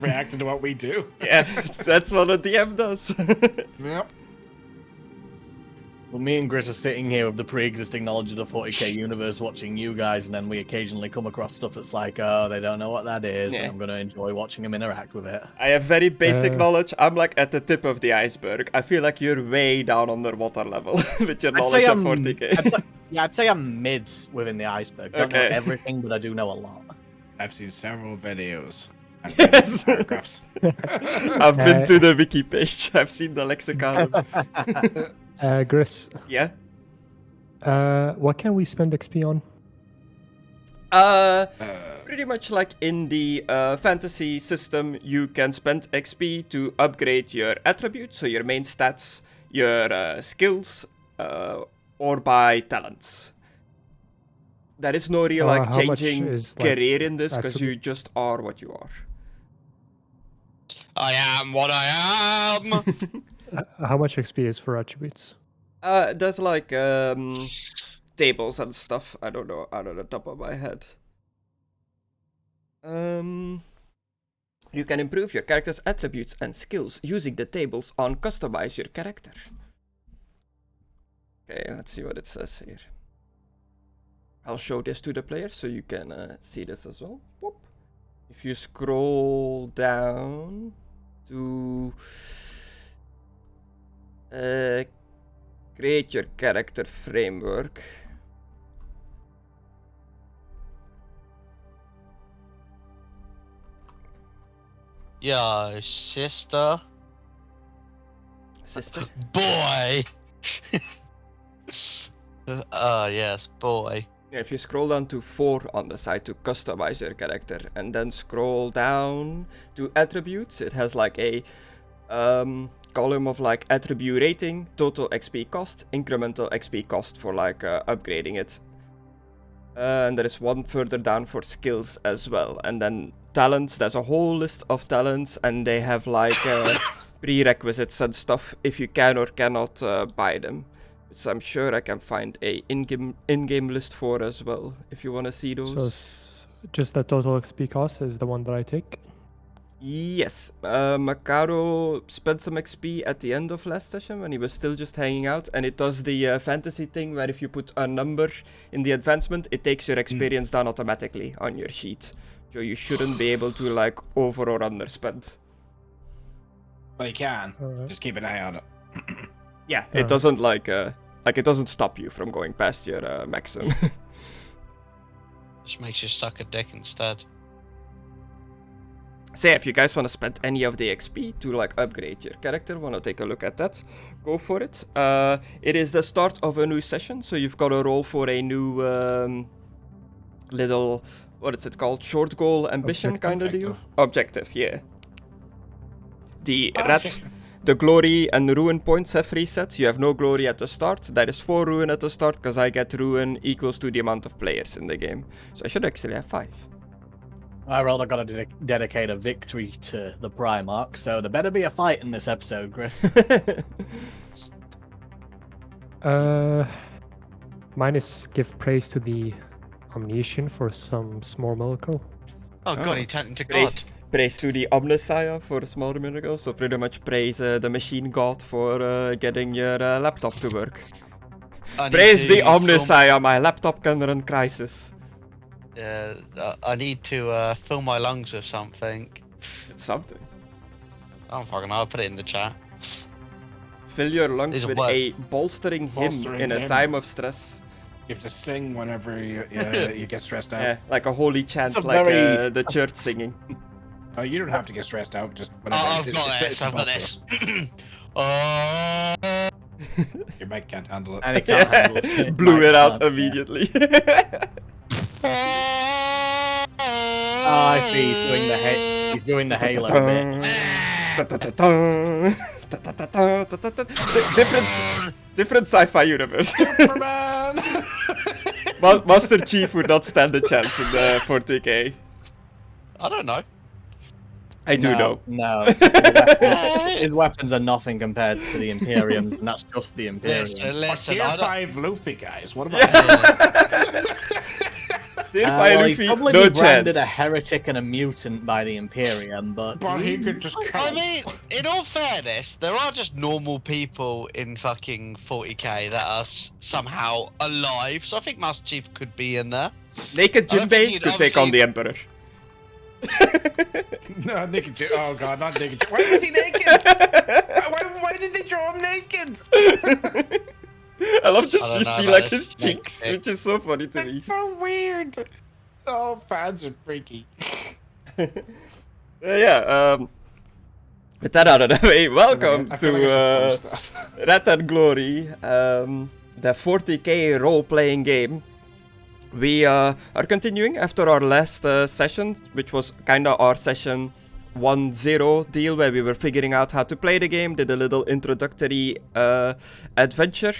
reacting to what we do. Yeah, that's what a DM does. Yep. Well, me and Gris are sitting here with the pre-existing knowledge of the 40k universe watching you guys, and then we occasionally come across stuff that's like, oh, they don't know what that is, and I'm going to enjoy watching them interact with it. I have very basic knowledge. I'm like at the tip of the iceberg. I feel like you're way down underwater level with your knowledge of 40k. I'd say I'm mid within the iceberg. Don't know everything, but I do know a lot. I've seen several videos. Yes. Paragraphs. I've been to the wiki page. I've seen the lexicon. Gris. Yeah? What can we spend XP on? Pretty much like in the fantasy system, you can spend XP to upgrade your attributes, so your main stats, your skills, or buy talents. There is no real like changing career in this, because you just are what you are. I am what I am! How much XP is for attributes? There's like tables and stuff. I don't know out of the top of my head. You can improve your character's attributes and skills using the tables on Customize Your Character. Okay, let's see what it says here. I'll show this to the player so you can see this as well. Whoop. If you scroll down to create your character framework. Yo, sister. Sister? Boy! Yes, boy. Yeah, if you scroll down to 4 on the side to customize your character, and then scroll down to attributes, it has like a column of like attribute rating, total XP cost, incremental XP cost for like upgrading it. And there is one further down for skills as well. And then talents, there's a whole list of talents, and they have like prerequisites and stuff if you can or cannot buy them. So I'm sure I can find a in-game list for as well, if you want to see those. So just the total XP cost is the one that I take? Yes. Mckadow spent some XP at the end of last session when he was still just hanging out, and it does the fantasy thing where if you put a number in the advancement, it takes your experience down automatically on your sheet. So you shouldn't be able to like over or underspend. Well, you can. Just keep an eye on it. Yeah, it doesn't like it doesn't stop you from going past your maximum. Just makes you suck a dick instead. So yeah, if you guys want to spend any of the XP to like upgrade your character, want to take a look at that, go for it. It is the start of a new session, so you've got to roll for a new little, what is it called, short goal ambition kind of deal? Objective, yeah. The glory and ruin points have reset. You have no glory at the start. There is 4 ruin at the start, because I get ruin equals to the amount of players in the game. So I should actually have 5. I rolled, I gotta dedicate a victory to the Primarch, so there better be a fight in this episode, Chris. Mine is give praise to the Omniscient for some small miracle. Oh god, he turned into God. Praise to the Omnissiah for a small miracle, so pretty much praise the machine god for getting your laptop to work. Praise the Omnissiah, my laptop can run Crisis. Yeah, I need to fill my lungs with something. It's something. I don't fucking know, I'll put it in the chat. Fill your lungs with a bolstering hymn in a time of stress. You have to sing whenever you get stressed out. Yeah, like a holy chant, the church singing. Oh, you don't have to get stressed out. Just whenever. Oh, I've got this. I've got this. Your mic can't handle it. And it can't handle it. Blew it out immediately. Oh, I see. He's doing the Halo bit. Different sci-fi universe. Master Chief would not stand a chance in the 40k. I don't know. I do know. No. His weapons are nothing compared to the Imperiums, and that's just the Imperium. Listen, Tier 5 Luffy, guys. What about Well, he Luffy, probably no be branded chance. a heretic and a mutant by the Imperium, but he could just I mean, in all fairness, there are just normal people in fucking 40k that are somehow alive, so I think Master Chief could be in there. Naked I don't think Jinbei he'd could take on obviously- the Emperor. No, naked. Oh god, not naked. Why was he naked? why did they draw him naked? I love just I don't to know see about like this his cheeks, snake. which is so funny to me. That's so weird. Oh, fans are freaky. Yeah, with that out of the way, welcome I feel like I should post that. Rat and Glory, the 40k role-playing game. We are continuing after our last session, which was kinda our session 1.0 deal, where we were figuring out how to play the game, did a little introductory adventure.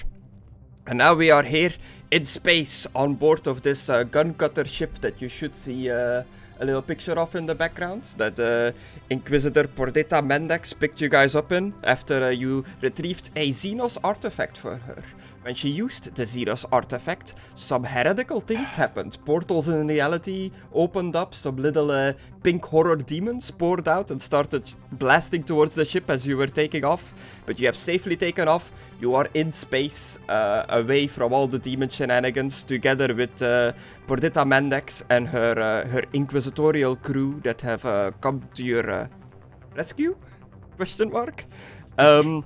And now we are here in space on board of this gun cutter ship that you should see a little picture of in the background, that Inquisitor Pordita Mendex picked you guys up in after you retrieved a Xenos artifact for her. When she used the Xenos artifact, some heretical things happened. Portals in reality opened up, some little pink horror demons poured out and started blasting towards the ship as you were taking off. But you have safely taken off. You are in space, away from all the demon shenanigans, together with Pordita Mendex and her inquisitorial crew that have come to your rescue? Question mark. I'm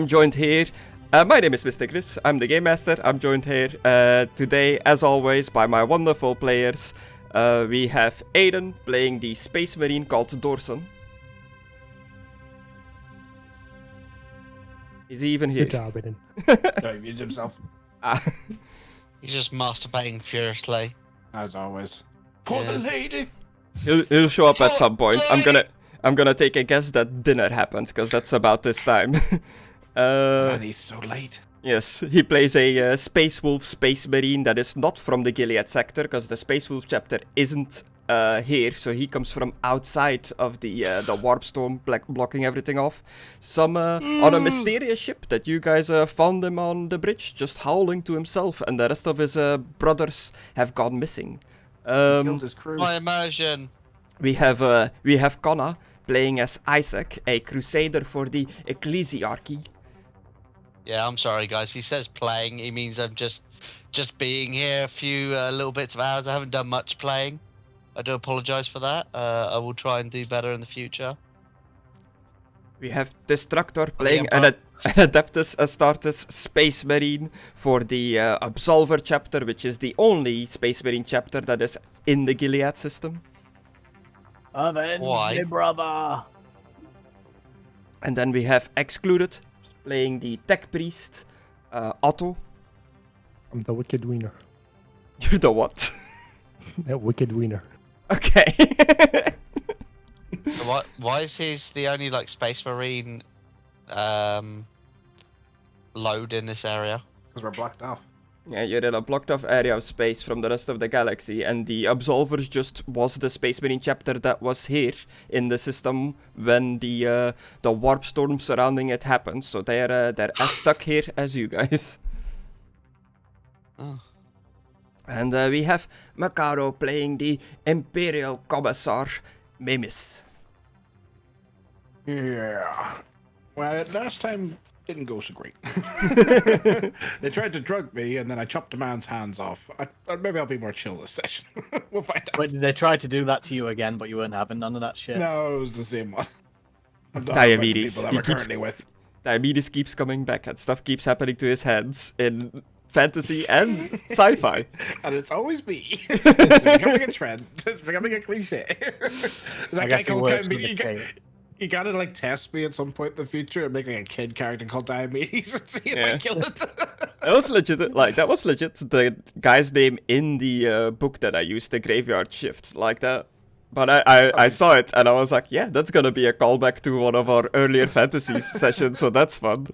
joined here. My name is MisterGriss. I'm the Game Master. I'm joined here today, as always, by my wonderful players. We have Aidan playing the Space Marine called Dorson. Is he even here? Good job, Aidan. No, he muted himself. He's just masturbating furiously. As always. Poor the lady. He'll show up at some point. I'm gonna take a guess that dinner happened, because that's about this time. Man, he's so late. Yes, he plays a Space Wolf Space Marine that is not from the Gilead sector, because the Space Wolf chapter isn't here, so he comes from outside of the warp storm, blocking everything off. Some on a mysterious ship that you guys found him on the bridge, just howling to himself, and the rest of his brothers have gone missing. He killed his crew. My immersion. We have Conna playing as Isaac, a crusader for the Ecclesiarchy. Yeah, I'm sorry, guys. He says playing. He means I'm just being here a few little bits of hours. I haven't done much playing. I do apologize for that. I will try and do better in the future. We have Destructore playing an Adeptus Astartes Space Marine for the Absolver chapter, which is the only Space Marine chapter that is in the Gilead system. Avenge Why? me, brother. And then we have Excluded playing the Tech Priest, Otto. I'm the wicked wiener. You're the what? The wicked wiener. Okay. So why is his the only like Space Marine load in this area? Because we're blocked off. Yeah, you're in a blocked off area of space from the rest of the galaxy, and the Absolvers just was the Space Marine chapter that was here in the system when the warp storm surrounding it happened. So they're as stuck here as you guys. Oh. And we have Mckadow playing the Imperial Commissar Maimiss. Yeah. Well, last time didn't go so great. They tried to drug me, and then I chopped a man's hands off. Maybe I'll be more chill this session. We'll find out. Wait, did they try to do that to you again, but you weren't having none of that shit? No, it was the same one. I'm talking Diabetes. about the people that we're currently with. Diabetes keeps coming back, and stuff keeps happening to his hands in fantasy and sci-fi. And it's always me. It's becoming a trend. It's becoming a cliche. I guess it works with the tape. You gotta like test me at some point in the future and make like a kid character called Diabetes and see if Yeah. I kill it. That was legit. Like that was legit. The guy's name in the book that I used, the Graveyard Shift, like that. But I saw it and I was like, yeah, that's gonna be a callback to one of our earlier fantasy sessions, so that's fun.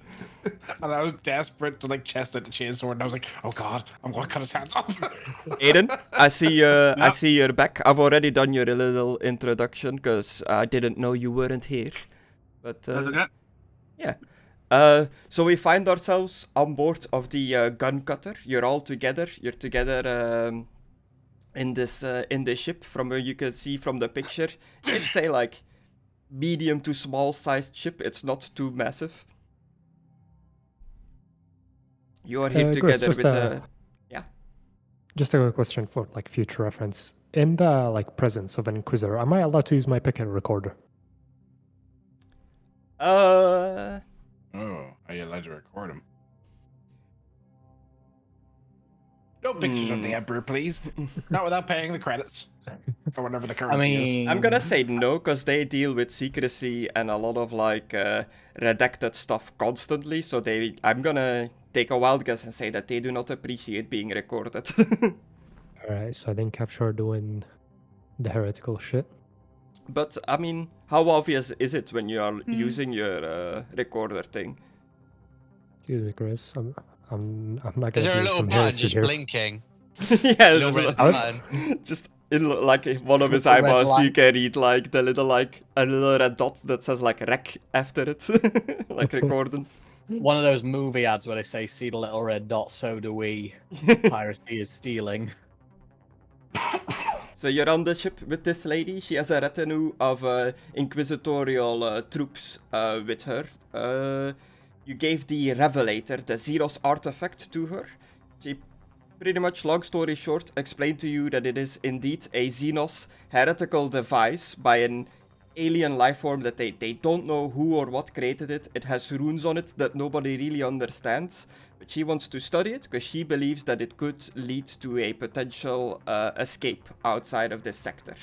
And I was desperate to like chest at the chainsaw, and I was like, oh god, I'm gonna cut his hands off. Aidan, I see you're back. I've already done your little introduction because I didn't know you weren't here. But That's okay. yeah. So we find ourselves on board of the gun cutter. You're all together. You're together in this ship from where you can see from the picture. It's a like medium to small sized ship. It's not too massive. You are here Chris, together with Just a question for like future reference. In the like presence of an Inquisitor, am I allowed to use my pick and recorder? Oh, are you allowed to record him? No pictures of the Emperor, please. Not without paying the credits. Or whatever the currency is. I'm gonna say no, because they deal with secrecy and a lot of like redacted stuff constantly, so I'm gonna take a wild guess and say that they do not appreciate being recorded. Alright, so I think Capture are doing the heretical shit. But, I mean, how obvious is it when you are using your recorder thing? Excuse me, Chris. I'm not Is gonna there a do little some button heresy just here. blinking? Yeah, Little there's red a- button. just in like one of his The red eyeballs, you light. can read like the little like a little red dot that says like rec after it, like recording. One of those movie ads where they say, "See the little red dot, so do we." Piracy is stealing. So you're on the ship with this lady. She has a retinue of inquisitorial troops with her. You gave the Revelator, the Xenos artifact, to her. She pretty much, long story short, explained to you that it is indeed a Xenos heretical device by an alien life form that they don't know who or what created it. It has runes on it that nobody really understands. But she wants to study it because she believes that it could lead to a potential escape outside of this sector.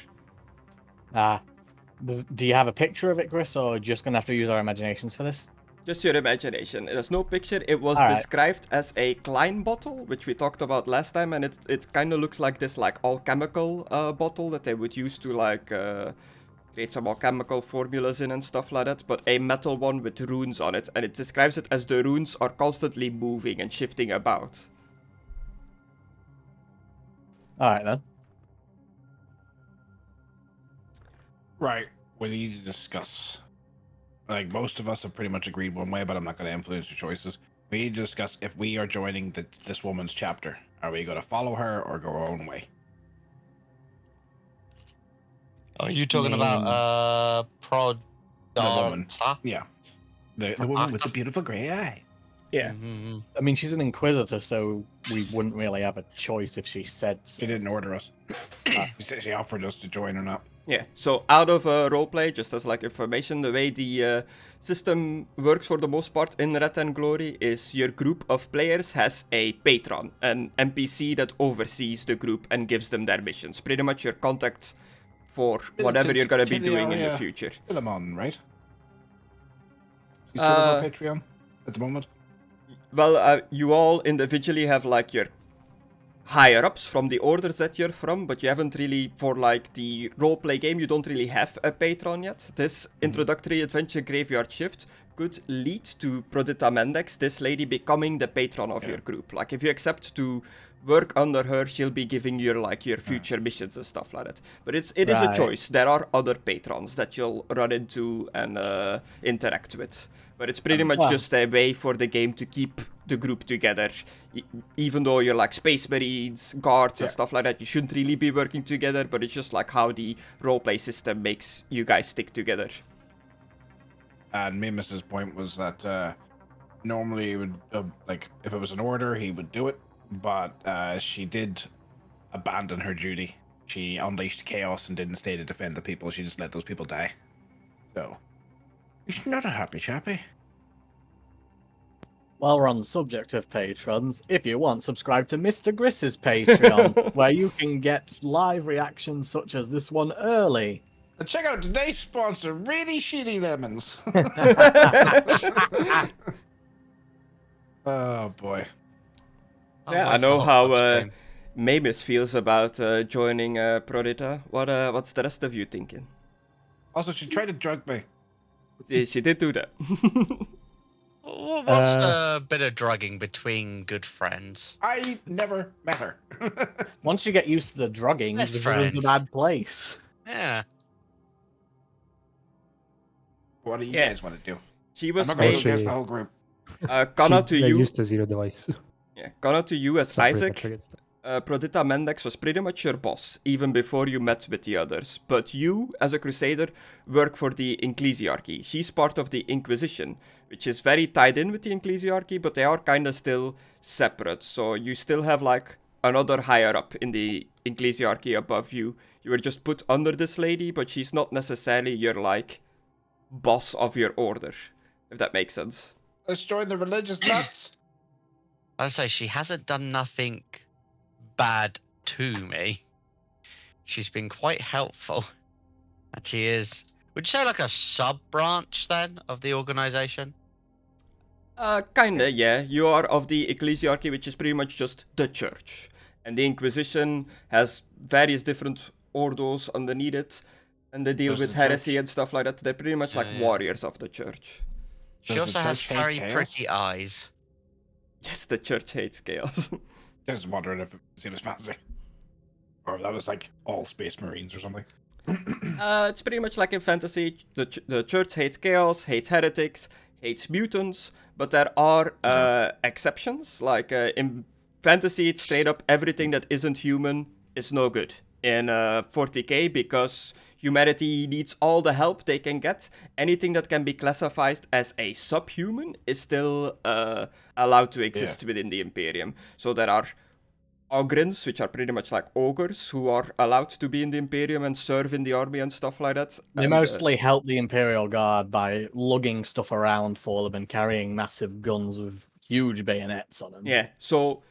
Do you have a picture of it, Chris, or just gonna have to use our imaginations for this? Just your imagination. There's no picture. It was Alright. described as a Klein bottle, which we talked about last time, and it kind of looks like this like alchemical bottle that they would use to like create some alchemical formulas in and stuff like that, but a metal one with runes on it, and it describes it as the runes are constantly moving and shifting about. Alright then. Right. We need to discuss. Like, most of us have pretty much agreed one way, but I'm not going to influence your choices. We need to discuss if we are joining this woman's chapter. Are we going to follow her or go our own way? Are you talking about Prod? The woman. Yeah. The woman with the beautiful grey eye. Yeah. Mm-hmm. I mean, she's an Inquisitor, so we wouldn't really have a choice if she said so. She didn't order us. She offered us to join or not. Yeah, so out of roleplay, just as like information, the way the system works for the most part in Red and Glory is your group of players has a patron, an NPC that oversees the group and gives them their missions. Pretty much your contact for whatever you're going to be doing in the future. Philemon, right? You still have a Patreon at the moment? Well, you all individually have like your higher-ups from the orders that you're from, but you haven't really, for like the roleplay game, you don't really have a patron yet. This introductory adventure Graveyard Shift could lead to Prodita Mendex, this lady becoming the patron of your group. Like if you accept to work under her, she'll be giving you like your future missions and stuff like that. But it is a choice. There are other patrons that you'll run into and interact with. But it's pretty much just a way for the game to keep the group together. Even though you're like Space Marines, guards and stuff like that, you shouldn't really be working together, but it's just like how the roleplay system makes you guys stick together. And Maimiss's point was that normally it would, like, if it was an order, he would do it, but she did abandon her duty. She unleashed chaos and didn't stay to defend the people. She just let those people die. So, she's not a happy chappy. While we're on the subject of patrons, if you want, subscribe to MisterGriss's Patreon, where you can get live reactions such as this one early. And check out today's sponsor, Really Shitty Lemons. Oh boy. Yeah, I know how Maimiss feels about joining Prodita. What's the rest of you thinking? Also, she tried to drug me. She did do that. What's a bit of drugging between good friends? I never met her. Once you get used to the drugging, Best this is a friends. bad place. Yeah. What do you guys want to do? She I'm was not going to Actually- against the whole group. Conna to They you. used the zero device. Yeah, Conna to you as So pretty Isaac. much against it. Prodita Mendex was pretty much your boss, even before you met with the others. But you, as a Crusader, work for the Ecclesiarchy. She's part of the Inquisition, which is very tied in with the Ecclesiarchy, but they are kind of still separate. So you still have, like, another higher up in the Ecclesiarchy above you. You were just put under this lady, but she's not necessarily your, like, boss of your order, if that makes sense. Let's join the religious nuts. I'd say she hasn't done nothing bad to me. She's been quite helpful. And she is, would you say, like a sub-branch then of the organization? Kinda, yeah. You are of the Ecclesiarchy, which is pretty much just the church. And the Inquisition has various different ordos underneath it. And they deal Does with the heresy church- and stuff like that. They're pretty much like warriors of the church. She Does the also has church hate very chaos? pretty eyes. Yes, the church hates chaos. Just wondering if it seems fancy. Or if that was like all Space Marines or something. It's pretty much like in fantasy. The church hates chaos, hates heretics, hates mutants, but there are exceptions. Like in fantasy, it's straight up everything that isn't human is no good. In 40k, because humanity needs all the help they can get, anything that can be classified as a subhuman is still allowed to exist within the Imperium. So there are Ogrins, which are pretty much like ogres, who are allowed to be in the Imperium and serve in the army and stuff like that. They mostly help the Imperial Guard by lugging stuff around for them and carrying massive guns with huge bayonets on them. Yeah, so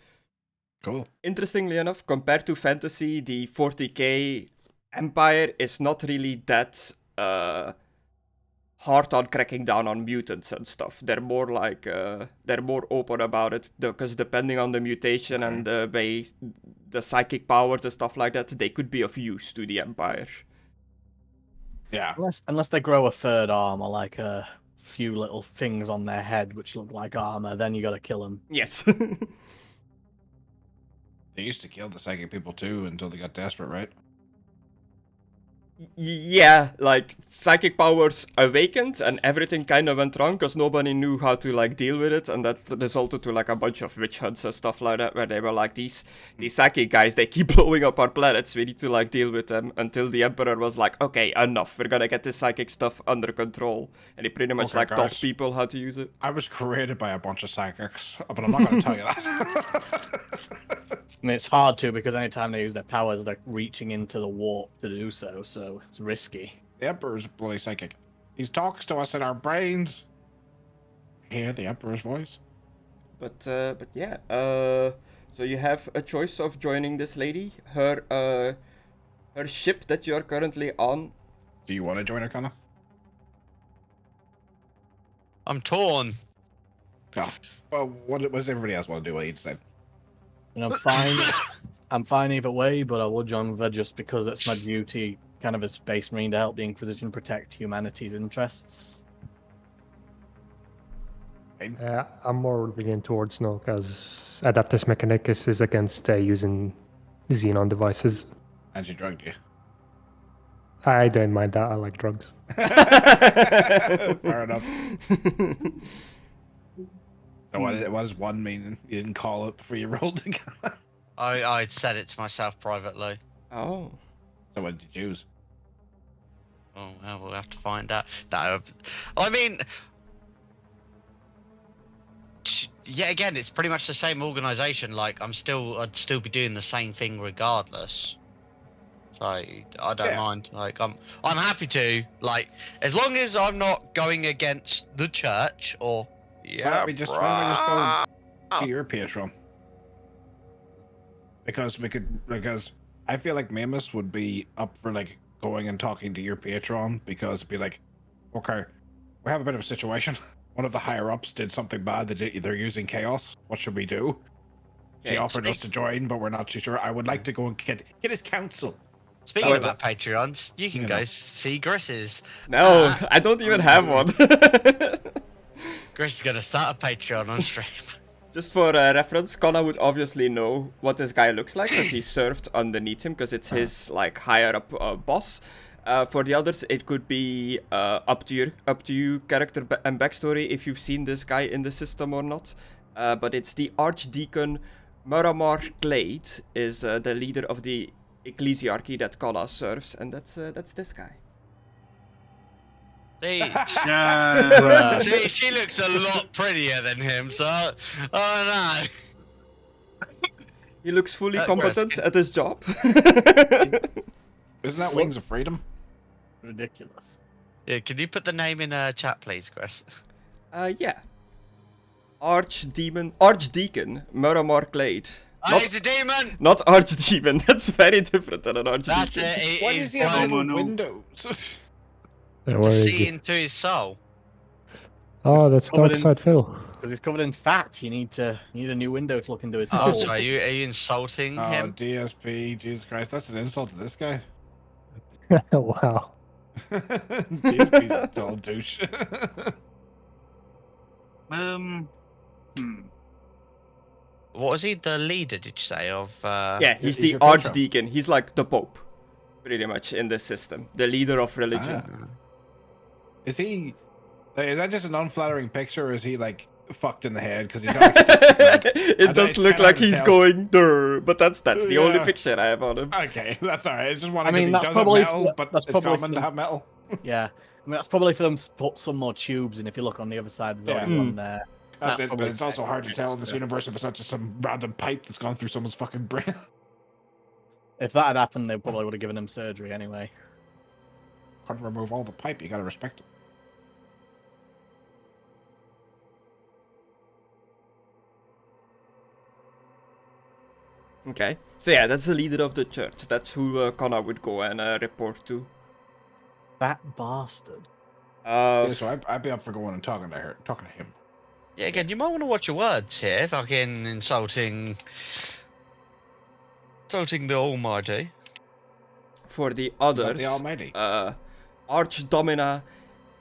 Cool. interestingly enough, compared to fantasy, the 40k Empire is not really that hard on cracking down on mutants and stuff. They're more like they're more open about it, because depending on the mutation and the way the psychic powers and stuff like that, they could be of use to the Empire. Yeah. Unless they grow a third arm or like a few little things on their head which look like armor, then you gotta kill them. Yes. They used to kill the psychic people too until they got desperate, right? Yeah, like psychic powers awakened and everything kind of went wrong because nobody knew how to like deal with it, and that resulted to like a bunch of witch hunts and stuff like that, where they were like, these psychic guys, they keep blowing up our planets, we need to like deal with them, until the Emperor was like, okay, enough, we're gonna get this psychic stuff under control, and he pretty much like taught people how to use it. I was created by a bunch of psychics, but I'm not gonna tell you that. I mean, it's hard to, because anytime they use their powers, they're reaching into the warp to do so, so it's risky. The Emperor's bloody psychic. He talks to us in our brains. Hear the Emperor's voice? But yeah, so you have a choice of joining this lady. Her ship that you are currently on. Do you want to join her, Conna? I'm torn. No. Well, what does everybody else want to do? What you said. And I'm fine. I'm fine either way, but I will join with her just because that's my duty, kind of a Space Marine, to help the Inquisition protect humanity's interests. I'm more leaning towards no, because Adeptus Mechanicus is against using Xenon devices. And she drugged you. I don't mind that. I like drugs. Fair enough. So what does one mean? You didn't call it before you rolled it? I'd said it to myself privately. Oh. So what did you choose? Oh, well, we'll have to find out. No, I mean, yeah, again, it's pretty much the same organization. Like, I'd still be doing the same thing regardless. So I don't mind. Like, I'm happy to. Like, as long as I'm not going against the church or. Yeah, why don't we just go to your Patreon? Because I feel like Maimiss would be up for like going and talking to your Patreon, because it'd be like, okay, we have a bit of a situation. One of the higher ups did something bad. They're using chaos. What should we do? She offered us to join, but we're not too sure. I would like to go and get his counsel. Speaking about Patreons, you can go see Griss's. No, I don't even have one. Griss is gonna start a Patreon on stream. Just for reference, Conna would obviously know what this guy looks like, because he served underneath him, because it's his like higher up boss. For the others, it could be up to you character and backstory if you've seen this guy in the system or not. But it's the Archdeacon Muramar Glade is the leader of the ecclesiarchy that Conna serves, and that's this guy. Bruh. See, she looks a lot prettier than him, so oh no. He looks fully That competent Greskin. at his job. Isn't that Wings of Freedom? Ridiculous. Yeah, can you put the name in chat, please, Chris? Yeah. Archdeacon Muramar Glade. Oh, he's a demon. Not Archdemon. That's very different than an Archdeacon. That's it. Why He's does he have blind little no. windows? Where to is see he? into his soul. Oh, that's Covered Dark in- Side Phil. Because he's covered in fat, you need a new window to look into his soul. Oh, sorry. Are you insulting Oh, him? DSP, Jesus Christ, that's an insult to this guy. Wow. DSP's a dull douche. What was he? The leader? Did you say of? Yeah, he's He's the your patron. Archdeacon. He's like the Pope, pretty much, in this system. The leader of religion. Ah. Is he? Is that just an unflattering picture, or is he like fucked in the head? Because he's got like, It does it's look kinda like hard to he's tell. going there, but that's the only Yeah. picture I have on him. Okay, that's alright. I just want I to. mean, He that's does probably have metal, but that's it's probably common to have metal. Yeah. I mean, that's probably for them to put some more tubes in. If you look on the other side, there's Yeah. already one there. That's That's it, but probably it's also hard to fair. tell in this universe if it's not just some random pipe that's gone through someone's fucking brain. If that had happened, they probably would have given him surgery anyway. Can't remove all the pipe. You gotta respect it. Okay. So yeah, that's the leader of the church. That's who Conna would go and report to. That bastard. Yeah, so I'd be up for going and talking to him. Yeah, again, you might want to watch your words here. Fucking insulting the Almighty. For the Is that others, the Almighty? Archdomina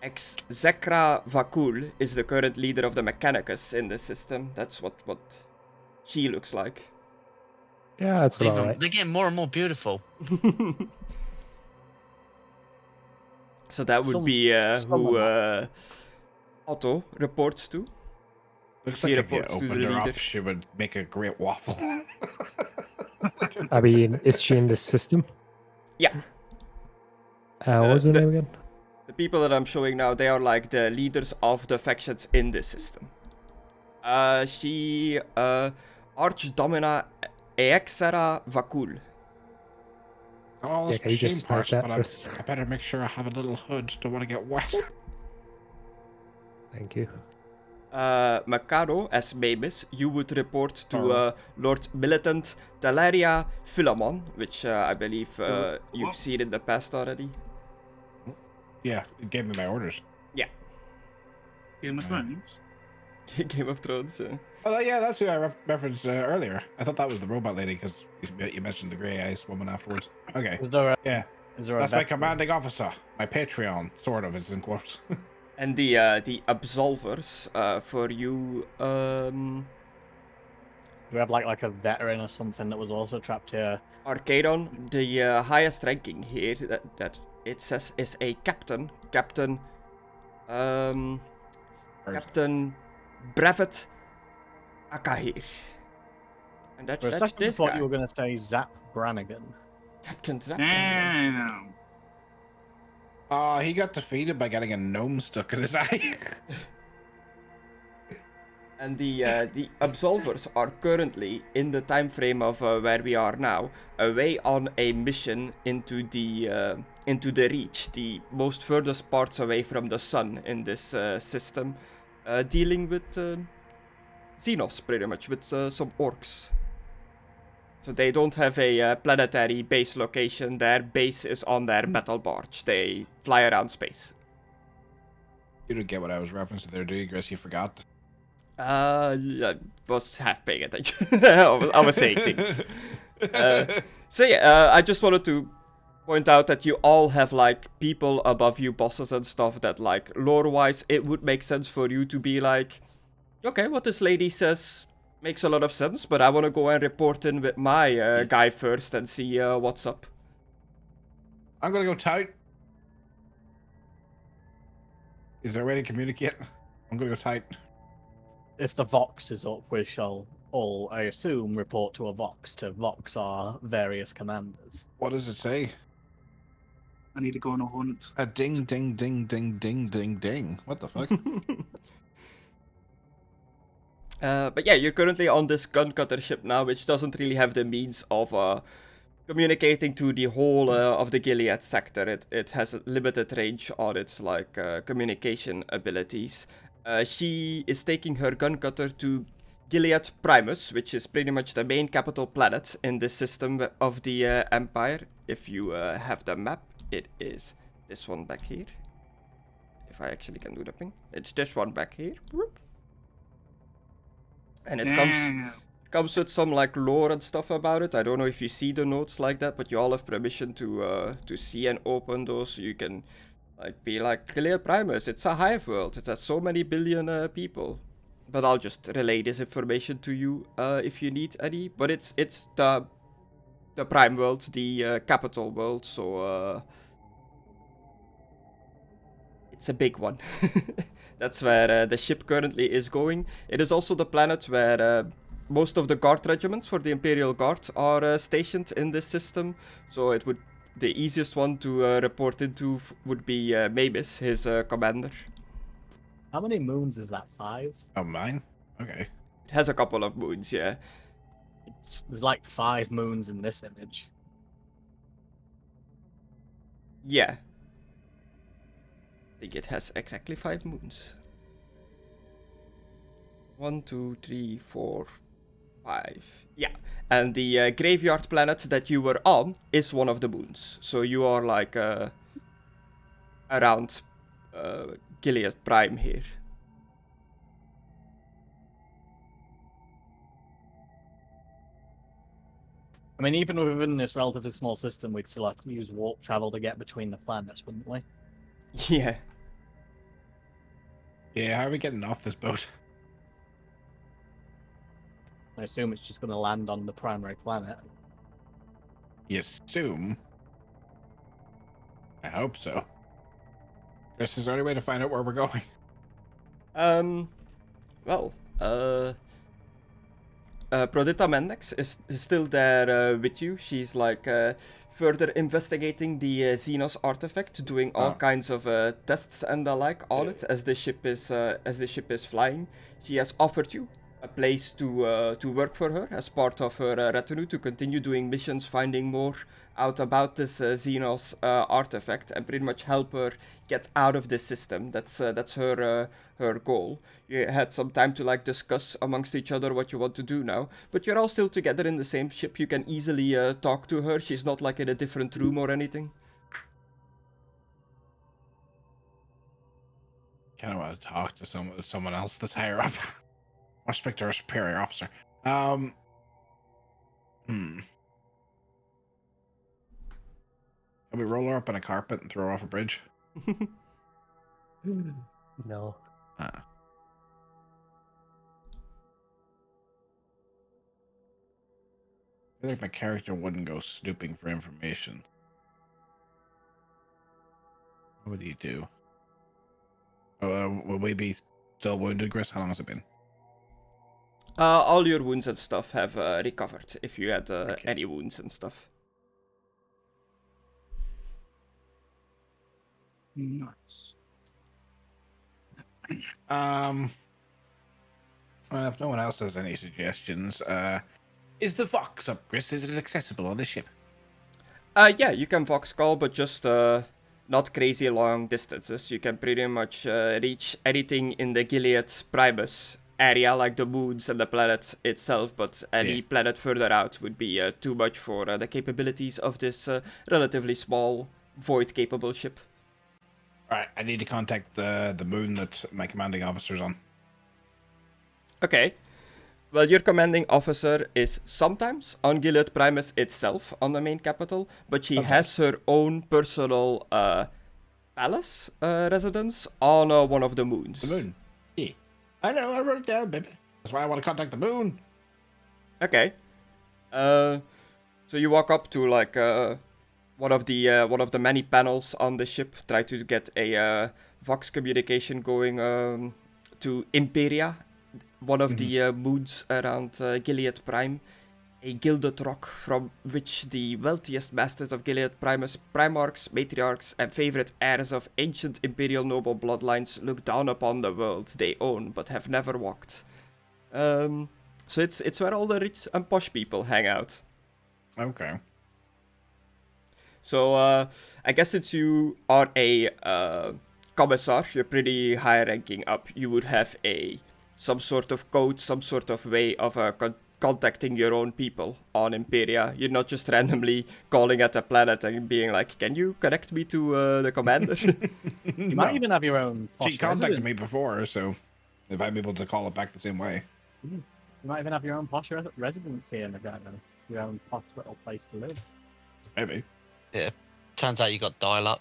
Execra Vakul is the current leader of the Mechanicus in this system. That's what she looks like. Yeah, that's about right. They're getting more and more beautiful. So that would be who Otto reports to. Looks he like if you reports to the opened her leader. up, she would make a great waffle. I mean, is she in this system? Yeah. What was her the- name again? The people that I'm showing now, they are like the leaders of the factions in this system. She Archdomina Eexera Vakul. Oh, Yeah, that's can you just machine start parts, that but first? I better make sure I have a little hood. Don't want to get wet. Thank you. Mckadow, as Maimiss, you would report to Lord Militant Teleria Philemon, which I believe you've seen in the past already. Yeah, it gave me my orders. Game of Thrones. Game of Thrones. Oh, yeah, that's who I referenced earlier. I thought that was the robot lady because you mentioned the grey eyes woman afterwards. Okay, Is there a, yeah, is there a that's my veteran? commanding officer. My Patreon, sort of, is in quotes. And the absolvers for you. Do we have like a veteran or something that was also trapped here? Arcadon, the highest ranking here that it says is a captain. Captain Brevet Akahir. And For a that's second, I this thought guy. you were going to say Zap Brannigan. Captain Zap. Damn. He got defeated by getting a gnome stuck in his eye. And the absolvers are currently in the time frame of where we are now, away on a mission into the Reach, the most furthest parts away from the sun in this system, dealing with Xenos, pretty much, with some orcs. So they don't have a planetary base location. Their base is on their metal barge. They fly around space. You didn't get what I was referencing there, do you, Chris? You forgot. I was half paying attention. I was saying things. So yeah, I just wanted to point out that you all have like people above you, bosses and stuff that like lore-wise, it would make sense for you to be like, okay, what this lady says makes a lot of sense, but I want to go and report in with my guy first and see what's up. I'm gonna go tight. Is there a way to communicate? I'm gonna go tight. If the Vox is up, we shall all, I assume, report to a Vox to Vox our various commanders. What does it say? I need to go on a hunt. A ding, ding, ding, ding, ding, ding, ding. What the fuck? But yeah, you're currently on this gun cutter ship now, which doesn't really have the means of communicating to the whole of the Gilead sector. It has a limited range on its communication abilities. She is taking her gun cutter to Gilead Primus, which is pretty much the main capital planet in the system of the Empire. If you have the map, it is this one back here. If I actually can do the thing, it's this one back here. Whoop. And it comes with some like lore and stuff about it. I don't know if you see the notes like that, but you all have permission to see and open those. So you can like be like Gilead Primus. It's a hive world. It has so many billion people. But I'll just relay this information to you if you need any. But it's the Prime world, the capital world. So it's a big one. That's where the ship currently is going. It is also the planet where most of the guard regiments for the Imperial Guard are stationed in this system. So the easiest one to report into would be Maimiss, his commander. How many moons is that? 5? Oh, mine? Okay. It has a couple of moons, yeah. There's like 5 moons in this image. Yeah. I think it has exactly 5 moons. 1, 2, 3, 4, 5. Yeah. And the graveyard planet that you were on is one of the moons. So you are like around Gilead Prime here. I mean, even within this relatively small system, we'd still have to use warp travel to get between the planets, wouldn't we? Yeah. Yeah, how are we getting off this boat? I assume it's just going to land on the primary planet. You assume? I hope so. Chris, is there any way to find out where we're going? Well, Prodita Mendex is still there with you. She's like further investigating the Xenos artifact, doing all kinds of tests and the like on it as the ship is flying. She has offered you a place to work for her as part of her retinue to continue doing missions, finding more out about this Xenos artifact, and pretty much help her get out of this system. That's her goal. You had some time to like discuss amongst each other what you want to do now, but you're all still together in the same ship. You can easily talk to her. She's not like in a different room or anything. Kind of want to talk to someone else that's higher up. Or speak to our superior officer. Can we roll her up on a carpet and throw her off a bridge? No. I feel like my character wouldn't go snooping for information. What would he do? Will we be still wounded, Gris? How long has it been? All your wounds and stuff have recovered, if you had any wounds and stuff. Nice. If no one else has any suggestions, is the Vox up, Chris? Is it accessible on the ship? Yeah, you can Vox call, but just not crazy long distances. You can pretty much reach anything in the Gilead Primus area, like the moons and the planet itself, but any planet further out would be too much for the capabilities of this relatively small void-capable ship. Alright, I need to contact the moon that my commanding officer's on. Okay. Well, your commanding officer is sometimes on Gilead Primus itself, on the main capital, but she has her own personal palace residence on one of the moons. The moon? Yeah. I know, I wrote it down, baby. That's why I want to contact the moon. Okay. So you walk up to like one of the many panels on the ship, try to get a Vox communication going to Imperia, one of the moods around Gilead Prime, a gilded rock from which the wealthiest masters of Gilead Primus, primarchs, matriarchs, and favorite heirs of ancient imperial noble bloodlines look down upon the world they own but have never walked. So it's where all the rich and posh people hang out. Okay. So I guess since you are a commissar, you're pretty high ranking up. You would have some sort of code, some sort of way of contacting your own people on Imperia. You're not just randomly calling at a planet and being like, "Can you connect me to the commander?" You might even have your own posh She contacted resident. me before, so if I'm able to call it back the same way. You might even have your own posh residency in Mckadow. Your own posh little place to live. Maybe. Turns out you got dial up.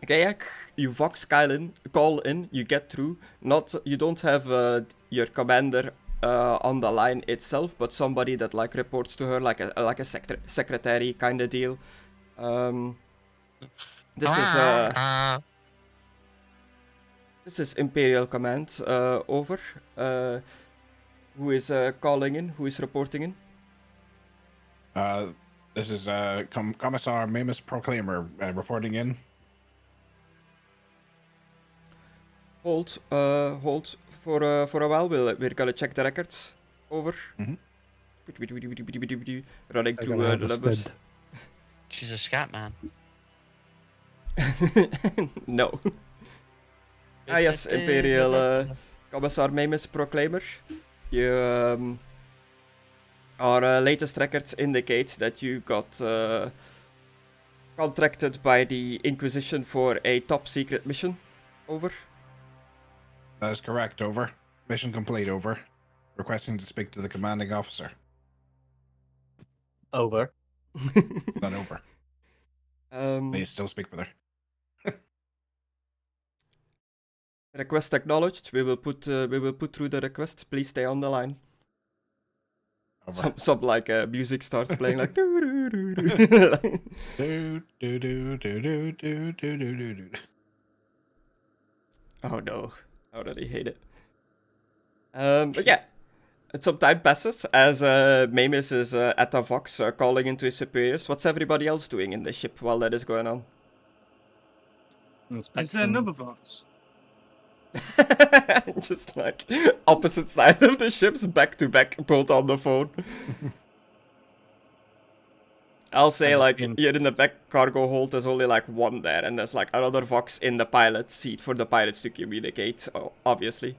Okay, yeah, you Vox call in, you get through. You don't have your commander on the line itself, but somebody that like reports to her, like a secretary kind of deal. This is Imperial Command. Over. Who is calling in? Who is reporting in? This is Commissar Maimiss Proclaimer reporting in. Hold for a while. We're gonna check the records. Over. Running through the numbers. She's a scat man. No. Yes, Imperial Commissar Maimiss Proclaimer. Our latest records indicate that you got contracted by the Inquisition for a top secret mission. Over. That is correct, over. Mission complete, over. Requesting to speak to the commanding officer. Over. Not over. Please still speak with her. Request acknowledged. We will put through the request. Please stay on the line. Over. Some like music starts playing like. Oh no, I already hate it. But yeah, some time passes as Maimiss is at the Vox calling into his superiors. What's everybody else doing in the ship while that is going on? Is there another Vox? Just like opposite side of the ships, back to back, both on the phone. I'll say like you're in the back cargo hold. There's only like one there, and there's like another Vox in the pilot seat for the pilots to communicate. Obviously.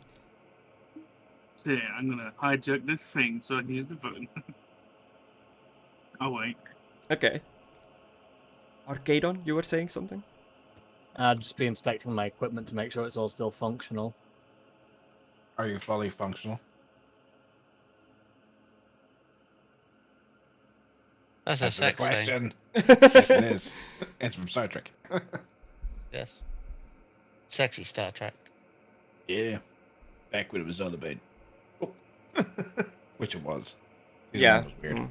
So yeah, I'm gonna hijack this thing so I can use the phone. Oh wait. Okay. Arcadon, you were saying something? I'd just be inspecting my equipment to make sure it's all still functional. Are you fully functional? That's a sex question. thing. Yes, it is. It's from Star Trek. Yes. Sexy Star Trek. Yeah. Back when it was all about. Oh. Which it was. Yeah. Was weird.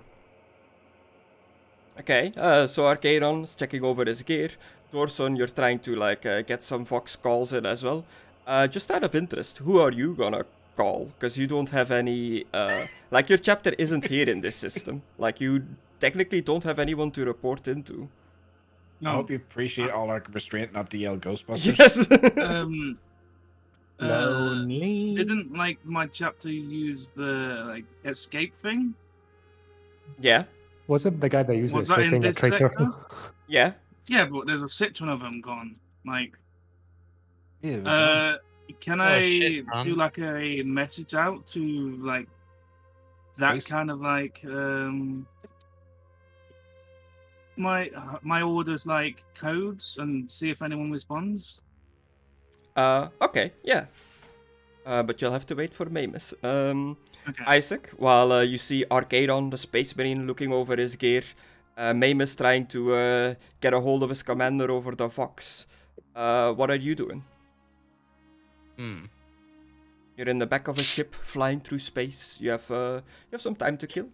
Okay, so Arcadon's checking over his gear. Dorson, you're trying to like get some Vox calls in as well. Just out of interest, who are you gonna call? Because you don't have any, like your chapter isn't here in this system. Like you technically don't have anyone to report into. No. I hope you appreciate all our restraint not to yell Ghostbusters. Yes. Lonely. Didn't like my chapter use the like escape thing? Yeah. Was it the guy that used Was it that in escaping a this traitor? sector? Yeah. Yeah, but there's a citron of them gone. Like, Yeah, can Oh, I shit, man. do like a message out to like that Please. kind of like my orders like codes and see if anyone responds? Okay, yeah. But you'll have to wait for Maimiss. Okay. Isaac, while you see Arcadon, the Space Marine, looking over his gear, Maimiss trying to get a hold of his commander over the Vox. What are you doing? You're in the back of a ship, flying through space. You have some time to kill.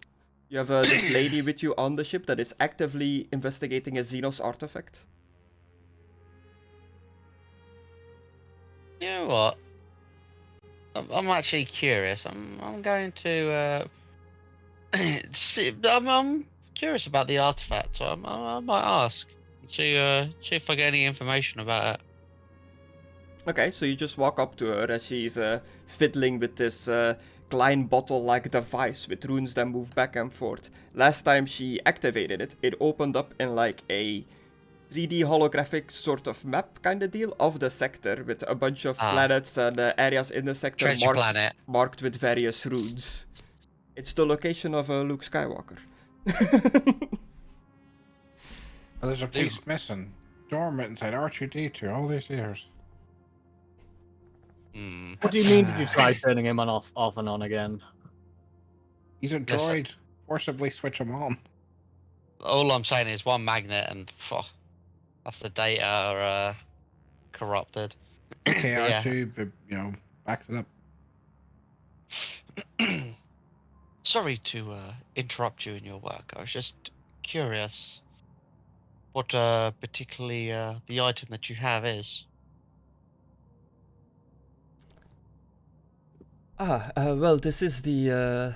You have this lady with you on the ship that is actively investigating a Xenos artifact. You know what? I'm actually curious. I'm going to see. I'm curious about the artifact, so I might ask. See if I get any information about it. Okay, so you just walk up to her as she's fiddling with this Klein bottle-like device with runes that move back and forth. Last time she activated it, it opened up in like a 3D holographic sort of map kind of deal of the sector with a bunch of planets and areas in the sector Treasure planet. marked with various runes. It's the location of Luke Skywalker. Well, there's a piece missing. Dormant inside R2D2 all these years. What do you mean? Did you try turning him on off and on again? He's a droid. Forcibly switch him on. All I'm saying is one magnet, and that's the data corrupted. Okay, R2, but you know, backs it up. Sorry to interrupt you in your work. I was just curious what particularly the item that you have is. Well, this is the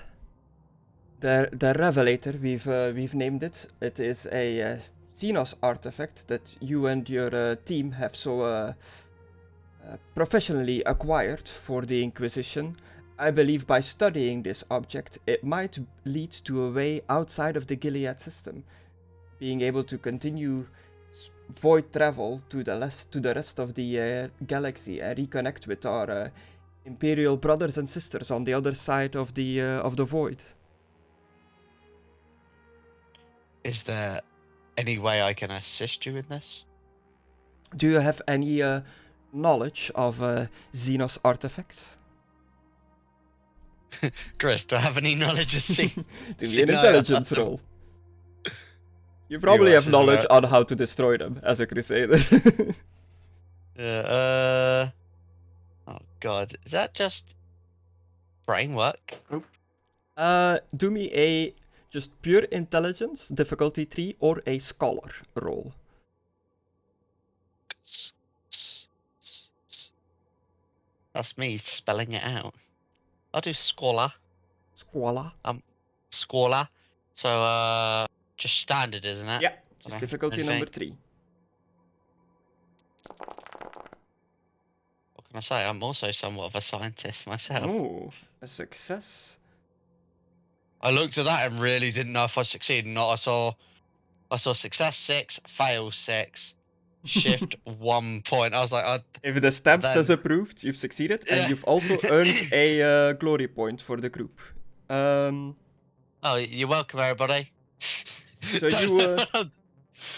Revelator. We've named it. It is a Xenos artifact that you and your team have so professionally acquired for the Inquisition. I believe by studying this object, it might lead to a way outside of the Gilead system, being able to continue void travel to the rest of the galaxy and reconnect with our Imperial brothers and sisters on the other side of the void. Is there any way I can assist you in this? Do you have any knowledge of Xenos artifacts? Chris, do I have any knowledge of Do me an intelligence roll. You probably have knowledge on how to destroy them as a crusader. Oh god, is that just brain work? Do me a just pure intelligence, difficulty 3, or a scholar roll. That's me spelling it out. I'll do scholar. Scholar? Scholar. So, just standard, isn't it? Yeah, just difficulty number 3. What can I say? I'm also somewhat of a scientist myself. Oh, a success. I looked at that and really didn't know if I succeeded or not. I saw success 6, fail 6, shift 1 point. I was like, if the stamp says approved, you've succeeded, and you've also earned a glory point for the group. Oh, you're welcome, everybody. So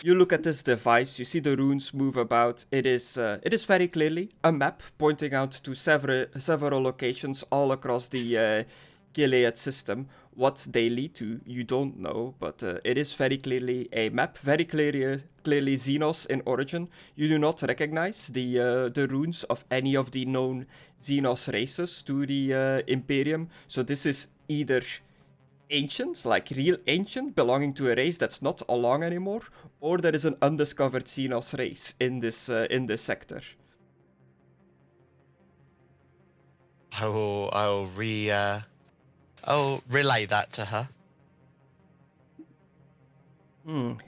you look at this device, you see the runes move about. It is very clearly a map pointing out to several locations all across the Gilead system. What they lead to, you don't know, but it is very clearly a map, very clearly Xenos in origin. You do not recognize the runes of any of the known Xenos races to the Imperium, so this is either ancient, like real ancient, belonging to a race that's not along anymore, or there is an undiscovered Xenos race in this sector. I'll relay that to her.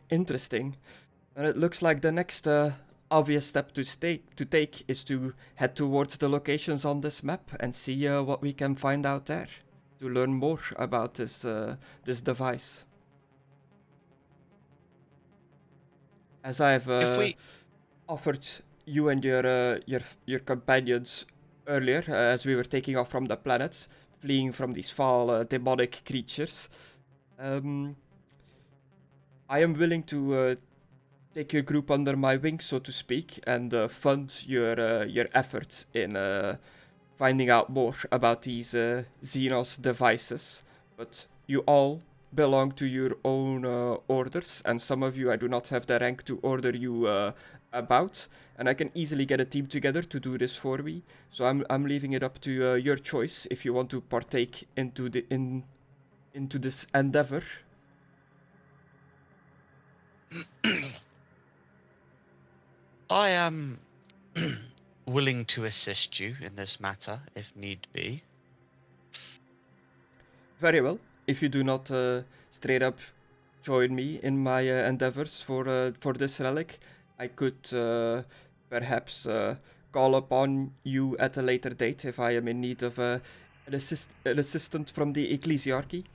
Interesting. And it looks like the next obvious step to take is to head towards the locations on this map and see what we can find out there, to learn more about this device. As I've offered you and your companions earlier, as we were taking off from the planet, fleeing from these foul demonic creatures, I am willing to take your group under my wing, so to speak, and fund your efforts in finding out more about these Xenos devices. But you all belong to your own orders, and some of you I do not have the rank to order you about, and I can easily get a team together to do this for me. So I'm leaving it up to your choice if you want to partake into this endeavor. I am willing to assist you in this matter if need be. Very well. If you do not straight up join me in my endeavors for this relic, I could perhaps call upon you at a later date if I am in need of an assistant from the ecclesiarchy.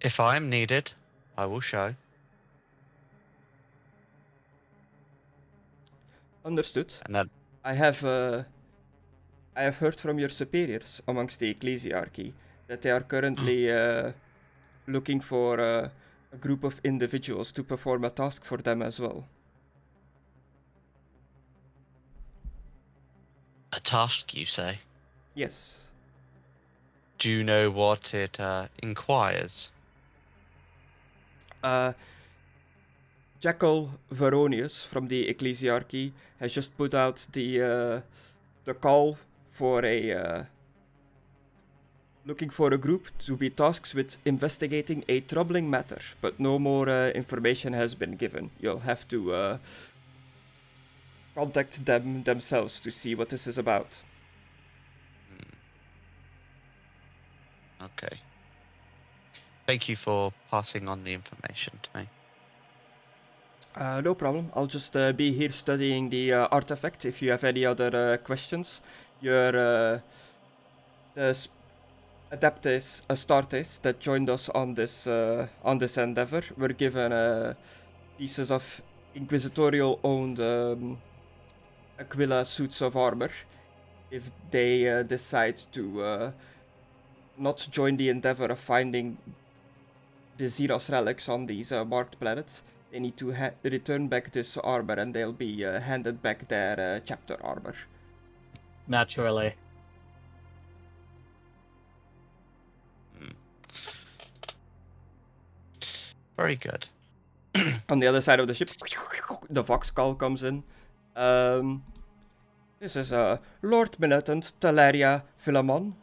If I am needed, I will show. Understood. And that I have heard from your superiors amongst the ecclesiarchy that they are currently looking for a group of individuals to perform a task for them as well. a task, you say? Yes. Do you know what it inquires? Jackal Veronius from the Ecclesiarchy has just put out the call for looking for a group to be tasked with investigating a troubling matter, but no more information has been given. You'll have to contact them themselves to see what this is about. Okay. Thank you for passing on the information to me. No problem. I'll just be here studying the artifact. If you have any other questions, your Adeptus Astartes that joined us on this endeavor were given pieces of Inquisitorial-owned Aquila suits of armor. If they decide to not join the endeavor of finding the Xenos relics on these marked planets, they need to return back this armor, and they'll be handed back their chapter armor. Naturally. Very good. On the other side of the ship, the Vox call comes in. This is Lord Militant Teleria Philemon.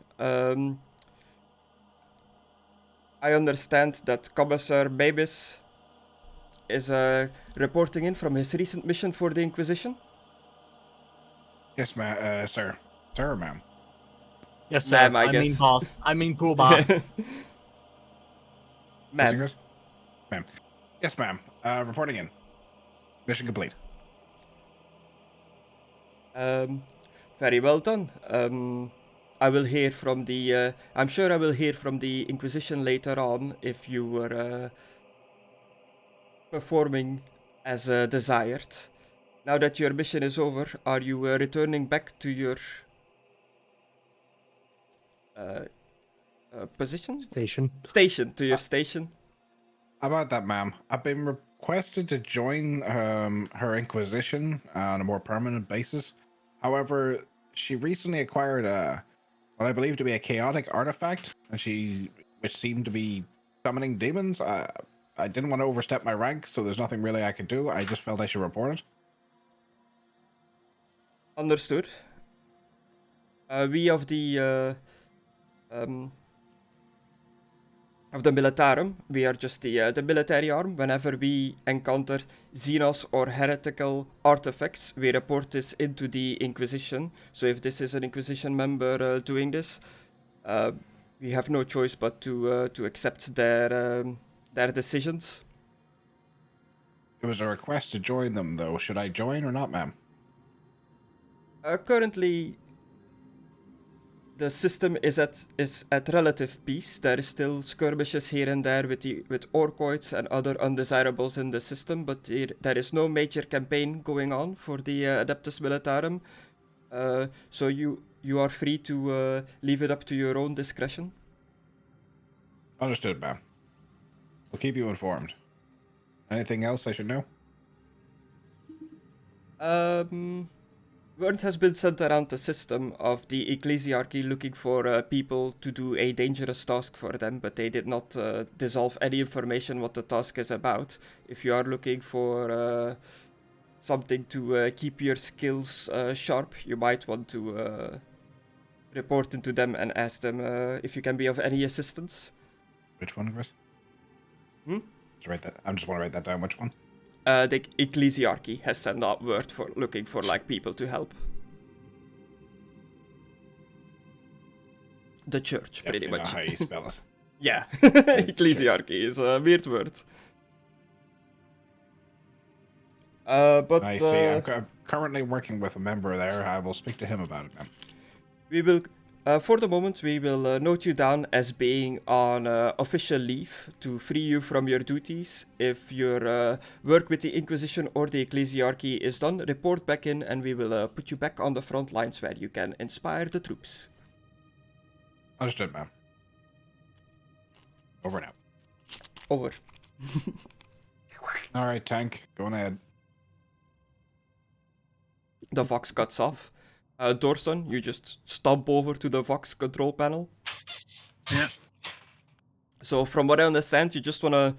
I understand that Commissar Maimiss is reporting in from his recent mission for the Inquisition. Yes, ma'am, sir. Sir, ma'am. Yes, sir. Ma'am, I mean, guess. boss. I mean, poor boss. Ma'am. Ma'am. Yes, ma'am. Reporting in. Mission complete. Very well done. I will hear from the. I'm sure I will hear from the Inquisition later on if you were performing as desired. Now that your mission is over, are you returning back to your position? Station. Station, to your station. About that, ma'am. I've been requested to join her Inquisition on a more permanent basis. However, she recently acquired what I believe to be a chaotic artifact, which seemed to be summoning demons. I didn't want to overstep my rank, so there's nothing really I could do. I just felt I should report it. Understood. We of the Militarum, we are just the military arm. Whenever we encounter Xenos or heretical artifacts, we report this into the Inquisition. So if this is an Inquisition member doing this, we have no choice but to accept their decisions. It was a request to join them, though. Should I join or not, ma'am? Currently, the system is at relative peace. There is still skirmishes here and there with orcoids and other undesirables in the system, but there is no major campaign going on for the Adeptus Militarum. So you are free to leave it up to your own discretion. Understood, ma'am. We'll keep you informed. Anything else I should know? Word has been sent around the system of the Ecclesiarchy looking for people to do a dangerous task for them, but they did not dissolve any information what the task is about. If you are looking for something to keep your skills sharp, you might want to report into them and ask them if you can be of any assistance. Which one, Chris? Hmm? I just want to write that down. Which one? The ecclesiarchy has sent out word for looking for like people to help. The church, pretty Definitely much. not how you spell it. Yeah, ecclesiarchy is a weird word. But I see. I'm currently working with a member there. I will speak to him about it now. we will, for the moment, we will note you down as being on official leave to free you from your duties. If your work with the Inquisition or the ecclesiarchy is done, report back in, and we will put you back on the front lines where you can inspire the troops. Understood, ma'am. Over now. Over. All right, tank. Going ahead. The Vox cuts off. Dorson, you just stomp over to the Vox control panel. Yeah. So from what I understand, you just wanna,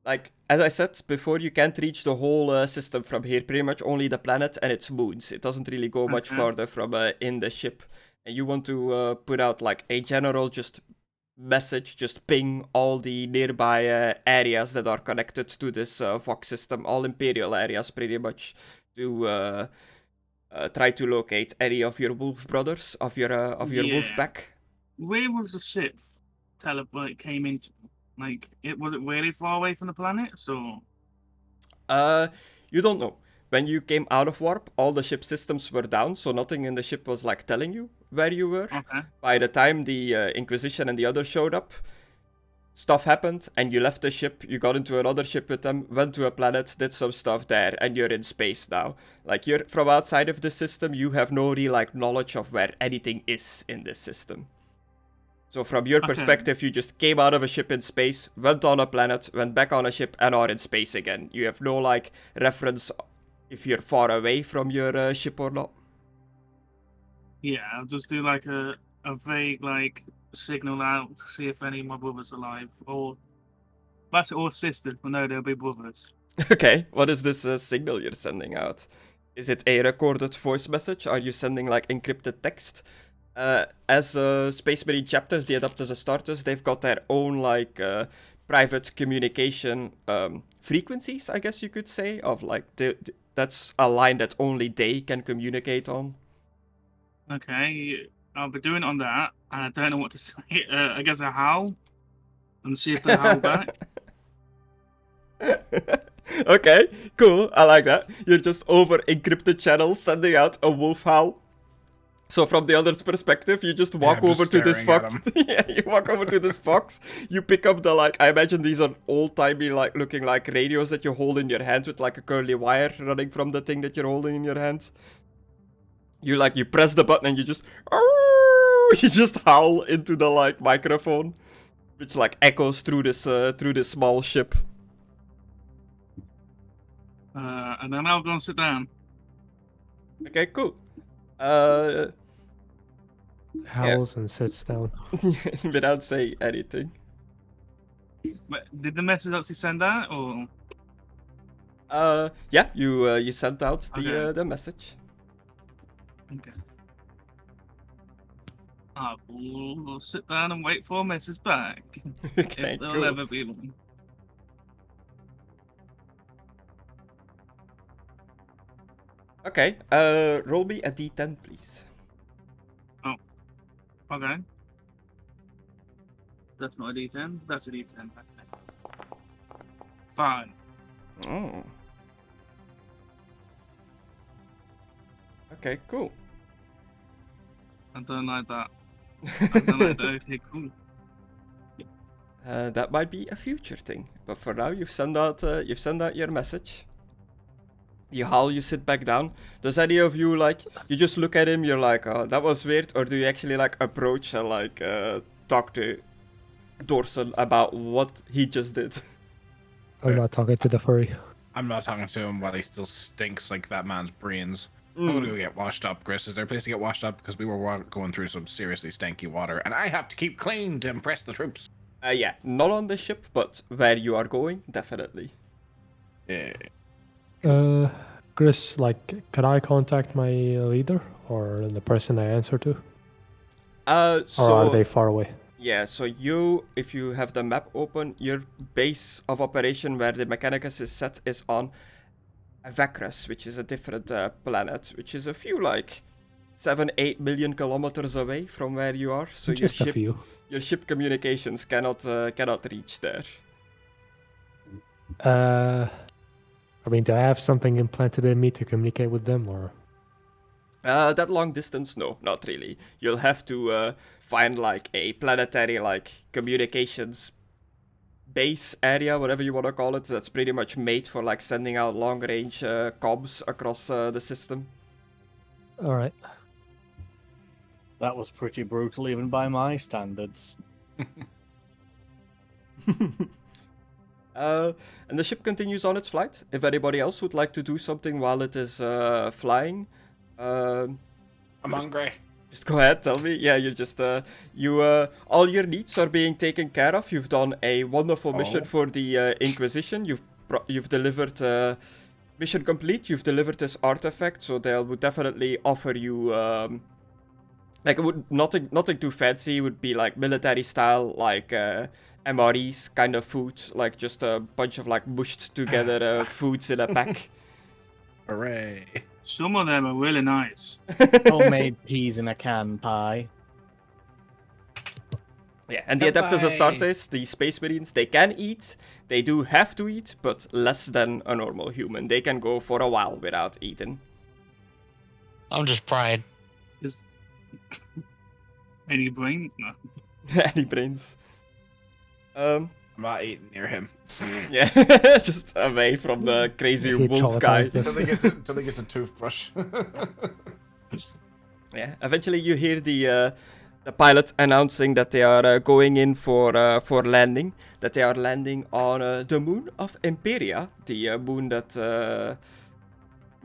like, as I said before, you can't reach the whole system from here. Pretty much only the planet and its moons. It doesn't really go much farther from in the ship. And you want to put out like a general just message, just ping all the nearby areas that are connected to this Vox system, all Imperial areas pretty much, to try to locate any of your wolf brothers, of your wolf pack. Where was the ship it came into? Like, was it really far away from the planet? So, You don't know. When you came out of warp, all the ship systems were down, so nothing in the ship was like telling you where you were. okay. By the time the Inquisition and the others showed up, stuff happened, and you left the ship, you got into another ship with them, went to a planet, did some stuff there, and you're in space now. Like, you're from outside of the system, you have no real, like, knowledge of where anything is in this system. So from your perspective, you just came out of a ship in space, went on a planet, went back on a ship, and are in space again. You have no, like, reference if you're far away from your ship or not. Yeah, I'll just do like a vague like signal out to see if any of my brothers are alive, or sisters. But no, they'll be brothers. Okay, what is this signal you're sending out? Is it a recorded voice message? Are you sending like encrypted text? As Space Marine chapters, the Adeptus Astartes, they've got their own like private communication frequencies, I guess you could say, of like that's a line that only they can communicate on. Okay, I'll be doing it on that, and I don't know what to say. I guess a howl, and see if they howl back. Okay, cool. I like that. You're just over encrypted channels sending out a wolf howl. So from the other's perspective, you just walk over to this fox. Yeah, you walk over to this fox. You pick up the like. I imagine these are old-timey like looking like radios that you hold in your hand with like a curly wire running from the thing that you're holding in your hand. You press the button and you just howl into the like microphone, which like echoes through this small ship. And then I'll go and sit down. Okay, cool. Howls and sits down. Without saying anything. But did the message actually send that, or? Yeah, you sent out the message. Okay. I will sit down and wait for Mrs. back. Okay, if there'll cool. ever be one. Okay, roll me a d10, please. Oh, okay. That's not a d10, that's a d10. Fine. Oh. Okay, cool. I don't like that. I don't like that. Okay, cool. That might be a future thing, but for now you've sent out your message. You howl, you sit back down. Does any of you like, you just look at him, you're like, oh, that was weird, or do you actually like approach and like talk to Dorson about what he just did? I'm not talking to the furry. I'm not talking to him while he still stinks like that man's brains. I'm gonna go get washed up, Chris. Is there a place to get washed up? Because we were going through some seriously stanky water, and I have to keep clean to impress the troops. Yeah, not on the ship, but where you are going, definitely. Yeah. Chris, like, can I contact my leader or the person I answer to? Or are they far away? Yeah, so if you have the map open, your base of operation where the Mechanicus is set is on Avacras, which is a different planet, which is a few 7-8 million kilometers away from where you are. So Just a few. Your ship communications cannot reach there. I mean, do I have something implanted in me to communicate with them, or? That long distance, no, not really. You'll have to find a planetary communications base area, whatever you want to call it. That's pretty much made for sending out long range comms across the system. All right. That was pretty brutal, even by my standards. And the ship continues on its flight. If anybody else would like to do something while it is flying, I'm hungry. just go ahead, tell me. Yeah, you're just all your needs are being taken care of. You've done a wonderful mission for the Inquisition. You've delivered mission complete. You've delivered this artifact, so they would definitely offer you nothing too fancy. It would be military style, MREs kind of food, just a bunch of mushed together foods in a pack. Hooray. Some of them are really nice. Homemade peas in a can pie. Yeah, and the Adeptus Astartes, the Space Marines, they can eat. They do have to eat, but less than a normal human. They can go for a while without eating. I'm just praying. Is any brain? No. Any brains? I'm not eating near him. Yeah, just away from the crazy He wolf guy. traumatized us. Till he gets a toothbrush. Yeah, eventually you hear the pilot announcing that they are going in for landing. That they are landing on the moon of Imperia, the moon that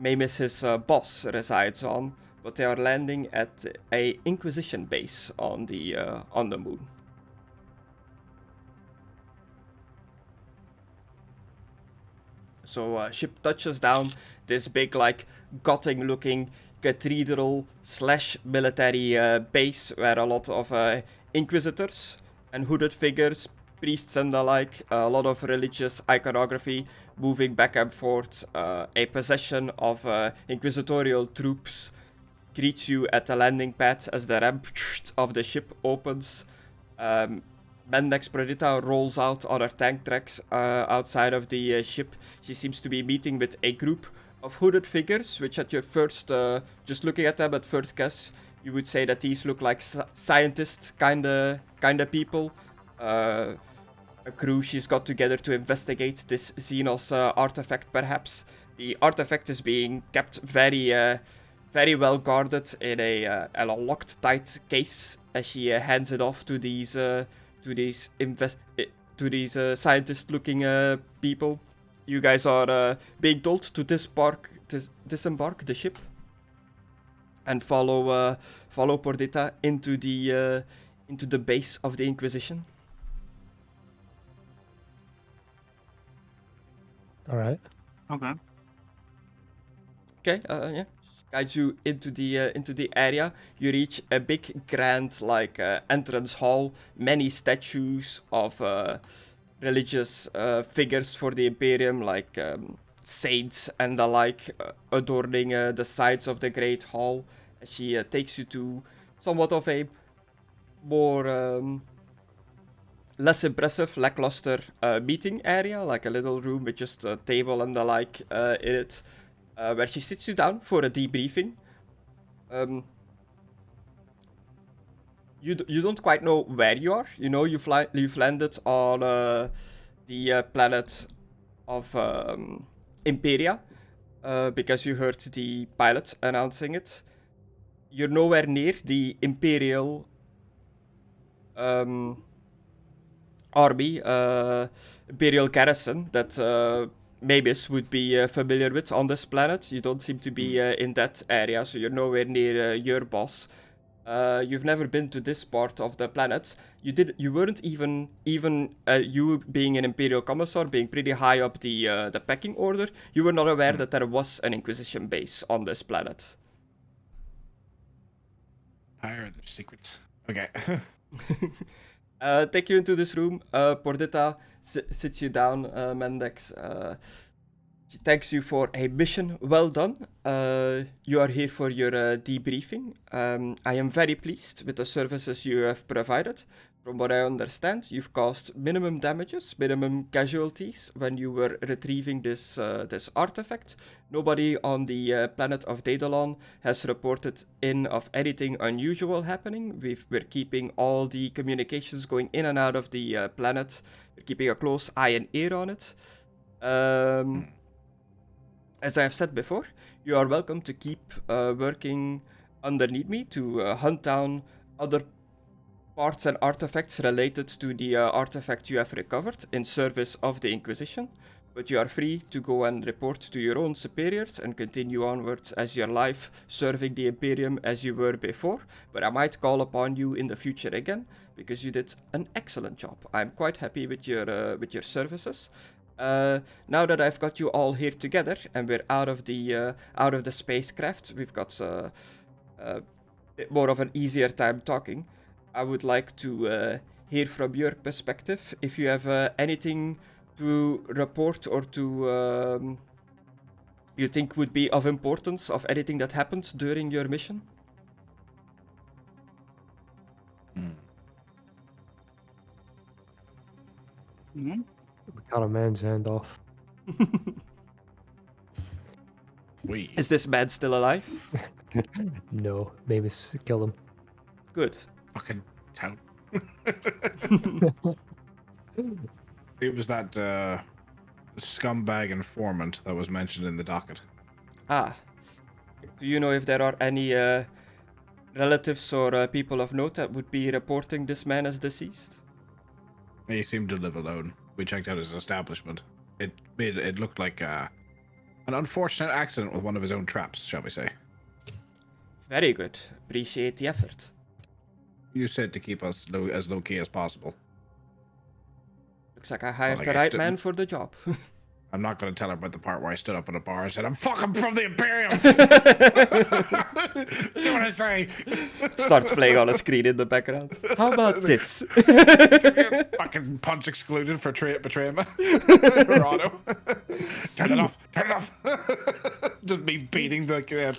Maimiss, his boss, resides on. But they are landing at a Inquisition base on the moon. So ship touches down this big Gothic-looking cathedral/military base where a lot of inquisitors and hooded figures, priests and the like, a lot of religious iconography moving back and forth, a procession of inquisitorial troops greets you at the landing pad as the ramp of the ship opens. Mendex Perdita rolls out on her tank tracks outside of the ship. She seems to be meeting with a group of hooded figures, which at your first, just looking at them at first guess, you would say that these look like scientist kinda people. A crew she's got together to investigate this Xenos artifact, perhaps. The artifact is being kept very well guarded in a locked tight case as she hands it off to these scientist-looking people. You guys are being told to disembark the ship and follow Perdita into the base of the Inquisition. All right. Okay. Okay. Yeah. Guides you into the area. You reach a big, grand entrance hall. Many statues of religious figures for the Imperium, saints and the like, adorning the sides of the Great Hall. She takes you to somewhat of a more less impressive, lackluster meeting area, like a little room with just a table and the like in it. Where she sits you down for a debriefing. You don't quite know where you are. You know you've landed on the planet of Imperia because you heard the pilot announcing it. You're nowhere near the Imperial army, Imperial garrison that Maimiss would be familiar with on this planet. You don't seem to be in that area, so you're nowhere near your boss. You've never been to this part of the planet. You weren't even you being an Imperial Commissar, being pretty high up the pecking order. You were not aware that there was an Inquisition base on this planet. Higher, there's secrets. Okay. Take you into this room. Perdita sits you down, Mendex. She thanks you for a mission well done. You are here for your debriefing. I am very pleased with the services you have provided. From what I understand, you've caused minimum damages, minimum casualties when you were retrieving this artifact. Nobody on the planet of Daedalon has reported in of anything unusual happening. We're keeping all the communications going in and out of the planet. We're keeping a close eye and ear on it. As I have said before, you are welcome to keep working underneath me to hunt down other parts and artifacts related to the artifact you have recovered in service of the Inquisition, but you are free to go and report to your own superiors and continue onwards as your life serving the Imperium as you were before, but I might call upon you in the future again, because you did an excellent job. I'm quite happy with your services. Now that I've got you all here together and we're out of the spacecraft, we've got a bit more of an easier time talking. I would like to hear from your perspective if you have anything to report or to you think would be of importance of anything that happens during your mission. Mm-hmm. We cut a man's hand off. Is this man still alive? No, Maimiss killed him. Good. Fucking tout. It was that scumbag informant that was mentioned in the docket. Ah. Do you know if there are any relatives or people of note that would be reporting this man as deceased? He seemed to live alone. We checked out his establishment. It looked like an unfortunate accident with one of his own traps, shall we say. Very good. Appreciate the effort. You said to keep us as low-key as possible. Looks like I hired Well, the right man for the job. I'm not going to tell her about the part where I stood up in a bar and said, I'm fucking from the Imperium! See what I say? Starts playing on a screen in the background. How about this? Fucking punch Excluded for betraying me. Or Otto. Turn it off. Turn it off. Just me beating like a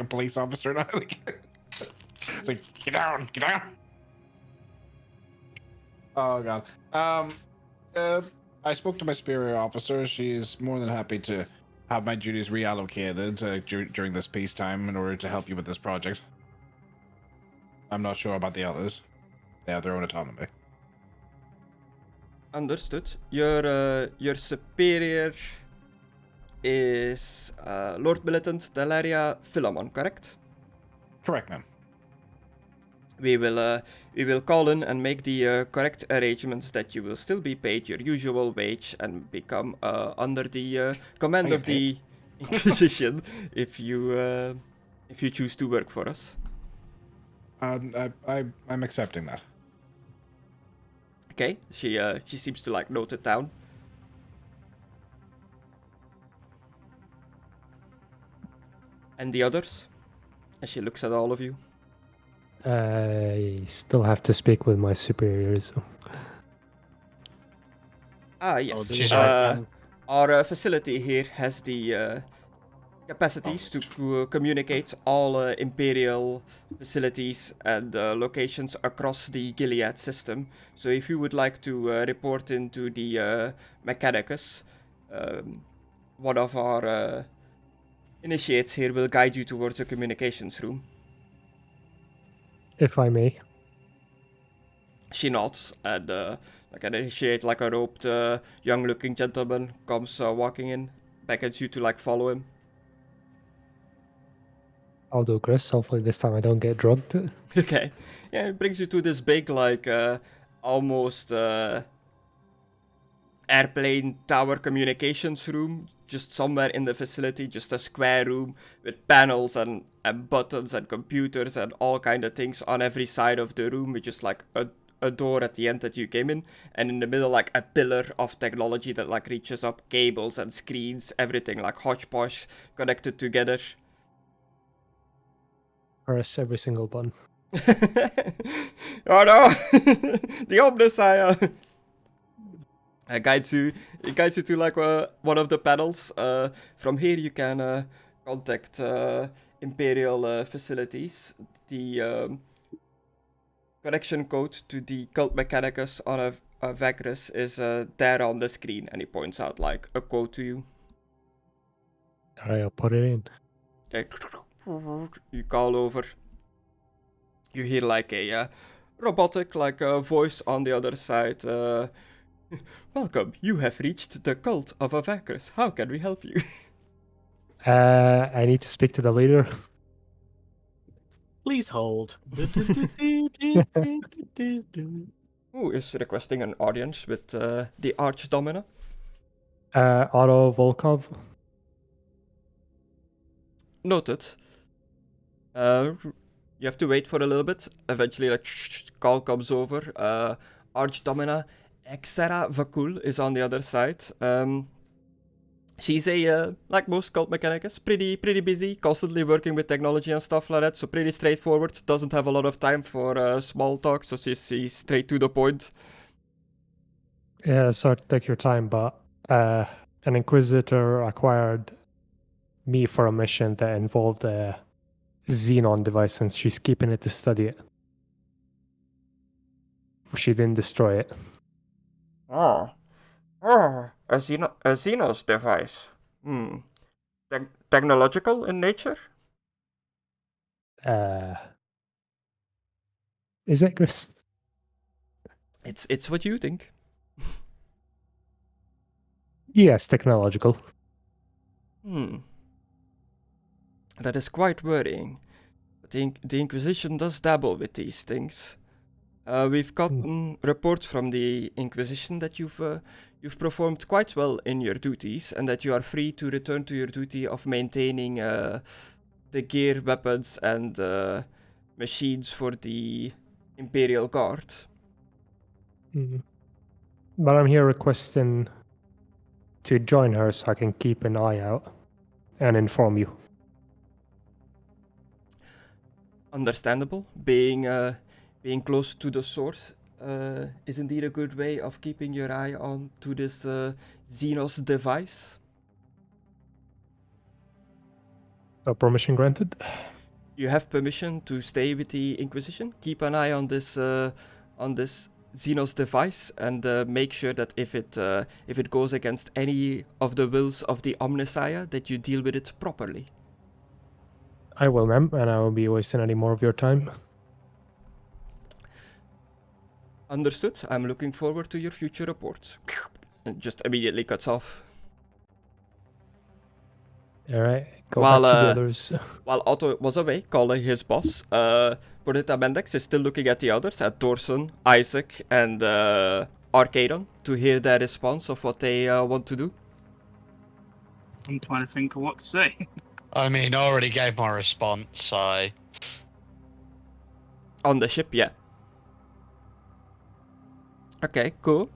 police officer now. It's like, get down. Get down. Oh, God. I spoke to my superior officer. She's more than happy to have my duties reallocated during this peacetime in order to help you with this project. I'm not sure about the others. They have their own autonomy. Understood. Your superior is Lord Militant Delaria Philemon, correct? Correct, ma'am. We will call in and make the correct arrangements that you will still be paid your usual wage and become under the command of the Inquisition if you choose to work for us. I'm accepting that. Okay, she seems to like note it down. And the others, as she looks at all of you. I still have to speak with my superiors. Yes. Our facility here has the capacities to communicate all Imperial facilities and locations across the Gilead system. So if you would like to report into the Mckadow, one of our initiates here will guide you towards the communications room. If I may. She nods, and like an initiate, like a robed, young-looking gentleman comes walking in, beckons you to like follow him. I'll do Chris. Hopefully this time I don't get drugged. Okay, yeah, it brings you to this big, like, almost airplane tower communications room, just somewhere in the facility, just a square room with panels and buttons and computers and all kind of things on every side of the room, with just like a door at the end that you came in, and in the middle like a pillar of technology that like reaches up, cables and screens, everything like hodgepodge connected together. Press every single button. Oh no! The Omnisire! Guides you to like one of the panels. From here you can contact Imperial facilities. The connection code to the cult mechanicus on a Vagris is there on the screen, and he points out like a code to you. Alright, I'll put it in. You call over. You hear like a robotic like a voice on the other side. Welcome, you have reached the cult of a Vagris. How can we help you? I need to speak to the leader. Please hold. Who is requesting an audience with the Archdomina? Otto Volkov. Noted. You have to wait for a little bit. Eventually, like, call comes over. Archdomina Exera Vakul is on the other side. She's a, like most cult mechanicus, pretty busy, constantly working with technology and stuff like that, so pretty straightforward, doesn't have a lot of time for small talk, so she's straight to the point. Yeah, so take your time, but an Inquisitor acquired me for a mission that involved a Xenon device, and she's keeping it to study it. She didn't destroy it. A Xenos device. Technological in nature? Is it, Chris? It's what you think. Yes, technological. That is quite worrying. But the Inquisition does dabble with these things. We've gotten reports from the Inquisition that you've performed quite well in your duties, and that you are free to return to your duty of maintaining the gear, weapons, and machines for the Imperial Guard. But I'm here requesting to join her so I can keep an eye out and inform you. Understandable. Being close to the source is indeed a good way of keeping your eye on to this Xenos device. Permission granted? You have permission to stay with the Inquisition. Keep an eye on this Xenos device, and make sure that if it goes against any of the wills of the Omnissiah, that you deal with it properly. I will, ma'am, and I won't be wasting any more of your time. Understood. I'm looking forward to your future reports. And just immediately cuts off. Alright, go back to the others. While Otto was away, calling his boss, Bonita Mendex is still looking at the others, at Dorson, Isaac, and Arcadon, to hear their response of what they want to do. I'm trying to think of what to say. I mean, I already gave my response, so... On the ship, yeah. Okay, cool.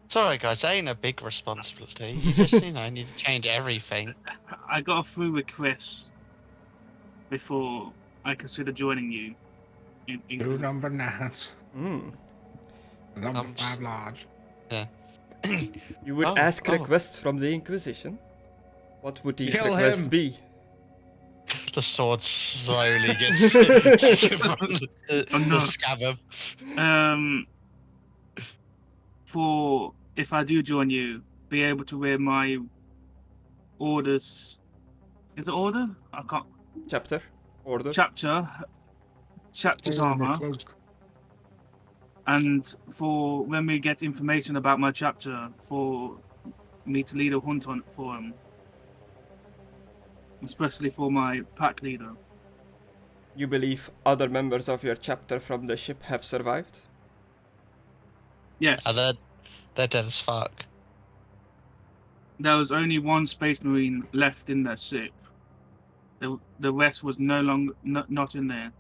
Sorry guys, that ain't a big responsibility. You just, need to change everything. I got through with Chris before I consider joining you. Two number 9. Number 5 large. Yeah. You would ask requests from the Inquisition? What would these requests be? The sword slowly gets taken from the scabbard. For if I do join you, be able to wear my orders. Is it order? I can't. Chapter? Order? Chapter's armor. And for when we get information about my chapter, for me to lead a hunt on for him. Especially for my pack leader. You believe other members of your chapter from the ship have survived? Yes. They're dead as fuck. There was only one Space Marine left in their ship. The rest was no longer not in there.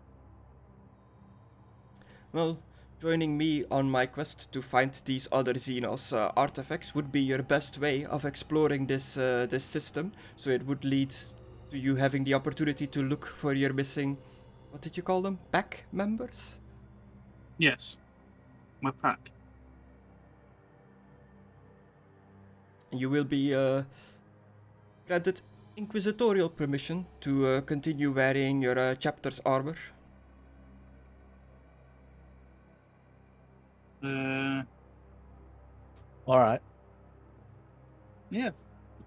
Well, joining me on my quest to find these other Xenos artifacts would be your best way of exploring this system. So it would lead to you having the opportunity to look for your missing, what did you call them? Pack members? Yes. My pack. You will be granted inquisitorial permission to continue wearing your chapter's armor. All right. Yeah.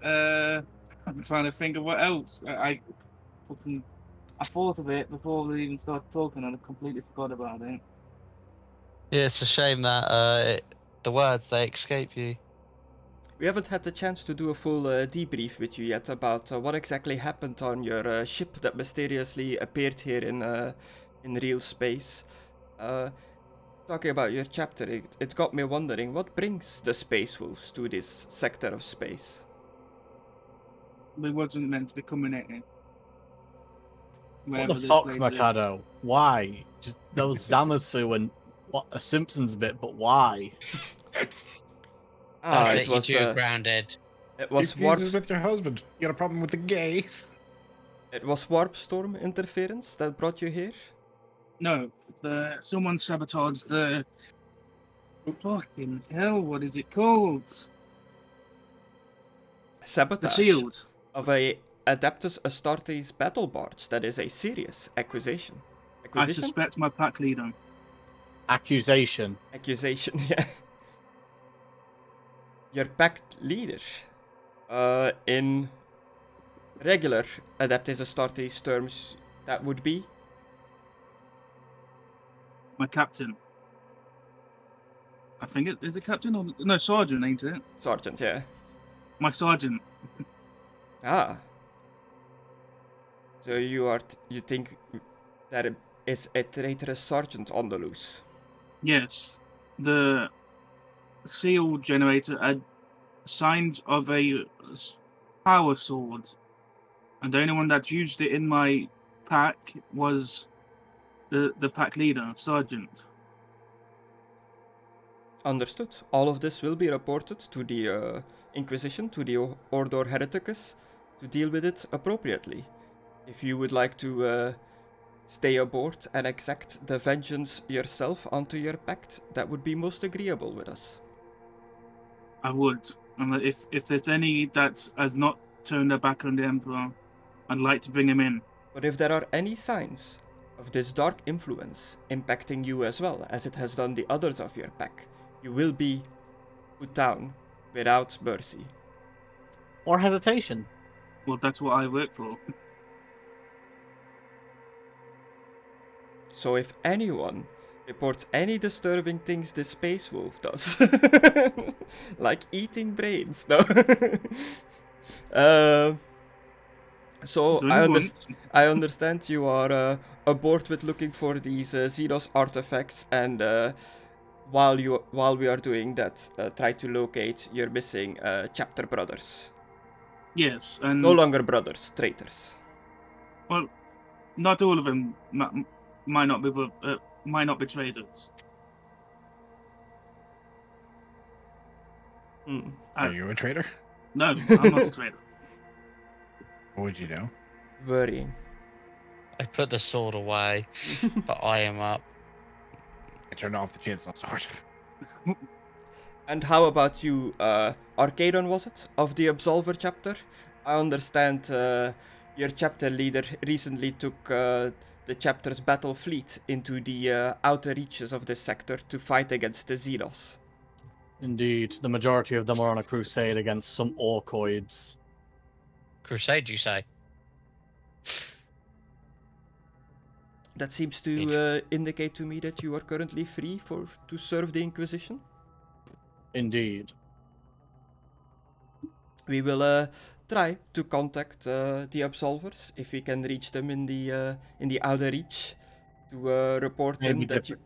I'm trying to think of what else. I thought of it before we even started talking, and I completely forgot about it. Yeah, it's a shame that the words, they escape you. We haven't had the chance to do a full debrief with you yet about what exactly happened on your ship that mysteriously appeared here in real space. Talking about your chapter, it got me wondering, what brings the Space Wolves to this sector of space? We wasn't meant to be coming in. What the fuck, Mckadow? Why? Just those Zamasu and what a Simpsons bit, but why? It was grounded. It was Fuses with your husband. You got a problem with the gays? It was warp storm interference that brought you here? No, someone sabotaged the fucking hell. What is it called? Sabotage. The shield of a Adeptus Astartes battle barge. That is a serious accusation. I suspect my pack leader. Accusation, yeah. Your pack leader. In regular Adeptus Astartes terms, that would be? My captain. I think is it captain or no sergeant, ain't it? Sergeant, yeah. My sergeant. So you think that it is a traitorous sergeant on the loose? Yes. The seal generator had signs of a power sword, and the only one that used it in my pack was the pack leader, sergeant. Understood. All of this will be reported to the Inquisition, to the Order Hereticus, to deal with it appropriately. If you would like to stay aboard and exact the vengeance yourself onto your pact, that would be most agreeable with us. I would. And if there's any that has not turned their back on the Emperor, I'd like to bring him in. But if there are any signs of this dark influence impacting you as well, as it has done the others of your pack, you will be put down without mercy. or hesitation. Well, that's what I work for. So if anyone reports any disturbing things this Space Wolf does, like eating brains, no? So I understand you are aboard with looking for these Xenos artifacts, and while we are doing that, try to locate your missing chapter brothers. Yes, and No longer brothers, traitors. Well, not all of them might not be traitors. Are you a traitor? No, I'm not a traitor. What would you do? Worrying. I put the sword away, but I am up. I turned off the chainsaw sword. And how about you, Arcadon, was it, of the Absolver chapter? I understand your chapter leader recently took the chapter's battle fleet into the outer reaches of this sector to fight against the Xenos. Indeed, the majority of them are on a crusade against some orcoids. Crusade, you say? That seems to indicate to me that you are currently free to serve the Inquisition. Indeed. We will try to contact the Absolvers if we can reach them in the outer reach to report in that you...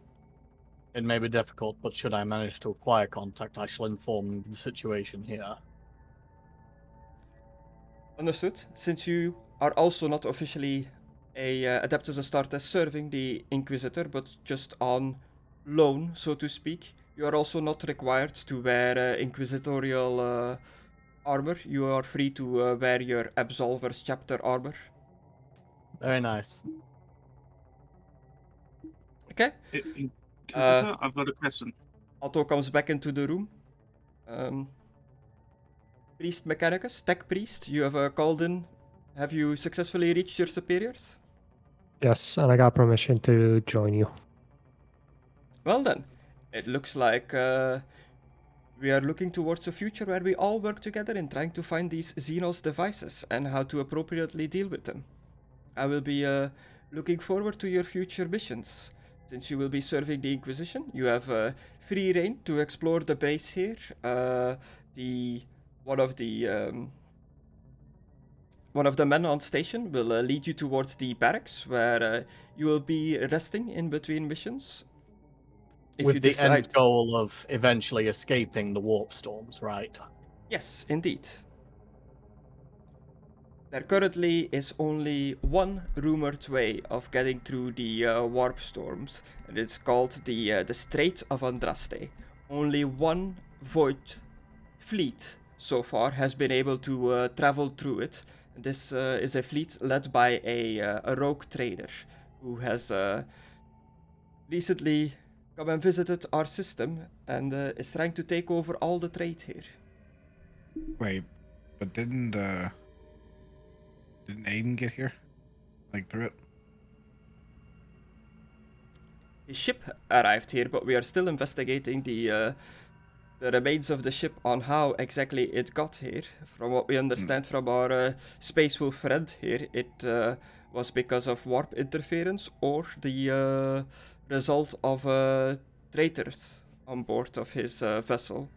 It may be difficult, but should I manage to acquire contact, I shall inform the situation here. Understood. Since you are also not officially a Adeptus Astartes serving the Inquisitor, but just on loan, so to speak. You are also not required to wear inquisitorial armor. You are free to wear your Absolver's chapter armor. Very nice. Okay. Inquisitor, I've got a question. Otto comes back into the room. Priest Mechanicus, Tech Priest, you have called in. Have you successfully reached your superiors? Yes, and I got permission to join you. Well then, it looks like we are looking towards a future where we all work together in trying to find these Xenos devices and how to appropriately deal with them. I will be looking forward to your future missions. Since you will be serving the Inquisition, you have free reign to explore the base here. One of the men on station will lead you towards the barracks where you will be resting in between missions. With the end goal of eventually escaping the warp storms, right? Yes, indeed. There currently is only one rumored way of getting through the warp storms, and it's called the Strait of Andraste. Only one void fleet so far has been able to travel through it. This is a fleet led by a rogue trader who has recently come and visited our system and is trying to take over all the trade here. Wait, but didn't Aidan get here? Like through it? His ship arrived here, but we are still investigating the remains of the ship on how exactly it got here. From what we understand from our Space Wolf friend here, it was because of warp interference or the result of traitors on board of his vessel.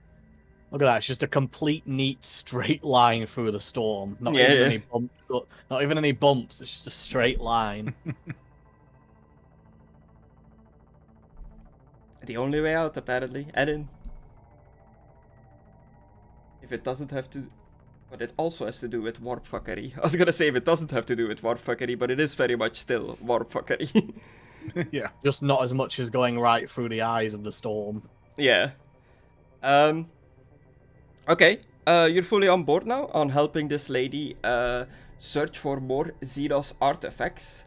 Look at that, it's just a complete, neat, straight line through the storm. Not any bumps. Not even any bumps, it's just a straight line. The only way out, apparently. Aidan. If it doesn't have to... But it also has to do with warp fuckery. I was gonna say if it doesn't have to do with warp fuckery, but it is very much still warp fuckery. Yeah. Just not as much as going right through the eyes of the storm. Yeah. Okay, you're fully on board now on helping this lady search for more Xenos artifacts.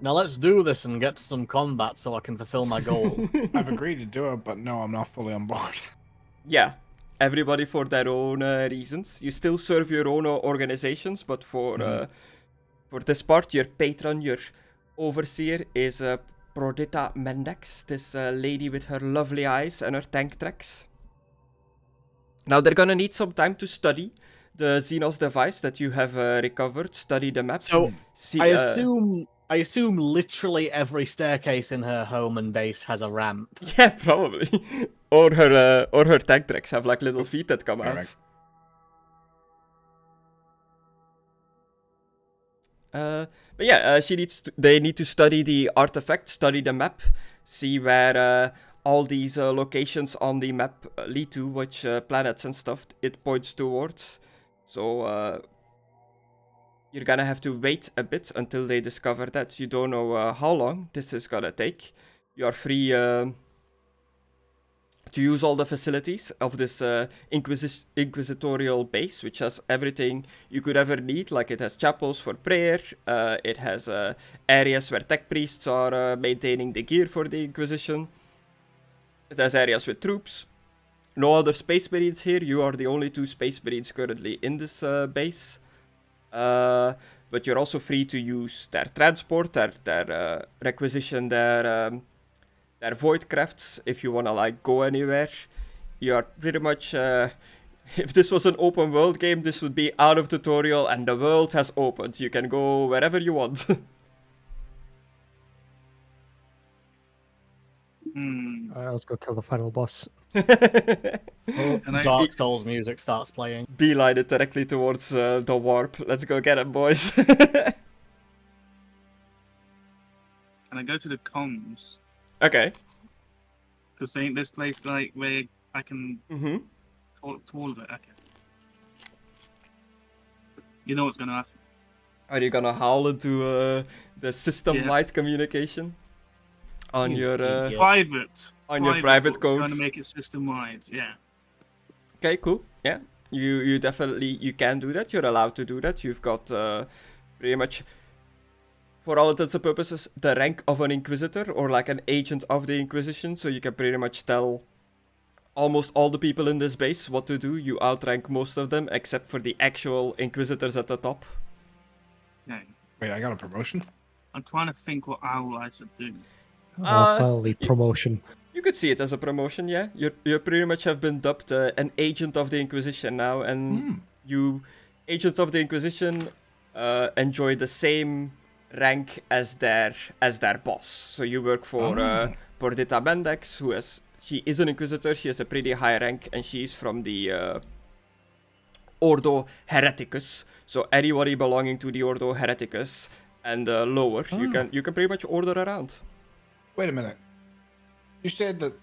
Now let's do this and get to some combat so I can fulfill my goal. I've agreed to do it, but no, I'm not fully on board. Yeah, everybody for their own reasons. You still serve your own organizations, but for this part, your patron, your overseer is Prodita Mendex, this lady with her lovely eyes and her tank tracks. Now they're gonna need some time to study the Xenos device that you have recovered, study the map. So I assume literally every staircase in her home and base has a ramp. Yeah, probably. or her tank tracks have like little feet that come out. But yeah, they need to study the artifact, study the map, see where all these locations on the map lead to, which planets and stuff it points towards. So you're gonna have to wait a bit until they discover that. You don't know how long this is gonna take. You are free to use all the facilities of this inquisitorial base, which has everything you could ever need. Like it has chapels for prayer, it has areas where tech priests are maintaining the gear for the Inquisition. It has areas with troops. No other Space Marines here. You are the only 2 Space Marines currently in this base. But you're also free to use their transport, their requisition, their void crafts if you wanna like go anywhere. You are pretty much if this was an open world game, this would be out of tutorial and the world has opened. You can go wherever you want. Alright, let's go kill the final boss. Dark Souls music starts playing. Beeline it directly towards the warp. Let's go get it, boys. Can I go to the comms? Okay. Because ain't this place like where I can talk to all of it? Okay. You know what's gonna happen. Are you gonna howl into the system-wide communication? On your private. On your private but code. Trying to make it system-wide, yeah. Okay, cool. Yeah, you definitely you can do that. You're allowed to do that. You've got pretty much, for all intents and purposes, the rank of an Inquisitor or like an agent of the Inquisition. So you can pretty much tell almost all the people in this base what to do. You outrank most of them except for the actual Inquisitors at the top. Okay. Wait, I got a promotion? I'm trying to think what owl I should do. Finally, promotion. You could see it as a promotion, yeah. You pretty much have been dubbed an agent of the Inquisition now, and you agents of the Inquisition enjoy the same rank as their boss. So you work for Pordita Mendex, she is an Inquisitor. She has a pretty high rank, and she's from the Ordo Hereticus. So anybody belonging to the Ordo Hereticus and lower, you can pretty much order around. Wait a minute. You said that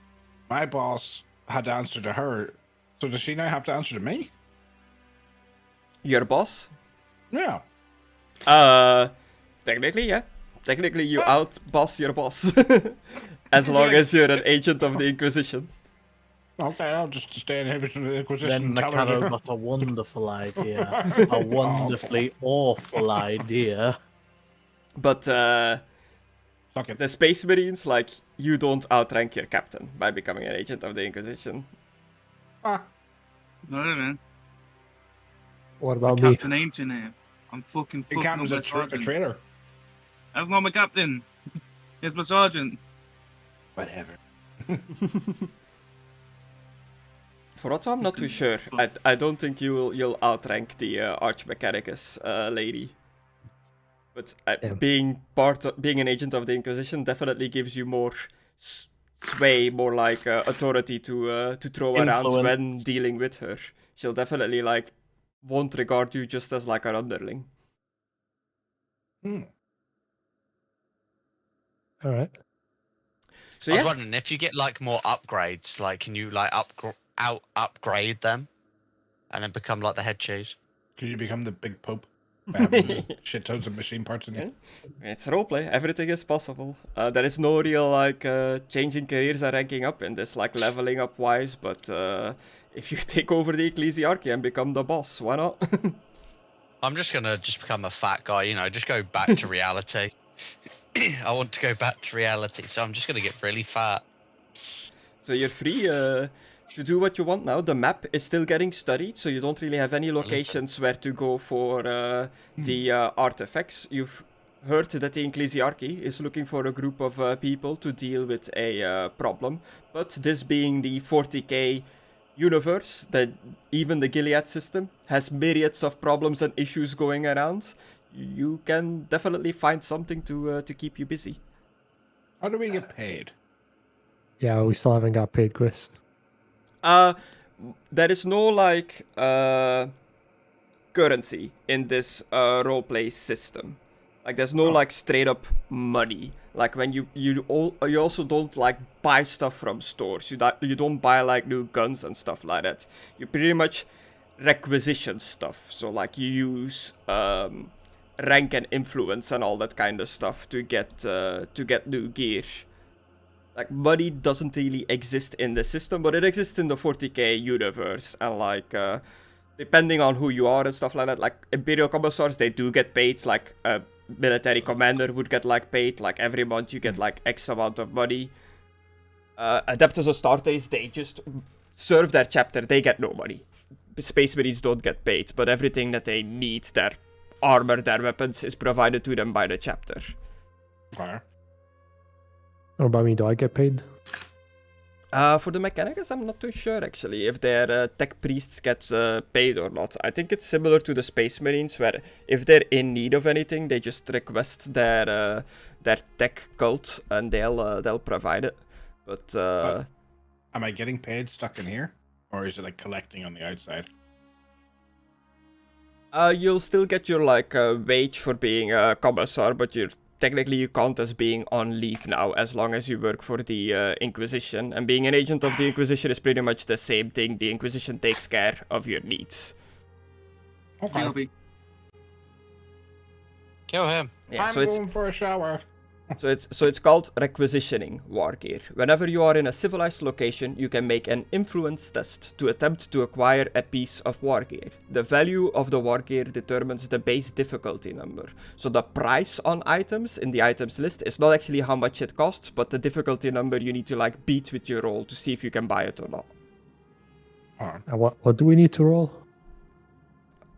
my boss had to answer to her, so does she now have to answer to me? Your boss? Yeah. Technically, yeah. Technically, you out-boss your boss. As long as you're an agent of the Inquisition. Okay, I'll just stay in the Inquisition. Then Mckadow got a wonderful idea. A wonderfully awful idea. But, the Space Marines, like, you don't outrank your captain by becoming an agent of the Inquisition. No, man. What about my me? Captain ain't in here. I'm fucking Your captain's a traitor. That's not my captain. It's my sergeant. Whatever. For Otto, I'm not too sure. I don't think you'll outrank the Archmechanicus lady. But being an agent of the Inquisition definitely gives you more sway, more like authority to throw around when dealing with her. She'll definitely won't regard you just as like an underling. All right. So I was wondering if you get more upgrades, can you upgrade them and then become the head cheese? Can you become the big pope? Shit tons of machine parts in it. It's roleplay. Everything is possible. There is no real changing careers or ranking up in this leveling up wise. But if you take over the ecclesiarchy and become the boss, why not? I'm just gonna become a fat guy. Just go back to reality. I want to go back to reality, so I'm just gonna get really fat. So you're free to do what you want now. The map is still getting studied, so you don't really have any locations where to go for the artifacts. You've heard that the Ecclesiarchy is looking for a group of people to deal with a problem, but this being the 40k universe, that even the Gilead system has myriads of problems and issues going around, you can definitely find something to keep you busy. How do we get paid? Yeah, we still haven't got paid, Chris. There is no currency in this roleplay system. There's no straight up money. When you also don't buy stuff from stores. You don't buy new guns and stuff like that. You pretty much requisition stuff. So you use rank and influence and all that kind of stuff to get new gear. Money doesn't really exist in the system, but it exists in the 40k universe, and depending on who you are and stuff like that, Imperial Commissars, they do get paid, a military commander would get paid, every month you get X amount of money. Adeptus Astartes, they just serve their chapter, they get no money. Space Marines don't get paid, but everything that they need, their armor, their weapons, is provided to them by the chapter. Okay. What about me? Do I get paid? For the Mechanicus, I'm not too sure actually if their tech priests get paid or not. I think it's similar to the Space Marines, where if they're in need of anything, they just request their tech cult and they'll provide it. But am I getting paid stuck in here, or is it collecting on the outside? You'll still get your wage for being a commissar, but technically you count as being on leave now, as long as you work for the Inquisition. And being an agent of the Inquisition is pretty much the same thing. The Inquisition takes care of your needs. Okay. Gilby. Kill him. Yeah, I'm so it's going for a shower. So it's called requisitioning war gear. Whenever you are in a civilized location, you can make an influence test to attempt to acquire a piece of war gear. The value of the war gear determines the base difficulty number. So the price on items in the items list is not actually how much it costs, but the difficulty number you need to like beat with your roll to see if you can buy it or not. And what do we need to roll?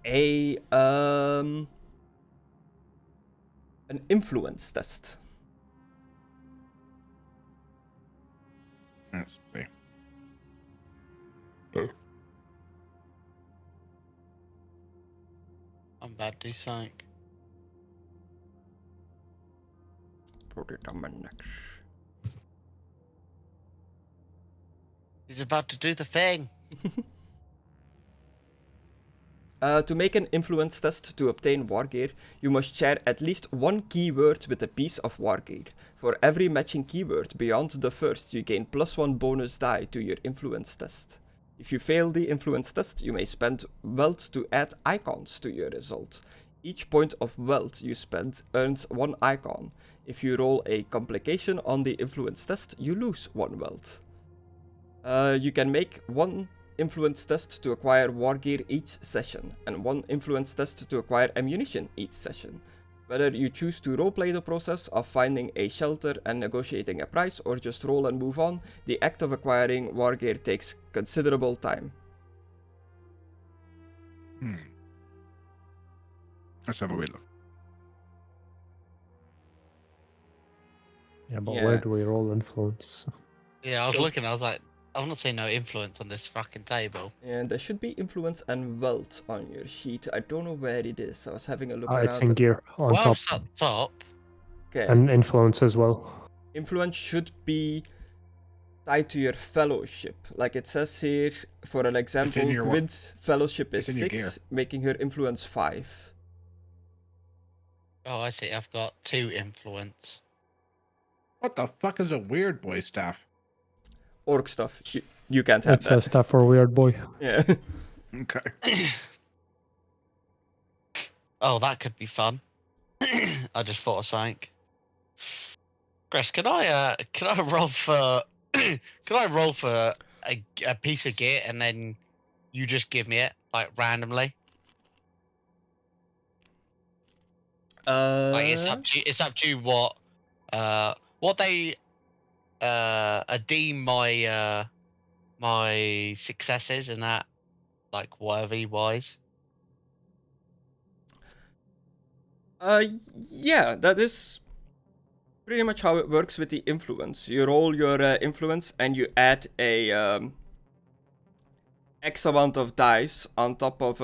An influence test. Let's see. I'm about to do something. Put it on my neck. He's about to do the thing. To make an influence test to obtain war gear, you must share at least one keyword with a piece of war gear. For every matching keyword beyond the first, you gain +1 bonus die to your influence test. If you fail the influence test, you may spend wealth to add icons to your result. Each point of wealth you spend earns 1 icon. If you roll a complication on the influence test, you lose 1 wealth. You can make 1 influence test to acquire war gear each session, and 1 influence test to acquire ammunition each session. Whether you choose to roleplay the process of finding a shelter and negotiating a price, or just roll and move on, the act of acquiring war gear takes considerable time. Let's have a wee look. Yeah, but Yeah. where do we roll influence? Yeah, I was looking, I was like, I'm not seeing no influence on this fucking table. And there should be influence and wealth on your sheet. I don't know where it is. I was having a look around. It's in gear on top. Wealth's up top. Okay. And influence as well. Influence should be tied to your fellowship. Like it says here, for an example, your Gwyn's fellowship is It's in your 6, gear. making her influence 5. Oh, I see. I've got 2 influence. What the fuck is a weird boy staff? Orc stuff. You can't have That's that. stuff for weird boy. Yeah. Okay. Oh, that could be fun. I just thought of something. Chris, can I roll for can I roll for a piece of gear and then you just give me it like randomly? Like it's up to you what they deem my successes and that like worthy wise. Yeah, that is pretty much how it works with the influence. You roll your influence and you add a X amount of dice on top of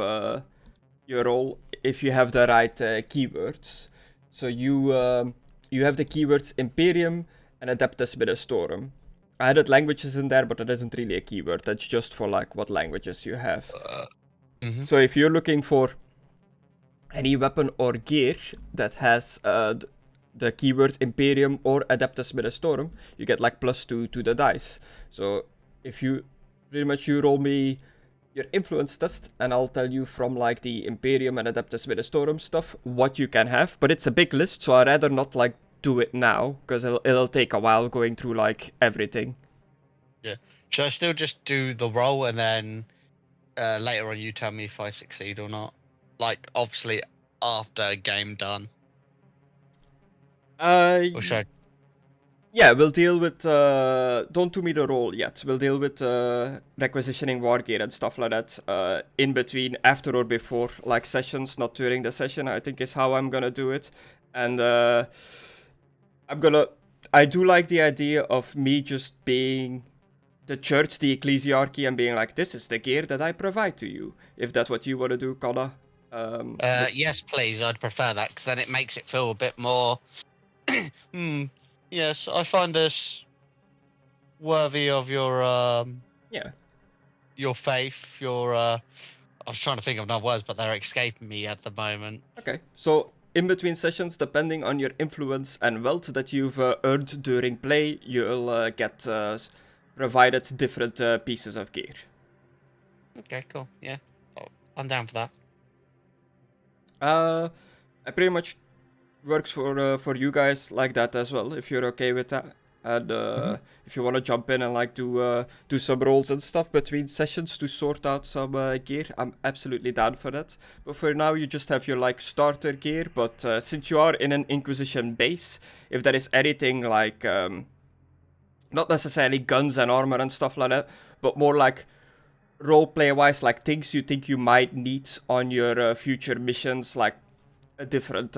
your roll if you have the right keywords. So you have the keywords Imperium and Adeptus Minestorum. I added languages in there, but that isn't really a keyword. That's just for like what languages you have. So if you're looking for any weapon or gear that has the keywords Imperium or Adeptus Minestorum, you get like +2 to the dice. So if you pretty much you roll me your influence test and I'll tell you from like the Imperium and Adeptus Minestorum stuff what you can have, but it's a big list, so I'd rather not like do it now because it'll take a while going through like everything. Yeah. Should I still just do the roll and then later on you tell me if I succeed or not? Like obviously after a game done. Or should I... Yeah, we'll deal with don't do me the roll yet. We'll deal with requisitioning war gear and stuff like that in between, after or before like sessions, not during the session, I think is how I'm gonna do it. And I do like the idea of me just being the church, the ecclesiarchy, and being like, this is the gear that I provide to you. If that's what you want to do, Conna. Yes, please. I'd prefer that because then it makes it feel a bit more. Yes, I find this worthy of your your faith. Your I was trying to think of another words, but they're escaping me at the moment. Okay, so in between sessions, depending on your influence and wealth that you've earned during play, you'll get provided different pieces of gear. Okay, cool. Yeah, I'm down for that. I pretty much works for you guys like that as well, if you're okay with that. And if you want to jump in and like do some rolls and stuff between sessions to sort out some gear, I'm absolutely down for that. But for now, you just have your like starter gear. But since you are in an Inquisition base, if there is anything like not necessarily guns and armor and stuff like that, but more like roleplay wise, like things you think you might need on your future missions, like a different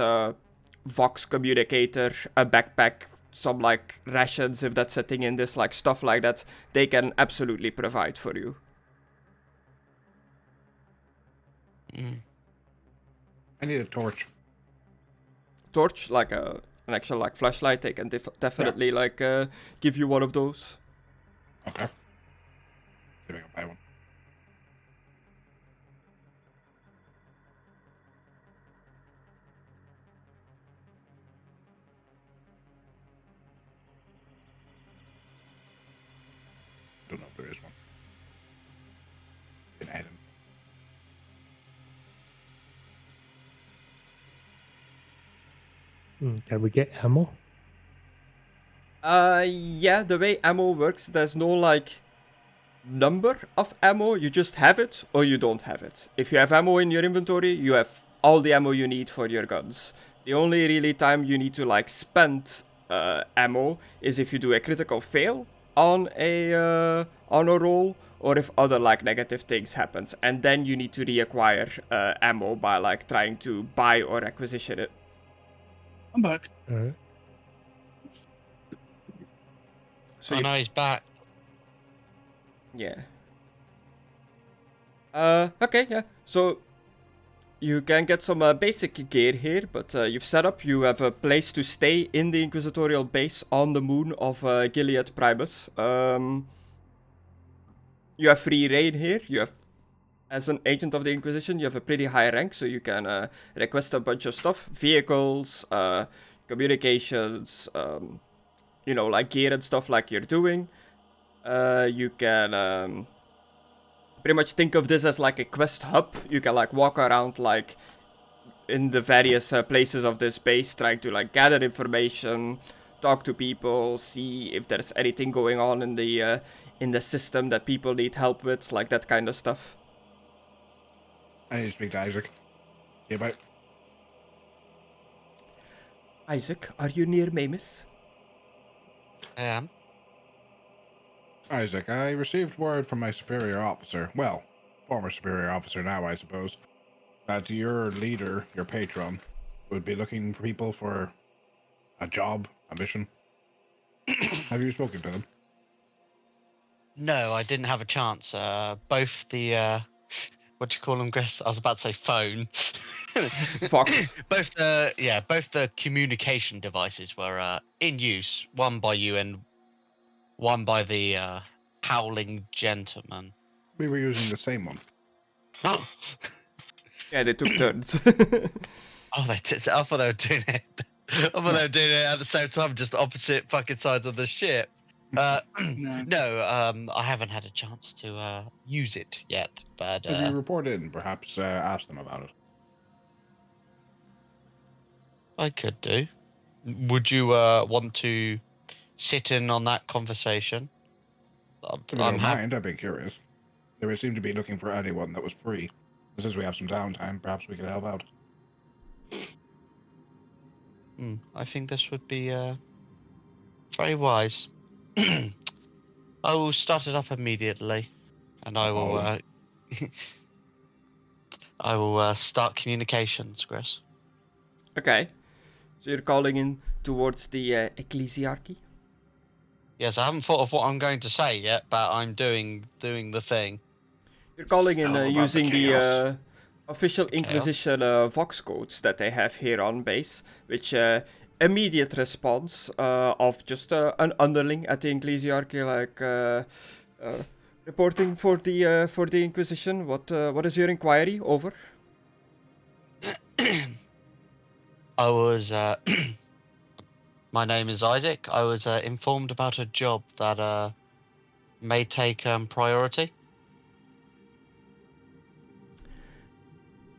Vox communicator, a backpack, some like rations if that's a thing in this, like stuff like that, they can absolutely provide for you. I need a torch. Torch, like an actual like flashlight, they can definitely like give you one of those. Okay. See if I can buy one. Don't know if there is one. In Aidan. Can we get ammo? Yeah, the way ammo works, there's no like number of ammo, you just have it or you don't have it. If you have ammo in your inventory, you have all the ammo you need for your guns. The only really time you need to like spend ammo is if you do a critical fail on a roll, or if other like negative things happens, and then you need to reacquire ammo by like trying to buy or acquisition it. I'm back. Alright. So Oh no, he's back. yeah. Okay, yeah. So you can get some basic gear here, but you've set up, you have a place to stay in the Inquisitorial base on the moon of Gilead Primus. You have free reign here. You have, as an agent of the Inquisition, you have a pretty high rank, so you can request a bunch of stuff. Vehicles, communications, you know, like gear and stuff like you're doing. You can pretty much think of this as like a quest hub. You can like walk around like in the various places of this base, trying to like gather information, talk to people, see if there's anything going on in the system that people need help with, like that kind of stuff. I need to speak to Isaac. See about. Isaac, are you near Maimiss? I am. Isaac, I received word from my superior officer, well, former superior officer now, I suppose, that your leader, your patron, would be looking for people for a job, a mission. Have you spoken to them? No, I didn't have a chance. Both the what do you call them, Chris? I was about to say phone. Fox. both the communication devices were in use. One by you and one by the howling gentleman. We were using the same one. Oh, Yeah, they took turns. they did. I thought they were doing it. I thought they were doing it at the same time, just opposite fucking sides of the ship. No, I haven't had a chance to use it yet. But If you report in, perhaps ask them about it. I could do. Would you want to sit in on that conversation? If you don't mind, I'd be curious. They would seem to be looking for anyone that was free. Since we have some downtime, perhaps we could help out. I think this would be very wise. I will start it up immediately, and I will. I will start communications, Chris. Okay. So you're calling in towards the ecclesiarchy? Yes, I haven't thought of what I'm going to say yet, but I'm doing the thing. You're calling in using the official Chaos. Inquisition Vox codes that they have here on base, which immediate response of just an underling at the ecclesiarchy, like reporting for the Inquisition. What is your inquiry? Over. I was. My name is Isaac. I was informed about a job that may take priority.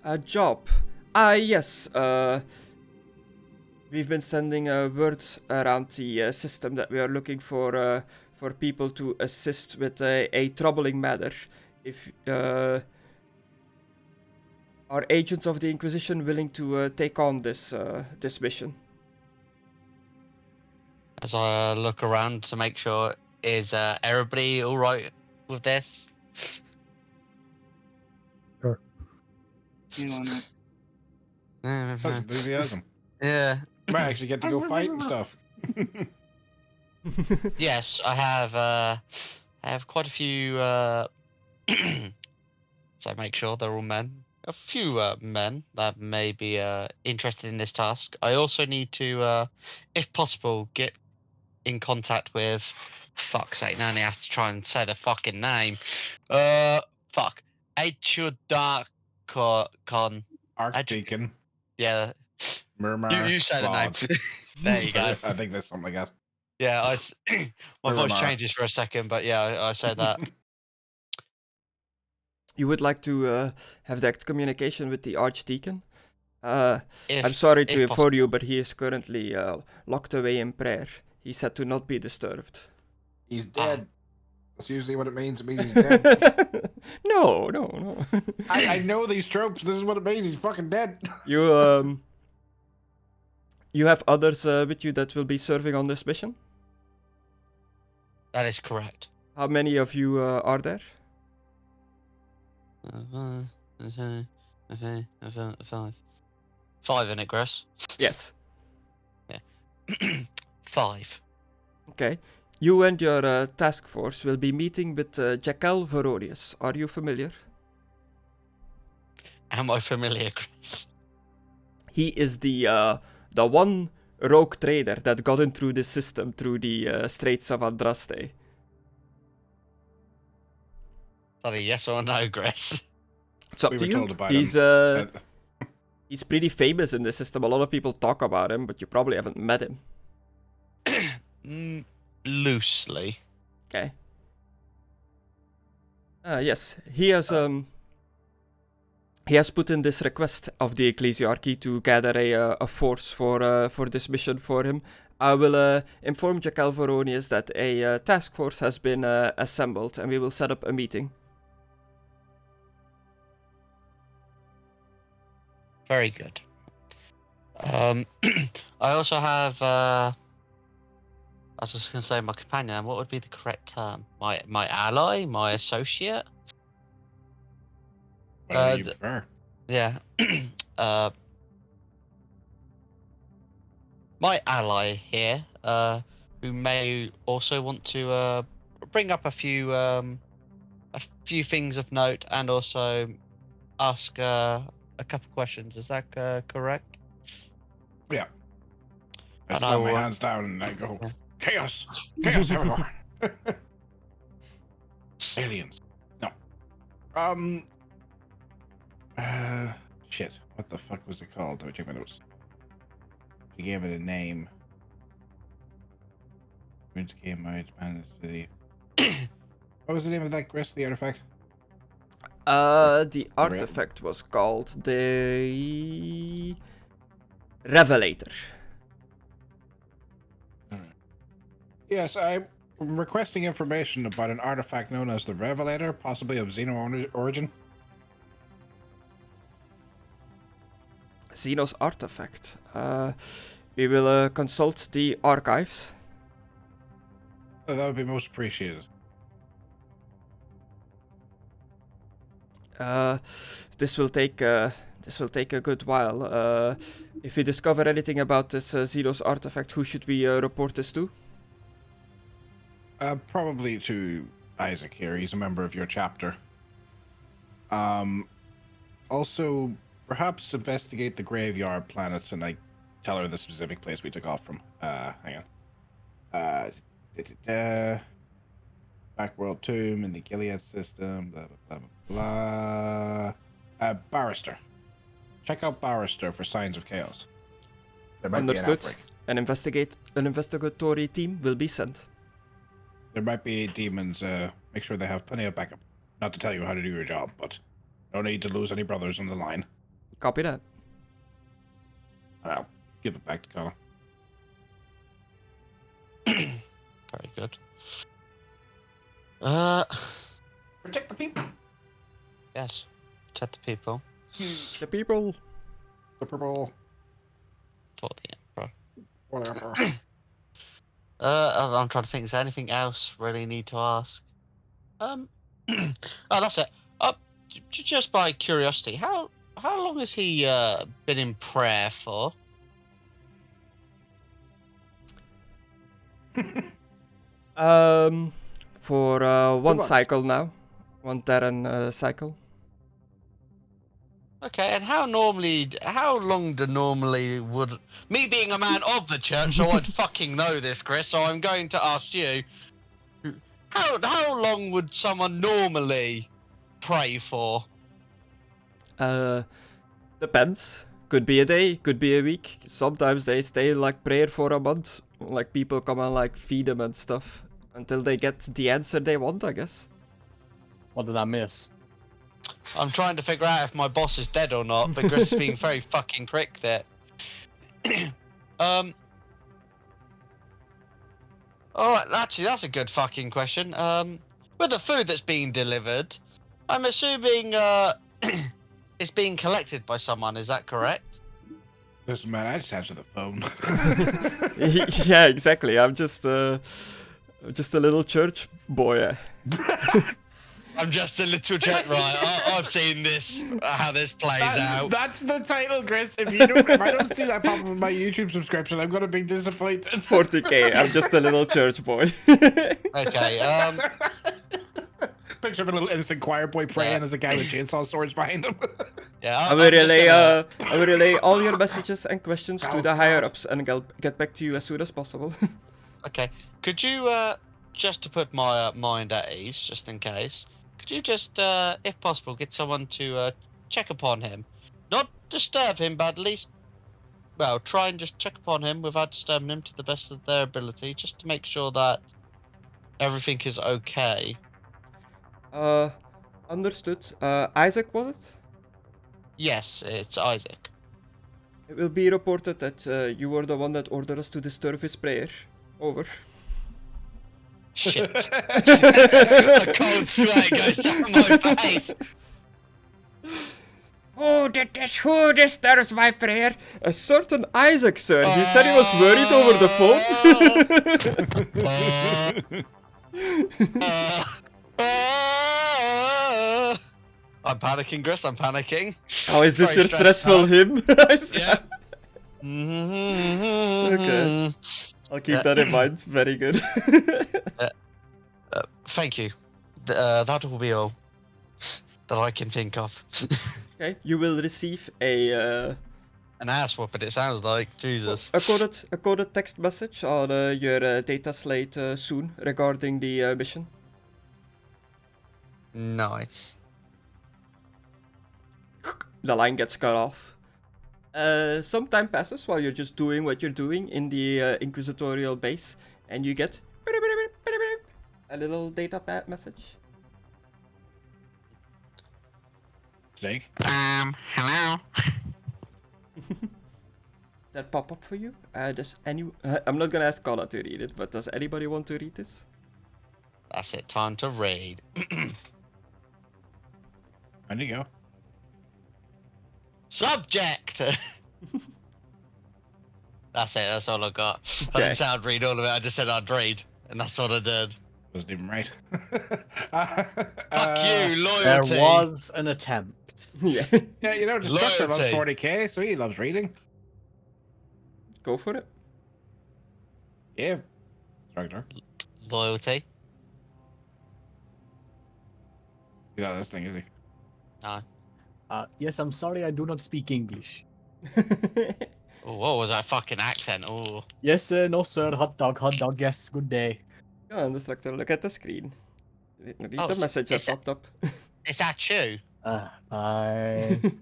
A job. Yes. we've been sending word around the system that we are looking for people to assist with a troubling matter. If are agents of the Inquisition willing to take on this mission? As I look around to make sure, is everybody all right with this? Sure. You know, like, Plus enthusiasm. Yeah. Might actually get to go fight and stuff. Yes, I have quite a few. So make sure they're all men. A few men that may be interested in this task. I also need to, if possible, get in contact with. Fuck's sake! Now I have to try and say the fucking name. Fuck. Con. Archdeacon. Yeah. Murmur. You say the name. God. There you go. I think that's something like that. Yeah, my voice Murmur. changes for a second, but yeah, I say that. You would like to have that communication with the Archdeacon? I'm sorry to inform you, but he is currently locked away in prayer. He said to not be disturbed. He's dead. That's usually what it means. It means he's dead. No. I know these tropes. This is what it means. He's fucking dead. You have others with you that will be serving on this mission? That is correct. How many of you are there? 5 in it, Griss. Yes. Yeah. 5. Okay. You and your task force will be meeting with Jackal Veronius. Are you familiar? Am I familiar, Griss? He is the one rogue trader that got in through the system through the Straits of Andraste. Sorry, yes or no, Griss? It's up We to were you. told about He's him. he's pretty famous in the system. A lot of people talk about him, but you probably haven't met him. Loosely. Okay. Yes, he has put in this request of the Ecclesiarchy to gather a force for this mission for him. I will inform Jackal Veronius that a task force has been assembled, and we will set up a meeting. Very good. I also have. I was just going to say my companion. What would be the correct term? My ally, my associate. Whatever you prefer. Yeah. My ally here, who may also want to bring up a few things of note, and also ask a couple questions. Is that correct? Yeah. I And slam my hands down and I go, chaos! Chaos everywhere! Aliens. No. Shit. What the fuck was it called? Let me check my notes. She gave it a name. Which came out, man, the city. What was the name of that Griss, the artifact? The artifact was called the Revelator. Yes, I'm requesting information about an artifact known as the Revelator, possibly of Xeno origin. Xeno's artifact. We will consult the archives. That would be most appreciated. This will take a good while. If we discover anything about this Xeno's artifact, who should we report this to? Probably to Isaac here. He's a member of your chapter. Also, perhaps investigate the graveyard planets and like tell her the specific place we took off from. Hang on. Backworld Tomb in the Gilead system. Blah blah blah blah. Barrister. Check out Barrister for signs of chaos. There might Understood. be An an investigatory team will be sent. There might be demons. Make sure they have plenty of backup. Not to tell you how to do your job, but no need to lose any brothers on the line. Copy that. Well, Give it back to Connor. Very good. Protect the people. Yes. Protect the people. The people. The purple. For the Emperor. Whatever. I'm trying to think. Is there anything else really need to ask? Oh, that's it. Just by curiosity, how long has he been in prayer for? For one months. cycle now. One Terran cycle. Okay, and how long do normally would... Me being a man of the church, so I'd fucking know this, Chris, so I'm going to ask you, how long would someone normally pray for? Depends. Could be a day, could be a week. Sometimes they stay like prayer for a month. Like people come and like feed them and stuff. Until they get the answer they want, I guess. What did I miss? I'm trying to figure out if my boss is dead or not, but Chris is being very fucking quick there. Alright, actually, that's a good fucking question. With the food that's being delivered, I'm assuming it's being collected by someone, is that correct? Listen, man, I just answer the phone. Yeah, exactly. I'm just a little church boy. I'm just a little chat, right? I've seen this, how this plays out. That's the title, Chris. If I don't see that pop up in my YouTube subscription, I'm gonna be disappointed. 40k. I'm just a little church boy. Okay, Picture of a little innocent choir boy praying as a guy with chainsaw swords behind him. yeah, I will relay all your messages and questions to the higher ups and get back to you as soon as possible. Okay, could you, just to put my mind at ease, just in case, could you just, if possible, get someone to check upon him? Not disturb him, but at least, well, try and just check upon him without disturbing him to the best of their ability, just to make sure that everything is okay. Understood. Isaac, was it? Yes, it's Isaac. It will be reported that you were the one that ordered us to disturb his prayer. Over. Shit. A cold sweat goes down my face. Who disturbs my prayer? A certain Isaac, sir. He said he was worried over the phone. I'm panicking, Gris. I'm panicking. How is this Very your stressful hymn? Yeah. Okay. I'll keep that in mind. Very good. Thank you. That will be all that I can think of. Okay, you will receive a An ass whooping, it sounds like. Jesus. a coded text message on your data slate soon regarding the mission. Nice. The line gets cut off. Some time passes while you're just doing what you're doing in the inquisitorial base, and you get a little data pad message. Jake? Hello? That pop up for you? Does I'm not gonna ask Conna to read it, but does anybody want to read this? That's it, time to raid. Where'd you go? Subject! That's it, that's all I got. I Okay. didn't sound read all of it, I just said I'd read. And that's what I did. Wasn't even right. Fuck you, There loyalty! was an attempt. Yeah. Yeah, you know, Destructore loves Loyalty. 40k, so he loves reading. Go for it. Yeah. Destructore. Loyalty? He's not listening, is he? No. Yes, I'm sorry, I do not speak English. Oh, what was that fucking accent? Oh. Yes, sir, no, sir. Hot dog, yes, good day. Go on, Destructore, look at the screen. Read Oh, the message that is it- popped up. Is that you? Fine.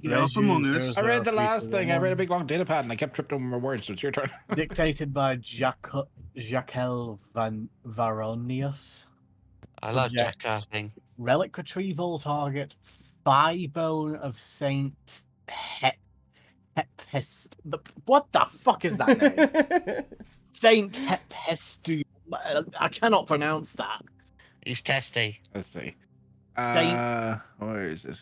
Get off Among Us. I read the last thing. I read a big long data pad and I kept tripping over my words, so it's your turn. Dictated by Jaquel Van Varonius. I love Subject. jackassing. Relic retrieval target Thigh Bone of Saint What the fuck is that name? Saint Hepestu. I cannot pronounce that. He's testy. Let's see. Saint. Where is it?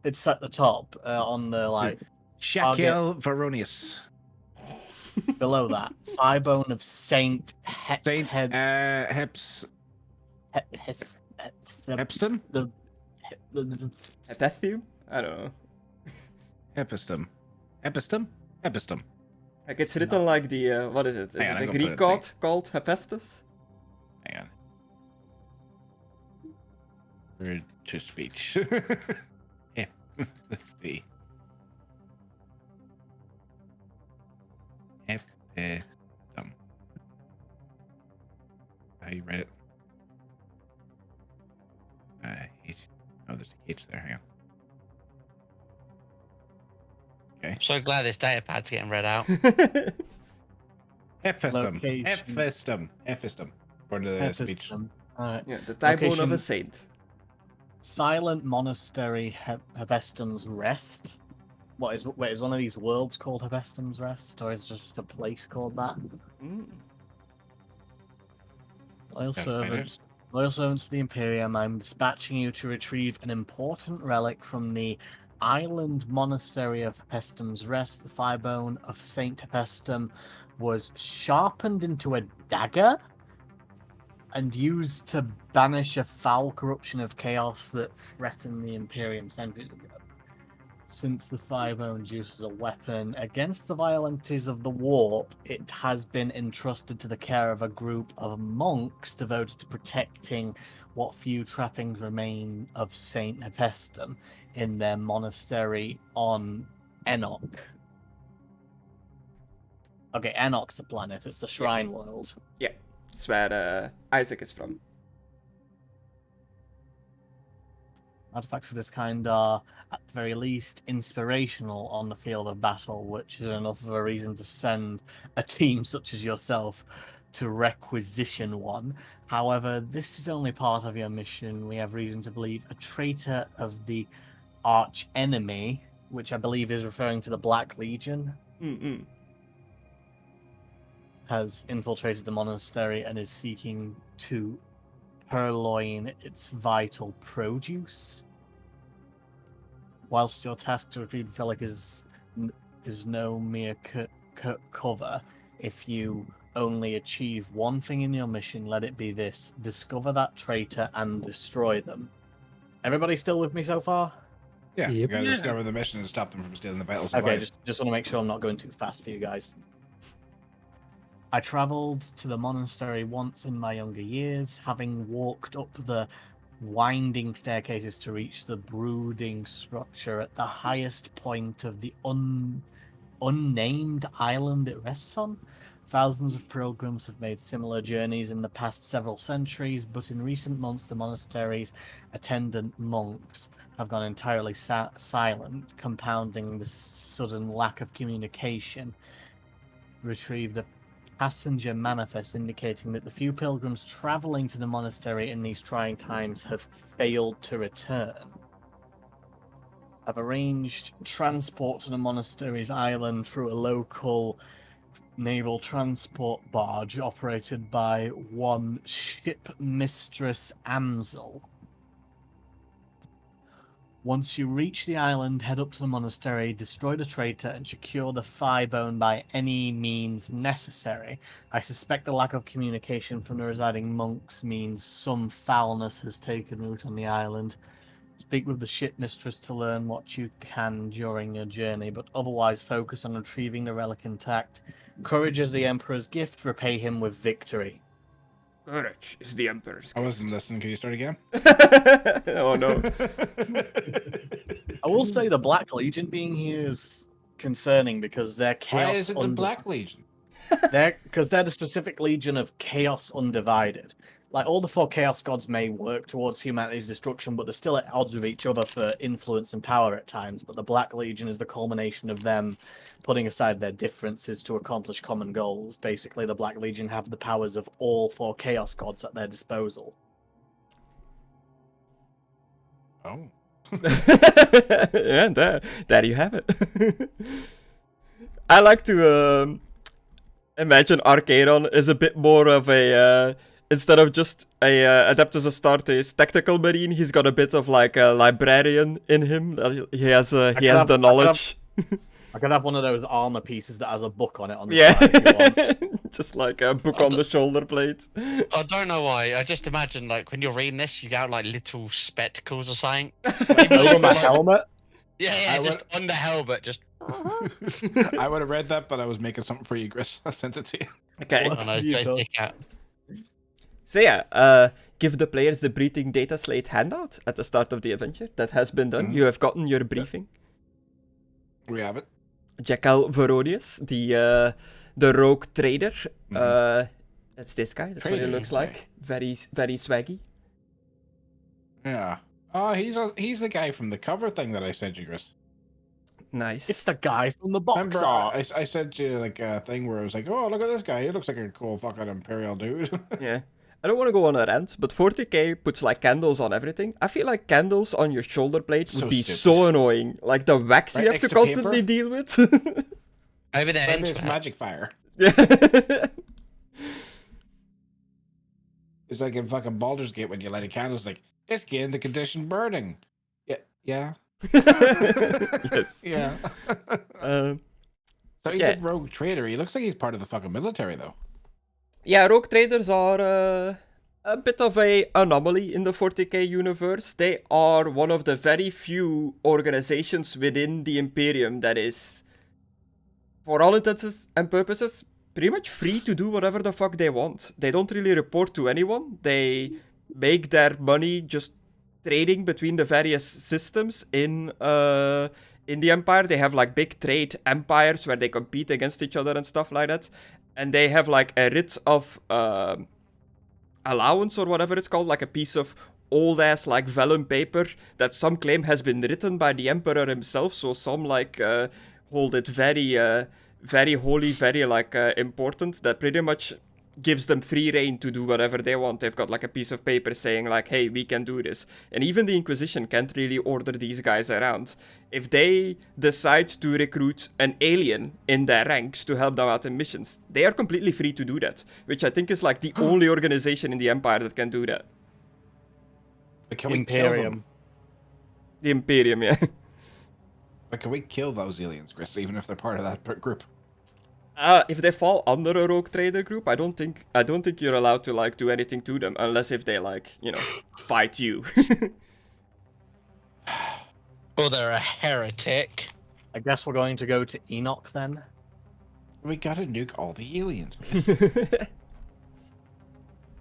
It's at the top on the like Shakel Varonius. below that. Thigh bone of Saint Saint Hepston? Epitheum? I don't know. Epistem. Like it's written like the what is it? Is it the Greek god called Hephaestus? Hang on. Word to speech. Yeah. Let's see. Epistem. How you write it? Oh, there's a H there. Hang on. Okay. I'm so glad this data pad's getting read out. Hephaestum. According to the speech. Alright. Yeah, the thigh bone of a Location- saint. Silent Monastery Hephaestum's Rest. Is one of these worlds called Hephaestum's Rest, or is it just a place called that? Mm. Loyal servants for the Imperium, I'm dispatching you to retrieve an important relic from the island monastery of Hephaestum's Rest. The thigh bone of Saint Hephaestum was sharpened into a dagger and used to banish a foul corruption of chaos that threatened the Imperium centuries ago. Since the thigh bone uses a weapon against the violences of the warp, it has been entrusted to the care of a group of monks devoted to protecting what few trappings remain of Saint Hephaestum in their monastery on Enoch. Okay, Enoch's the planet, it's the shrine world. It's where Isaac is from. Artifacts of this kind are, at the very least, inspirational on the field of battle, which is enough of a reason to send a team such as yourself to requisition one. However, this is only part of your mission. We have reason to believe a traitor of the arch enemy, which I believe is referring to the Black Legion, Mm-mm. has infiltrated the monastery and is seeking to purloin its vital produce. Whilst your task to retrieve Relic is no mere cover, if you only achieve one thing in your mission, let it be this: discover that traitor and destroy them. Everybody still with me so far? Yeah, Yep. you gotta Yeah. discover the mission and stop them from stealing the vital supplies. Okay, just want to make sure I'm not going too fast for you guys. I travelled to the monastery once in my younger years, having walked up the winding staircases to reach the brooding structure at the highest point of the unnamed island it rests on. Thousands of pilgrims have made similar journeys in the past several centuries, but in recent months the monastery's attendant monks have gone entirely silent, compounding the sudden lack of communication. Retrieved a passenger manifest indicating that the few pilgrims travelling to the monastery in these trying times have failed to return. I've arranged transport to the monastery's island through a local naval transport barge operated by one ship mistress Amsel. Once you reach the island, head up to the monastery, destroy the traitor, and secure the thigh bone by any means necessary. I suspect the lack of communication from the residing monks means some foulness has taken root on the island. Speak with the ship mistress to learn what you can during your journey, but otherwise focus on retrieving the relic intact. Courage is the Emperor's gift, repay him with victory. Courage is the Emperor's I wasn't listening. Can you start again? Oh no. I will say the Black Legion being here is concerning because they're chaos. Why is it the Black Legion? They're the specific legion of chaos undivided. Like all the four chaos gods may work towards humanity's destruction, but they're still at odds with each other for influence and power at times. But the Black Legion is the culmination of them putting aside their differences to accomplish common goals. Basically, the Black Legion have the powers of all four chaos gods at their disposal. Oh. Yeah, there you have it. I like to imagine Arcadon is a bit more of a instead of just a Adeptus Astartes tactical marine, he's got a bit of like a librarian in him. He has the knowledge. I could have one of those armor pieces that has a book on it on the Yeah, side if you want. just like a book on the shoulder plate. I don't know why. I just imagine like when you're reading this, you got like little spectacles or something. Over my helmet. Yeah, just on the helmet, just. I would have read that, but I was making something for you, Gris. I sent it to you. Okay. Oh, no, it's out. So yeah, give the players the breathing data slate handout at the start of the adventure. That has been done. You have gotten your briefing. We have it. Jackal Veronius, the rogue trader. That's this guy. That's what he looks like. Very, very swaggy. Yeah. Oh, he's the guy from the cover thing that I sent you, Gris. Nice. It's the guy from the box Remember, art. I sent you like a thing where I was like, oh, look at this guy. He looks like a cool fucking Imperial dude. Yeah. I don't want to go on a rant, but 40k puts like candles on everything. I feel like candles on your shoulder blade would be so annoying. Like the wax you have to constantly deal with. Over there. That is magic fire. Yeah. It's like in fucking Baldur's Gate when you light a candle, it's like, it's getting the condition burning. Yeah. Yes. Yeah. So he's a rogue trader. He looks like he's part of the fucking military, though. Yeah, rogue traders are a bit of a anomaly in the 40k universe. They are one of the very few organizations within the Imperium that is, for all intents and purposes, pretty much free to do whatever the fuck they want. They don't really report to anyone. They make their money just trading between the various systems in the Empire. They have like big trade empires where they compete against each other and stuff like that. And they have like a writ of allowance or whatever it's called, like a piece of old ass like vellum paper that some claim has been written by the Emperor himself. So some like hold it very holy, very like important, that pretty much gives them free reign to do whatever they want. They've got like a piece of paper saying like, hey, we can do this. And even the Inquisition can't really order these guys around. If they decide to recruit an alien in their ranks to help them out in missions, they are completely free to do that, which I think is like the only organization in the Empire that can do that. But can we kill them? The Imperium, yeah. But can we kill those aliens, Chris, even if they're part of that group? If they fall under a rogue trader group, I don't think you're allowed to like do anything to them, unless if they like, fight you. Or they're a heretic. I guess we're going to go to Enoch then. We gotta nuke all the aliens.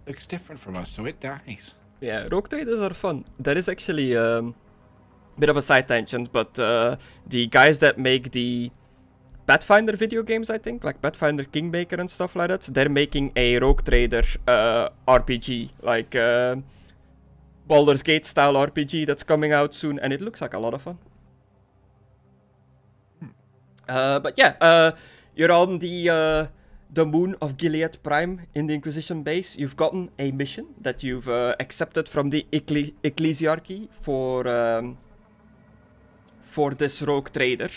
Looks different from us, so it dies. Yeah, rogue traders are fun. There is actually a bit of a side tangent, but the guys that make the Pathfinder video games, I think, like Pathfinder Kingmaker and stuff like that, they're making a rogue trader RPG, like Baldur's Gate style RPG that's coming out soon, and it looks like a lot of fun. But yeah, you're on the moon of Gilead Prime in the Inquisition base. You've gotten a mission that you've accepted from the Ecclesiarchy for this rogue trader.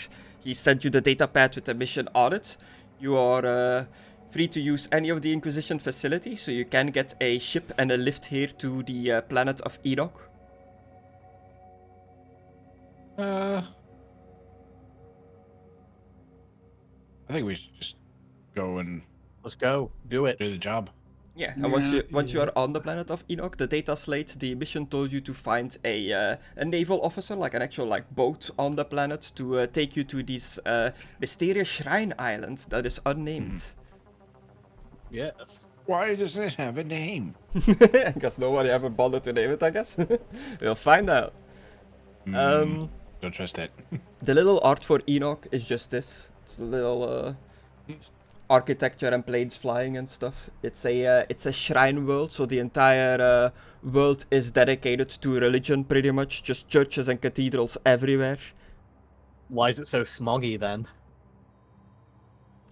He sent you the data pad with the mission on it. You are free to use any of the Inquisition facilities, so you can get a ship and a lift here to the planet of Enoch. I think we should just go and Let's go. Do it. do the job. Yeah, and once you are on the planet of Enoch, the data slate, the mission told you to find a naval officer, like an actual like boat on the planet, to take you to this mysterious shrine island that is unnamed. Yes. Why doesn't it have a name? Because nobody ever bothered to name it, I guess. We'll find out. Don't trust that. The little art for Enoch is just this. It's a little architecture and planes flying and stuff. It's a shrine world, so the entire world is dedicated to religion, pretty much. Just churches and cathedrals everywhere. Why is it so smoggy then?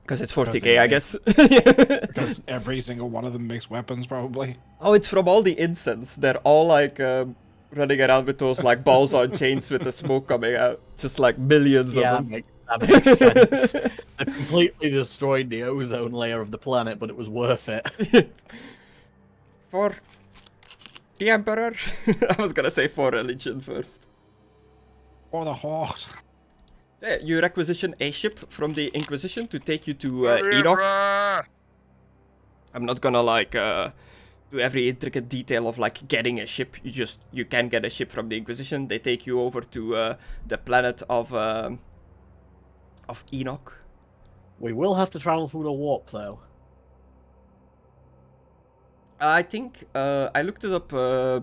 Because it's 40k, I guess. Because every single one of them makes weapons, probably. Oh, it's from all the incense. They're all like running around with those like balls on chains with the smoke coming out. Just like millions of them. That makes sense. They completely destroyed the ozone layer of the planet, but it was worth it. For the Emperor? I was gonna say for religion first. For the Horde. Yeah, you requisition a ship from the Inquisition to take you to Enoch. I'm not gonna like do every intricate detail of like getting a ship. You can get a ship from the Inquisition. They take you over to the planet of Enoch. We will have to travel through the warp, though. I think I looked it up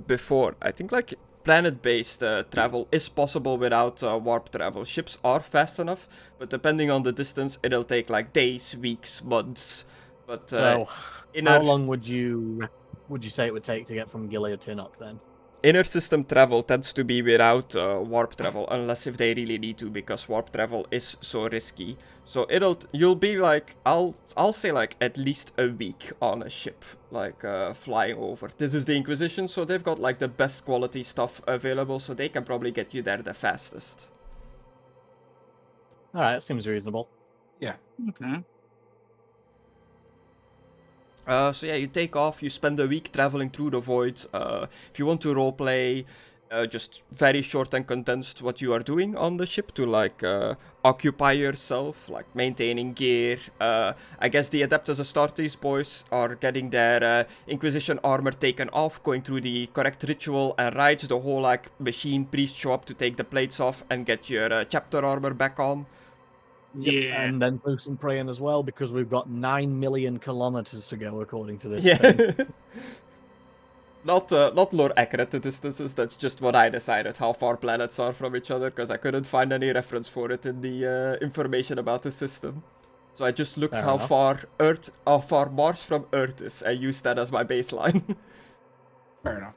before. I think like planet-based travel is possible without warp travel. Ships are fast enough, but depending on the distance, it'll take like days, weeks, months. But so, how long would you say it would take to get from Gilead to Enoch then? Inner system travel tends to be without warp travel, unless if they really need to, because warp travel is so risky. So you'll be like, I'll say like at least a week on a ship, like flying over. This is the Inquisition, so they've got like the best quality stuff available, so they can probably get you there the fastest. All right, that seems reasonable. Yeah. Okay. So yeah, you take off, you spend a week traveling through the void. If you want to roleplay, just very short and condensed what you are doing on the ship to like occupy yourself, like maintaining gear. I guess the Adeptus Astartes boys are getting their Inquisition armor taken off, going through the correct ritual and rites. The whole like machine priest show up to take the plates off and get your chapter armor back on. Yeah. And then through some praying as well, because we've got 9 million kilometers to go, according to this Yeah. thing. Not lore accurate distances, that's just what I decided, how far planets are from each other, because I couldn't find any reference for it in the information about the system. So I just looked how far Mars from Earth is, and used that as my baseline. Fair enough.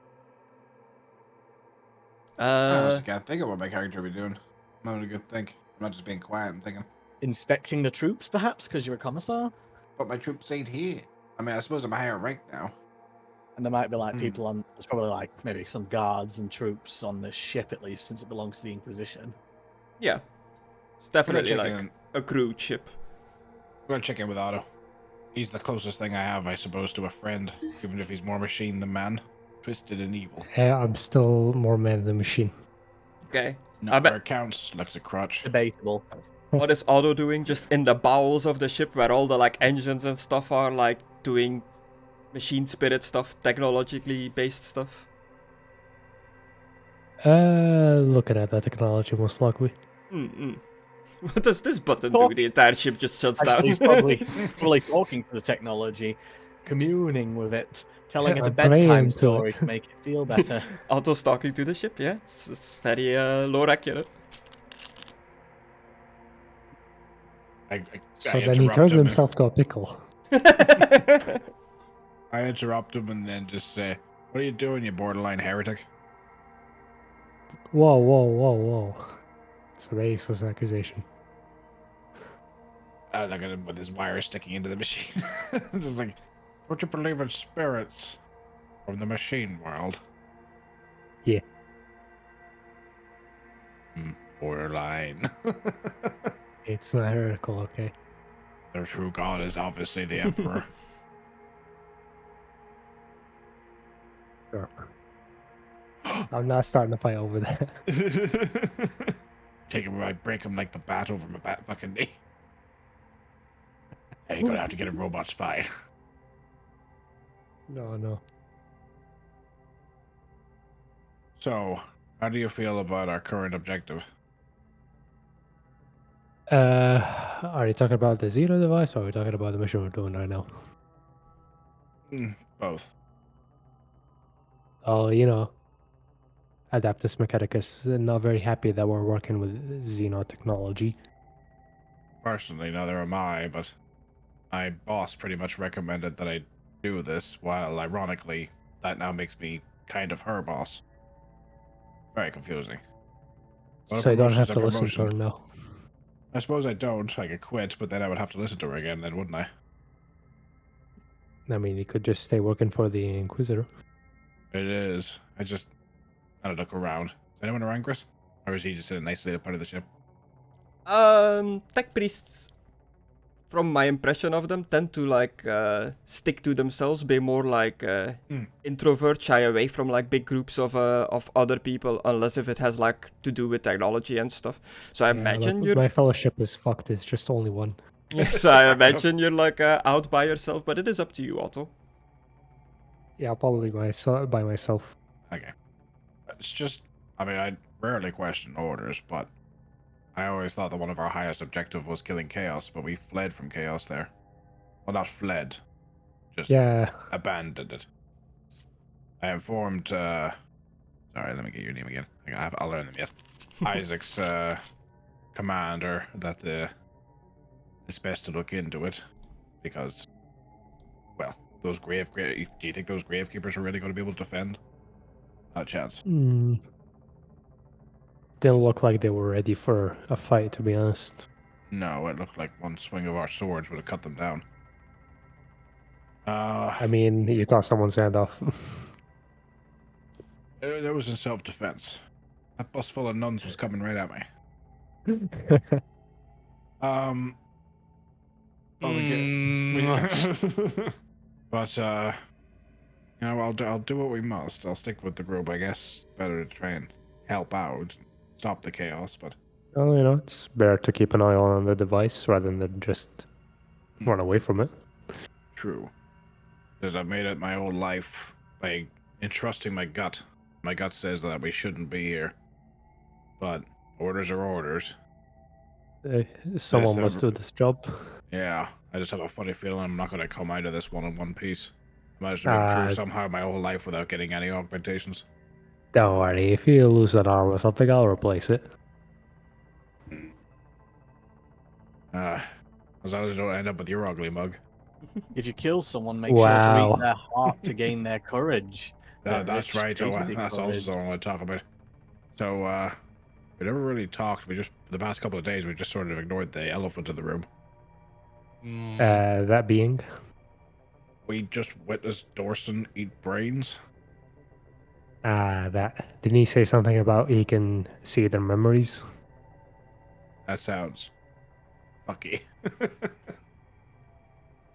I uh, honestly can't think of what my character would be doing. I'm having a good think. I'm not just being quiet and thinking. Inspecting the troops, perhaps, because you're a commissar? But my troops ain't here. I mean, I suppose I'm higher rank now. And there might be like people on, there's probably like maybe some guards and troops on this ship at least, since it belongs to the Inquisition. yeah. It's definitely like a crew ship. I'm gonna check in with Otto. He's the closest thing I have, I suppose, to a friend, even if he's more machine than man. Twisted and evil. Yeah, I'm still more man than machine. Okay. Number counts, looks a crotch. Debatable. What is Otto doing? Just in the bowels of the ship where all the like engines and stuff are, like doing machine spirit stuff, technologically based stuff? Looking at that technology, most likely. What does this button do? The entire ship just shuts down. He's probably talking to the technology, communing with it, telling it a I'm praying bedtime to story to make it feel better. Otto's talking to the ship, yeah. It's very lore accurate. So then he turns himself to a pickle. I interrupt him and then just say, "What are you doing, you borderline heretic?" Whoa. It's a racist accusation. I look at him with his wire sticking into the machine. Just like, don't you believe in spirits from the machine world? Yeah. Borderline. It's not heretical, okay? Their true god is obviously the Emperor. Sure. I'm not starting to fight over that. Take him, I break him like the bat over my bat fucking knee. Hey, you're gonna have to get a robot spine. No. So, how do you feel about our current objective? Are you talking about the Zero device, or are we talking about the mission we're doing right now? Both. Oh, Adeptus Mechanicus not very happy that we're working with Xeno technology. Personally, neither am I, but my boss pretty much recommended that I do this, while ironically, that now makes me kind of her boss. Very confusing. So you don't have to listen to her now. I suppose I don't. I could quit, but then I would have to listen to her again, then wouldn't I? I mean, you could just stay working for the Inquisitor. It is. I gotta look around. Is anyone around, Chris? Or is he just in an isolated part of the ship? Tech priests, from my impression of them, tend to like stick to themselves, be more like introvert, shy away from like big groups of other people, unless if it has like to do with technology and stuff. So I imagine my fellowship is fucked. It's just only one. Yes, I imagine you're like out by yourself, but it is up to you, Otto. Yeah, probably by myself. Okay. It's just, I mean, I rarely question orders, but I always thought that one of our highest objective was killing chaos, but we fled from chaos there. Well, not fled, just abandoned it. I informed, sorry, let me get your name again. I'll learn them yet. Isaac's commander that it's best to look into it, because, well, those do you think those gravekeepers are really going to be able to defend? Not a chance. Didn't look like they were ready for a fight, to be honest. No, it looked like one swing of our swords would have cut them down. I mean, you got someone's hand off. It was in self-defense. That bus full of nuns was coming right at me. But you know, I'll do what we must. I'll stick with the group, I guess. Better to try and help out, stop the chaos. But well, you know, it's better to keep an eye on the device rather than just run away from it. True, because I've made it my whole life by entrusting my gut. My gut says that we shouldn't be here, but orders are orders. Someone must do this job. Yeah, I just have a funny feeling I'm not going to come out of this one in one piece. I managed to make it through somehow my whole life without getting any augmentations. Don't worry, if you lose an arm or something, I'll replace it. As long as I don't end up with your ugly mug. If you kill someone, make sure to eat their heart to gain their courage. That's right. That's also something I want to talk about. So, we never really talked. We just, for the past couple of days, we just sort of ignored the elephant in the room. That being? We just witnessed Dorson eat brains. That. Didn't he say something about he can see their memories? That sounds fucky.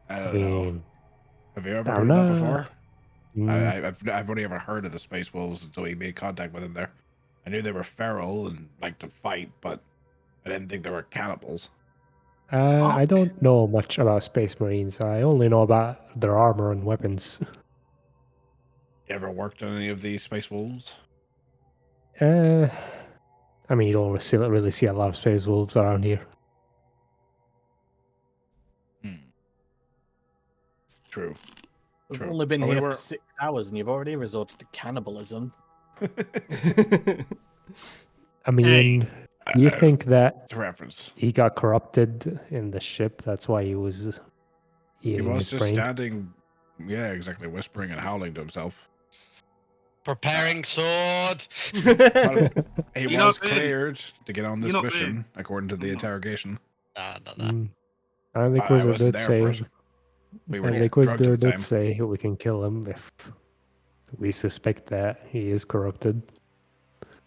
I don't know. Have you ever heard of that before? I've only ever heard of the space wolves until we made contact with them there. I knew they were feral and liked to fight, but I didn't think they were cannibals. I don't know much about space marines. I only know about their armor and weapons. You ever worked on any of these space wolves? I mean, you don't really see a lot of space wolves around here. True. We've only been here for 6 hours and you've already resorted to cannibalism. I mean, do you think that reference. He got corrupted in the ship? That's why he was eating He was his just brain? standing, yeah, exactly, whispering and howling to himself. Preparing sword! He was cleared to get on this mission, according to the interrogation. Not that. I think Inquisitor did say... We were and the Inquisitor did say we can kill him if we suspect that he is corrupted.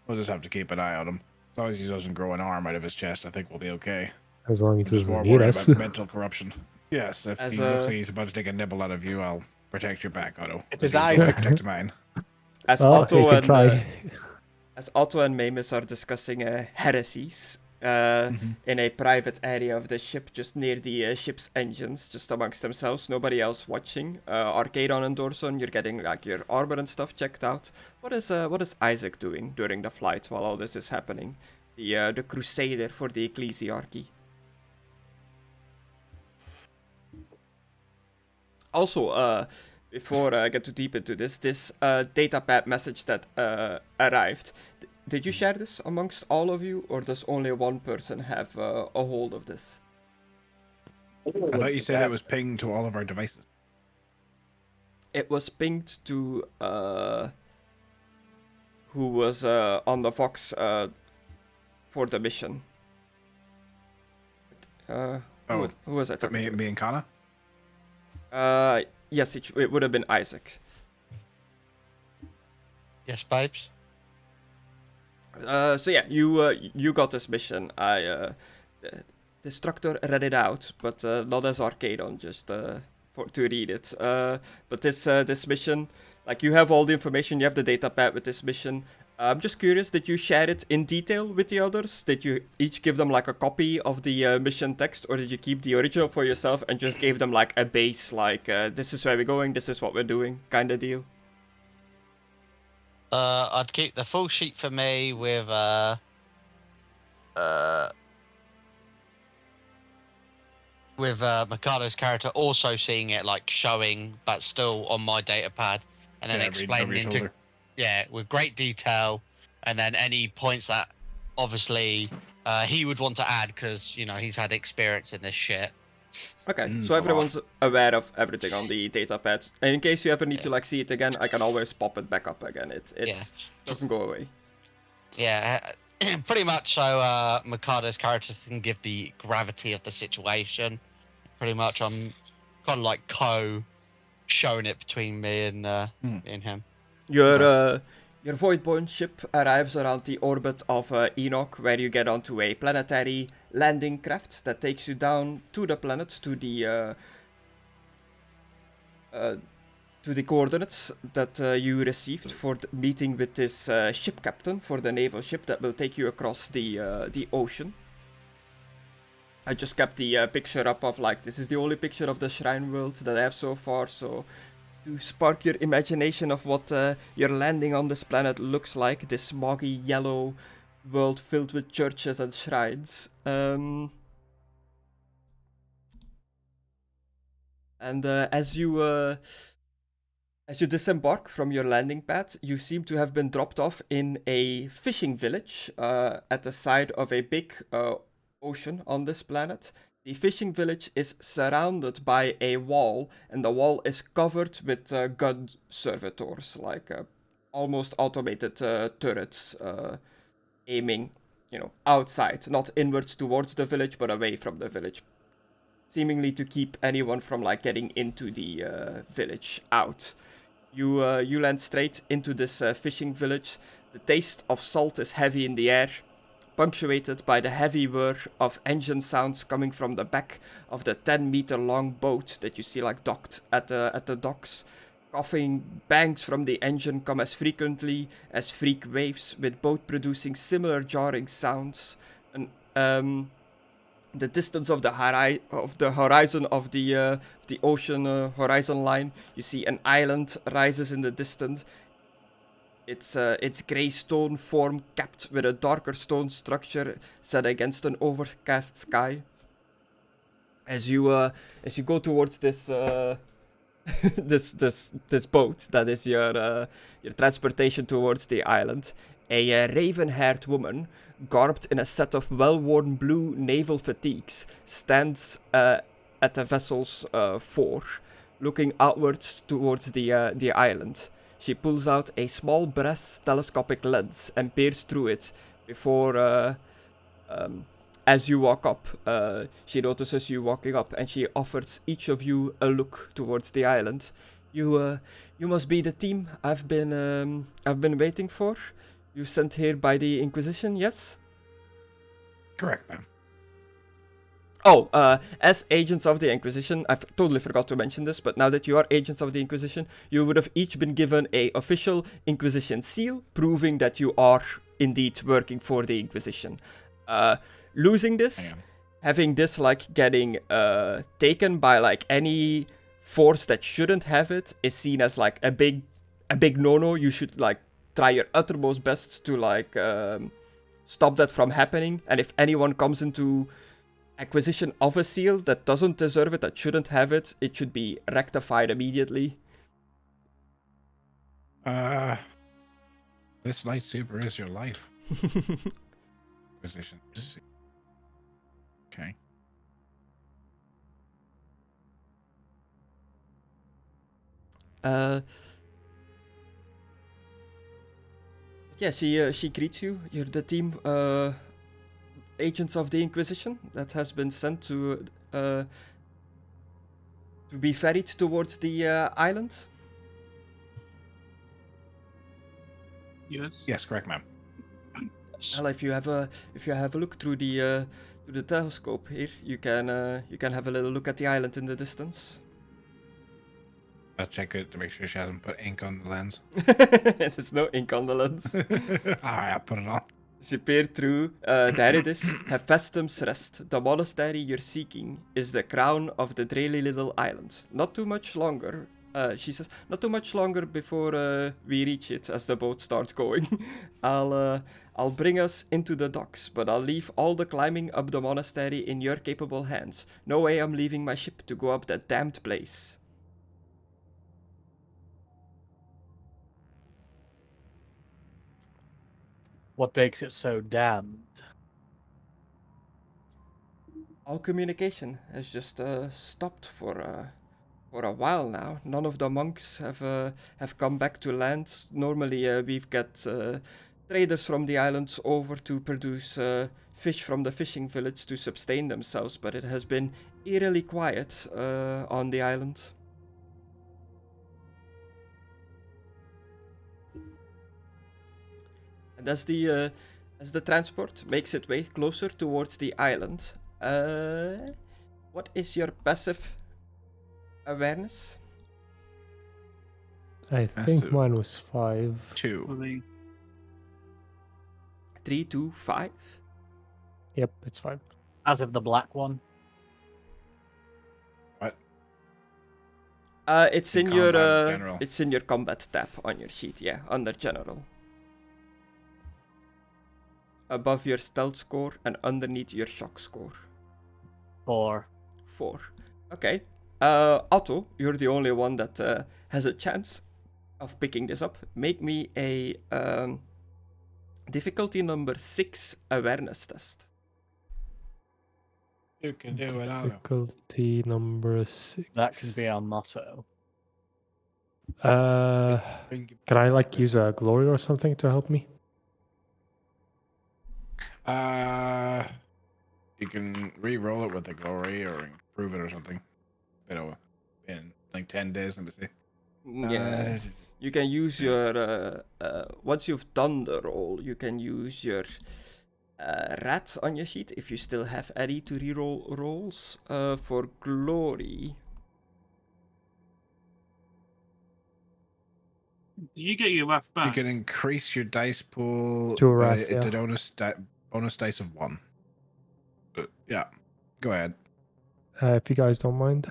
We'll just have to keep an eye on him. As long as he doesn't grow an arm out of his chest, I think we'll be okay. As long as he doesn't more need worried us. about mental corruption. Yes, if he looks like he's about to take a nibble out of you, I'll protect your back, Otto. If his eyes protect mine. As Otto and Maimiss are discussing heresies in a private area of the ship, just near the ship's engines, just amongst themselves, nobody else watching. Arcadon and Dorson, you're getting like your armor and stuff checked out. What is Isaac doing during the flight while all this is happening? The crusader for the ecclesiarchy. Also, before I get too deep into this datapad message that arrived, did you share this amongst all of you, or does only one person have a hold of this? I thought you said it was pinged to all of our devices. It was pinged to who was on the Fox for the mission. Who was that? Me and Conna? Yes, it would have been Isaac. Yes, Pipes? So yeah, you got this mission. I Destructore read it out, but not as Arcadon, just to read it. But this mission, like, you have all the information, you have the data pad with this mission. I'm just curious, did you share it in detail with the others? Did you each give them like a copy of the mission text, or did you keep the original for yourself and just gave them like a base, like this is where we're going, this is what we're doing, kind of deal? I'd keep the full sheet for me with Mckadow's character also seeing it, like showing, but still on my data pad, and then explaining into with great detail, and then any points that obviously he would want to add because you know he's had experience in this shit. Okay, so everyone's aware of everything on the data pad. And in case you ever need to like see it again, I can always pop it back up again. It doesn't go away. Yeah, pretty much so Mckadow's character can give the gravity of the situation. Pretty much I'm kind of like showing it between me and him. Your Voidborn ship arrives around the orbit of Enoch, where you get onto a planetary landing craft that takes you down to the planet, to the coordinates that you received for the meeting with this ship captain for the naval ship that will take you across the ocean. I just kept the picture up of, like, this is the only picture of the shrine world that I have so far, so to spark your imagination of what your landing on this planet looks like, this smoggy yellow world filled with churches and shrines. And as you disembark from your landing pad, you seem to have been dropped off in a fishing village at the side of a big ocean on this planet. The fishing village is surrounded by a wall, and the wall is covered with gun servitors, like almost automated turrets aiming, outside, not inwards towards the village, but away from the village, seemingly to keep anyone from like getting into the village out. You land straight into this fishing village. The taste of salt is heavy in the air, punctuated by the heavy whir of engine sounds coming from the back of the 10-meter long boat that you see like docked at the docks. Coughing bangs from the engine come as frequently as freak waves, with both producing similar jarring sounds. And the distance of the horizon of the ocean horizon line, you see an island rises in the distance. Its grey stone form capped with a darker stone structure set against an overcast sky. As you go towards this this boat that is your transportation towards the island, a raven-haired woman, garbed in a set of well-worn blue naval fatigues, stands at the vessel's fore, looking outwards towards the island. She pulls out a small brass telescopic lens and peers through it before, as you walk up, she notices you walking up, and she offers each of you a look towards the island. You must be the team I've been waiting for. You sent here by the Inquisition, yes? Correct, ma'am. Oh, as agents of the Inquisition, I totally forgot to mention this, but now that you are agents of the Inquisition, you would have each been given a official Inquisition seal, proving that you are indeed working for the Inquisition. Losing this, having this like getting taken by like any force that shouldn't have it, is seen as like a big no-no. You should like try your uttermost best to like stop that from happening. And if anyone comes into acquisition of a seal that doesn't deserve it, that shouldn't have it, it should be rectified immediately. This lightsaber is your life. Acquisition. Okay. Yeah, she greets you. You're the team agents of the Inquisition that has been sent to be ferried towards the island. Yes. Yes, correct, ma'am. Well, if you have a look through the the telescope here, you can have a little look at the island in the distance. I'll check it to make sure she hasn't put ink on the lens. There's no ink on the lens. Alright, I'll put it on. As you peer through, there it is. Hephaestum's Rest. The monastery you're seeking is the crown of the dreary little island. Not too much longer, she says. Not too much longer before we reach it, as the boat starts going. I'll bring us into the docks, but I'll leave all the climbing up the monastery in your capable hands. No way I'm leaving my ship to go up that damned place. What makes it so damned? All communication has just stopped for a while now. None of the monks have come back to land. Normally, we've got traders from the islands over to produce fish from the fishing village to sustain themselves, but it has been eerily quiet on the island. And as the transport makes its way closer towards the island, what is your passive awareness? I think mine was 5. 2. 3, 2, 5. Yep, it's 5. As of the black one. What? It's in your general. it's in your combat tab on your sheet, yeah, under general. Above your stealth score and underneath your shock score. 4. 4. Okay. Otto, you're the only one that has a chance of picking this up. Make me a difficulty number 6 awareness test. You can do it, Otto. Difficulty number 6. That can be our motto. Can I like use a glory or something to help me? You can re-roll it with the glory or improve it or something. You know, in like 10 days, let me see. Yeah. You can use your once you've done the roll, you can use your rat on your sheet if you still have any to re-roll rolls for glory. You get your wrath back. You can increase your dice pool To wrath, yeah. to bonus dice of 1. Yeah, go ahead. If you guys don't mind.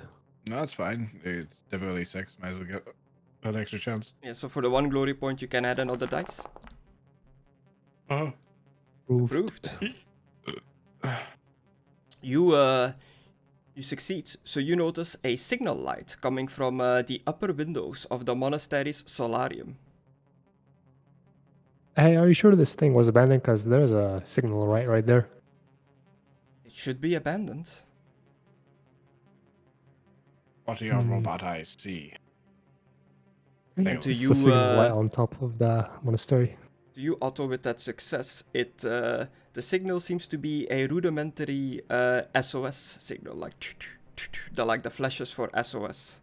No, that's fine. It's difficulty 6. Might as well get an extra chance. Yeah, so for the 1 glory point, you can add another dice. Uh-huh. Approved. You succeed. So you notice a signal light coming from the upper windows of the monastery's solarium. Hey, are you sure this thing was abandoned? Because there's a signal right there. It should be abandoned. What do your robot eyes see? And It's to It's you, a signal light on top of the monastery. to you, Otto, with that success, the signal seems to be a rudimentary SOS signal, like the flashes for SOS.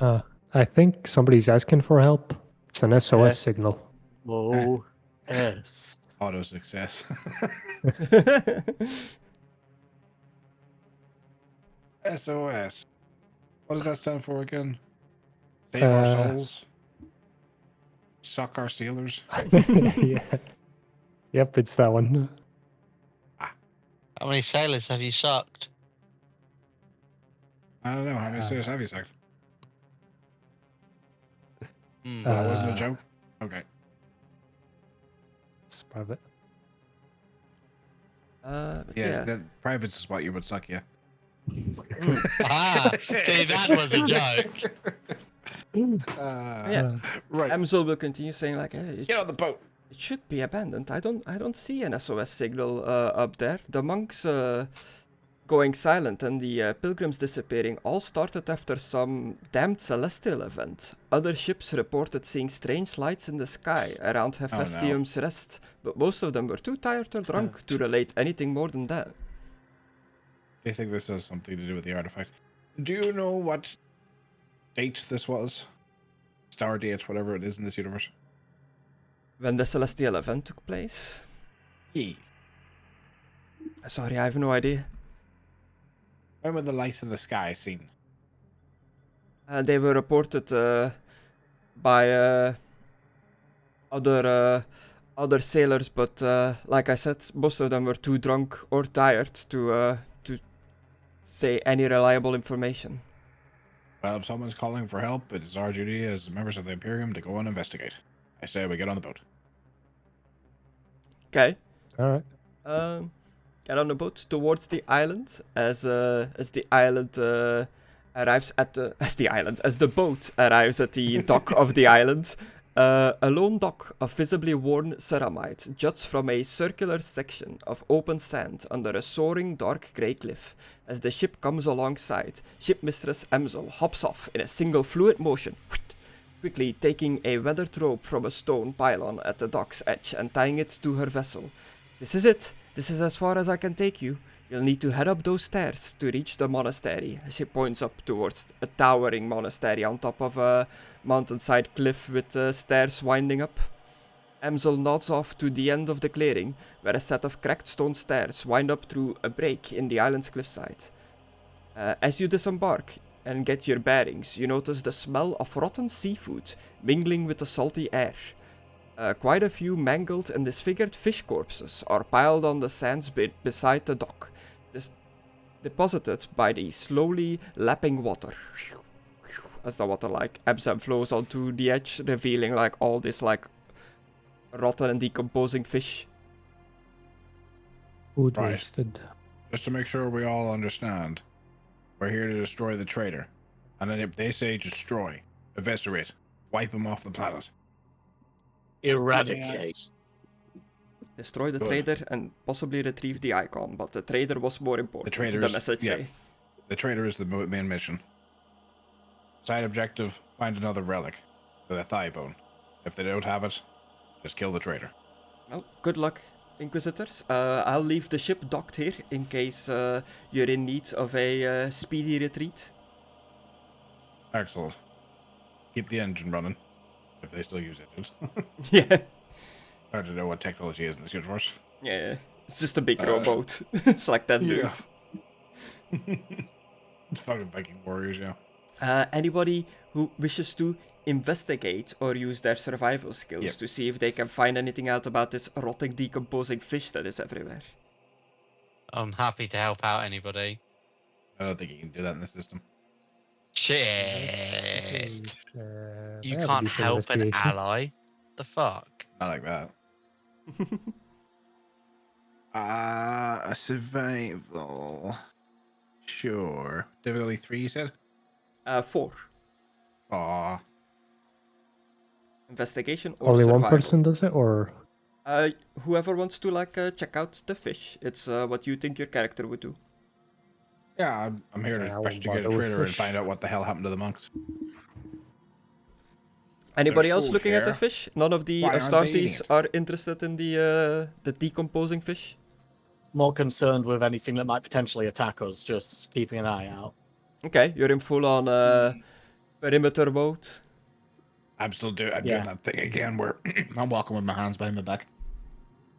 I think somebody's asking for help. It's an SOS signal. Whoa. Yes. Auto success. SOS. What does that stand for again? Save our souls. Suck our sealers. Yeah. Yep, it's that one. How many sailors have you sucked? I don't know. How many sealers have you sucked? Hmm. That wasn't a joke? Okay. It's private. But Yeah, the privates is what you would suck, yeah. Ah, see, that was a joke. Yeah. Right. Amsel will continue saying like, hey, Get on the boat. it should be abandoned. I don't see an SOS signal up there. The monks going silent and the pilgrims disappearing all started after some damned celestial event. Other ships reported seeing strange lights in the sky around Hephaestum's Rest, but most of them were too tired or drunk to relate anything more than that. I think this has something to do with the artifact. Do you know what date this was? Star date, whatever it is in this universe. When the celestial event took place? Yeah. Sorry, I have no idea. When were the lights in the sky seen? They were reported by other sailors, but like I said, most of them were too drunk or tired to say any reliable information. Well, if someone's calling for help, it is our duty as members of the Imperium to go and investigate. I say we get on the boat. Okay. All right. Get on the boat towards the island as the island arrives at as the boat arrives at the dock of the island. A lone dock of visibly worn ceramite juts from a circular section of open sand under a soaring dark grey cliff. As the ship comes alongside, shipmistress Emzel hops off in a single fluid motion, quickly taking a weathered rope from a stone pylon at the dock's edge and tying it to her vessel. This is it. This is as far as I can take you. You'll need to head up those stairs to reach the monastery. She points up towards a towering monastery on top of a mountainside cliff with stairs winding up. Emzel nods off to the end of the clearing, where a set of cracked stone stairs wind up through a break in the island's cliffside. As you disembark and get your bearings, you notice the smell of rotten seafood mingling with the salty air. Quite a few mangled and disfigured fish corpses are piled on the sands beside the dock, deposited by the slowly lapping water. As the water ebbs and flows onto the edge, revealing all this rotten and decomposing fish. Food Right. wasted. Just to make sure we all understand, we're here to destroy the traitor. And then if they say destroy, eviscerate, wipe him off the planet. Eradicate. Destroy the Good. trader and possibly retrieve the icon, but the trader was more important. The trader the is- message yeah. say. The traitor is the main mission. Side objective, find another relic with a thigh bone. If they don't have it, just kill the traitor. Well, good luck, Inquisitors. I'll leave the ship docked here in case you're in need of a speedy retreat. Excellent. Keep the engine running, if they still use engines. Yeah. Hard to know what technology is in this universe. Yeah. It's just a big rowboat. It's like 10 yeah. dudes. It's fucking Viking warriors, yeah. Anybody who wishes to investigate or use their survival skills Yep. to see if they can find anything out about this rotting, decomposing fish that is everywhere. I'm happy to help out anybody. I don't think you can do that in the system. Shit. I You have a can't decent help an investigation. ally. The fuck? Not like that. A survival. Sure. Difficulty 3, you said? 4. Aw. Investigation or Only survival. one person does it, or Whoever wants to check out the fish. It's what you think your character would do. Yeah, I'm here Yeah, I to won't investigate a bother with traitor and fish. find out what the hell happened to the monks. Anybody There's else food looking at the here. fish? None of the Why aren't they eating Astartes it? are interested in the decomposing fish? More concerned with anything that might potentially attack us, just keeping an eye out. Okay, you're in full-on perimeter mode. I'm doing Yeah. that thing again where I'm walking with my hands behind my back.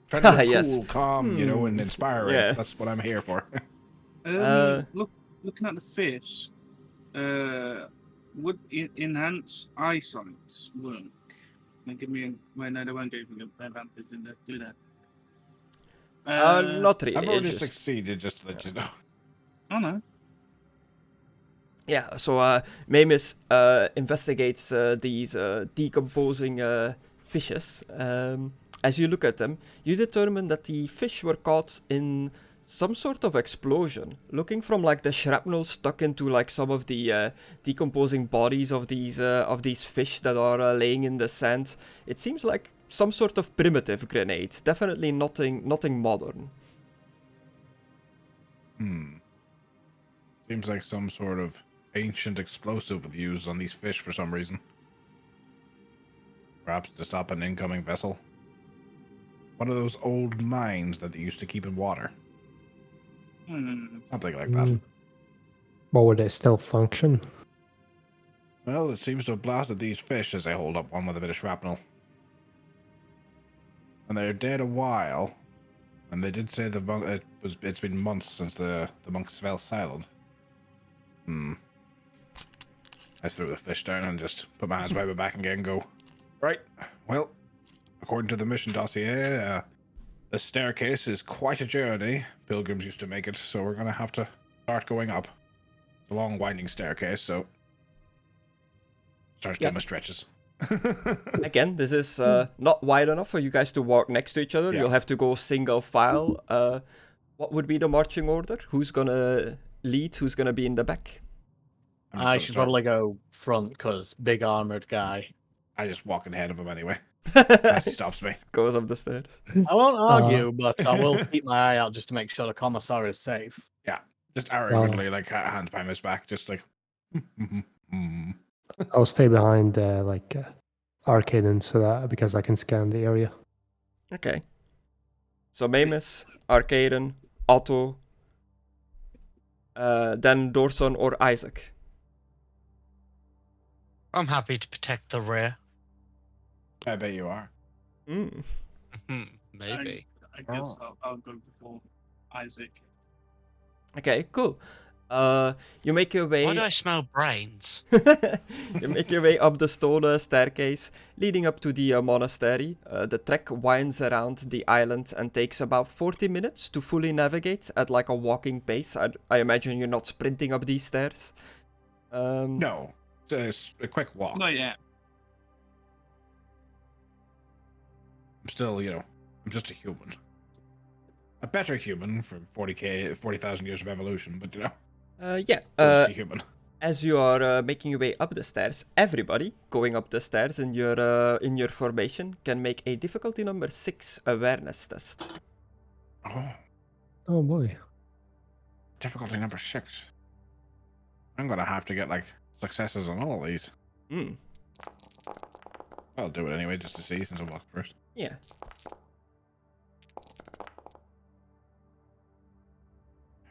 Trying to be Yes. cool, calm, and inspiring. Yeah. That's what I'm here for. Looking at the fish, would enhance eyesight work? Like, give me no, they won't give me an advantage in that. Do that. Not really. I've it's already just- succeeded, just to let you know. Oh no. Yeah, so Maimiss investigates these decomposing fishes. As you look at them, you determine that the fish were caught in some sort of explosion. Looking from the shrapnel stuck into some of the decomposing bodies of these fish that are laying in the sand, it seems like some sort of primitive grenade. Definitely nothing modern. Seems like some sort of ancient explosive was used on these fish for some reason. Perhaps to stop an incoming vessel. One of those old mines that they used to keep in water. Something like that. But would it still function? Well, it seems to have blasted these fish as I hold up one with a bit of shrapnel. And they're dead a while. And they did say it It's been months since the monks fell silent. I threw the fish down and just put my hands behind my back again and go, right, well, according to the mission dossier, the staircase is quite a journey. Pilgrims used to make it, so we're going to have to start going up. It's a long, winding staircase, so start doing my stretches. Again, this is not wide enough for you guys to walk next to each other. Yeah. You'll have to go single file. What would be the marching order? Who's gonna lead? Who's gonna be in the back? I should probably go front because big armored guy. I just walk ahead of him anyway. Unless he stops me. Goes up the stairs. I won't argue, but I will keep my eye out just to make sure the commissar is safe. Yeah, just arrogantly, like hands behind his back, just like. I'll stay behind Arcadon so that because I can scan the area. Okay. So Maimiss, Arcadon, Otto, then Dorson or Isaac. I'm happy to protect the rear. I bet you are. Maybe. I guess I'll go before Isaac. Okay, cool. You make your way. Why do I smell brains? You make your way up the stone staircase leading up to the monastery. The trek winds around the island and takes about 40 minutes to fully navigate at like a walking pace. I imagine you're not sprinting up these stairs. No, it's a quick walk. Not yet. I'm still, I'm just a human. A better human for 40,000 years of evolution, but Yeah. just a human. As you are making your way up the stairs, everybody going up the stairs in your formation can make a difficulty number 6 awareness test. Oh boy. Difficulty number 6. I'm gonna have to get successes on all of these. I'll do it anyway, just to see, since I walked first. Yeah.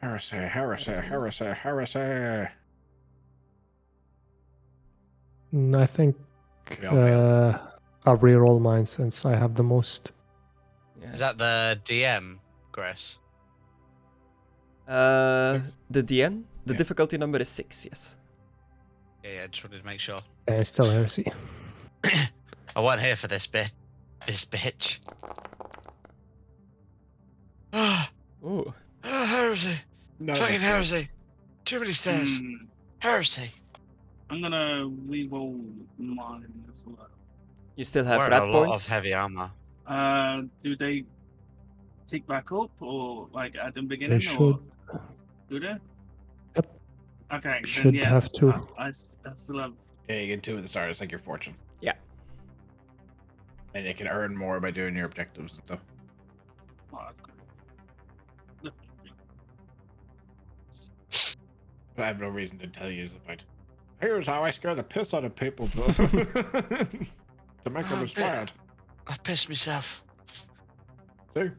Heresy, heresy, heresy, heresy. I think Yeah, I'll reroll mine since I have the most. Yeah. Is that the DM, Griss? The DN, the Yeah. difficulty number is 6, yes. Yeah, just wanted to make sure. Still heresy. I wasn't here for this bit. This bitch. Ooh. Heresy. No, Fucking that's heresy. Too many stairs. Heresy. I'm gonna re-roll mine as well. You still have Wearing red a lot points. of heavy armor. Do they tick back up or at the beginning? They should. Or do they? Yep. Okay. Then Should yes, have to. I still have. Yeah, you get 2 at the start. It's like your fortune. Yeah. And you can earn more by doing your objectives and stuff. Oh, that's good. But I have no reason to tell you about. Here's how I scare the piss out of people to make them inspired. I pissed myself. See?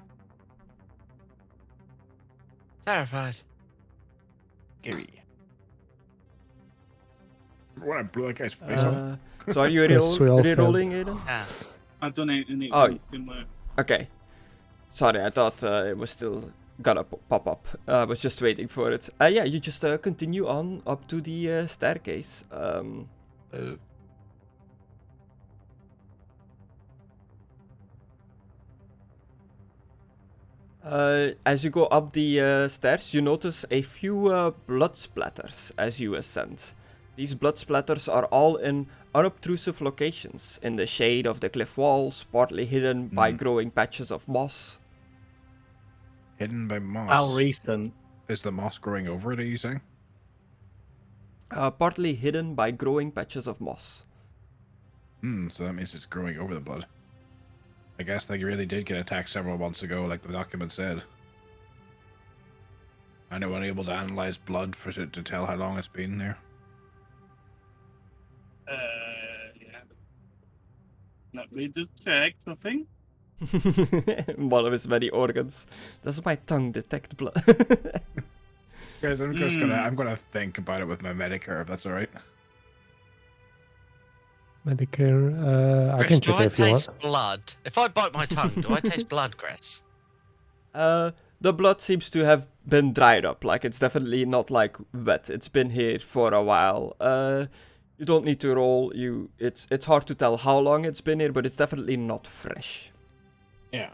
Terrified. Gary. When I blew that guy's face off. So are you Yes, we all re-rolling, Aidan? Yeah. I've done it and it didn't work. Okay. Sorry, I thought it was still gonna pop up. I was just waiting for it. Yeah, you just continue on up to the staircase. As you go up the stairs, you notice a few blood splatters as you ascend. These blood splatters are all in unobtrusive locations, in the shade of the cliff walls, partly hidden by growing patches of moss. Hidden by moss. How recent? Is the moss growing over it, are you saying? Partly hidden by growing patches of moss. So that means it's growing over the blood. I guess they really did get attacked several months ago, like the document said. Anyone able to analyze blood for it to tell how long it's been there? Yeah. Let me just check something. One of his many organs. Does my tongue detect blood? Guys, I'm just I'm gonna think about it with my Medicare, if that's alright. Medicare, I Griss, can do check I it if you want. taste blood? If I bite my tongue, do I taste blood, Griss? the blood seems to have been dried up. Like, it's definitely not, like, wet. It's been here for a while. You don't need to roll. It's hard to tell how long it's been here, but it's definitely not fresh. Yeah.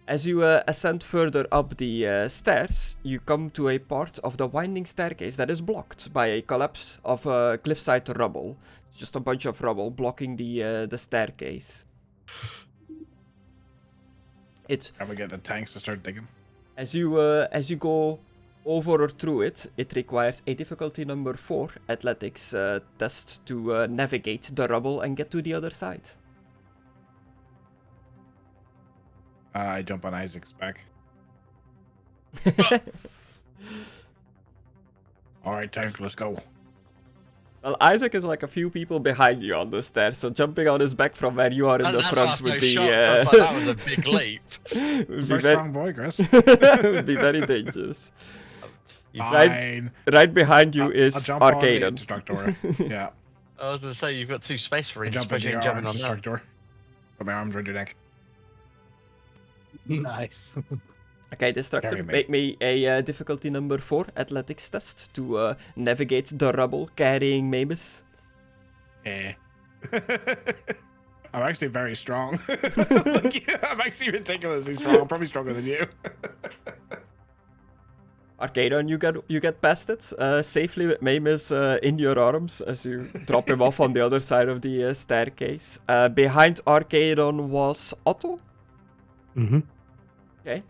As you ascend further up the stairs, you come to a part of the winding staircase that is blocked by a collapse of cliffside rubble. It's just a bunch of rubble blocking the staircase. Can we get the tanks to start digging? As you go over or through it, it requires a difficulty number 4 athletics test to navigate the rubble and get to the other side. I jump on Isaac's back. Alright, tank, let's go. Well, Isaac is like a few people behind you on the stairs, so jumping on his back from where you are in the front would be... that was a big leap. would Very be strong boy, Chris. would be very dangerous. Fine. Right behind you is I'll jump on the Arcadon. Destructor. Yeah. I was going to say, you've got 2 space I marines, jump into especially your jumping arms, on that. Destructor. Put my arms around your neck. Nice. Okay, Destructor, Carry me. make me a difficulty number 4 athletics test to navigate the rubble carrying Maimiss. Eh. I'm actually very strong. I'm actually ridiculously strong. I'm probably stronger than you. Arcadon, you get past it safely with Maimiss in your arms as you drop him off on the other side of the staircase. Behind Arcadon was Otto. Mm-hmm. Okay.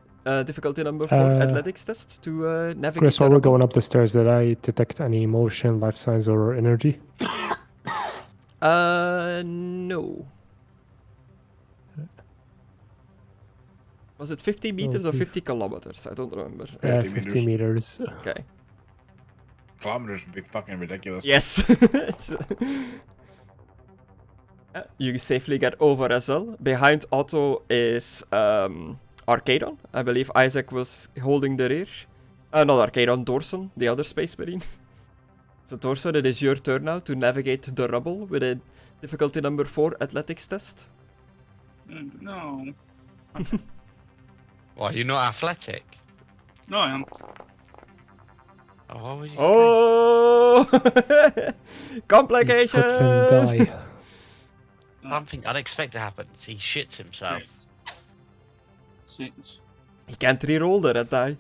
Difficulty number 4 athletics test to navigate. Chris, the while we're rubble. going up the stairs, did I detect any motion, life signs, or energy? No. Was it 50 meters or 50 kilometers? I don't remember. 50 meters. Okay. Kilometers would be fucking ridiculous. Yes. You safely get over as well. Behind Otto is Arcadon. I believe Isaac was holding the rear. Not Arcadon, Dorson, the other space marine. So Dorson, it is your turn now to navigate the rubble with a difficulty number 4 athletics test. No. Why, you're not athletic? No, I am. Oh, what was you Oh! Complications! Fucking die. Something unexpected happens. He shits himself. 6. He can't re-roll the red die.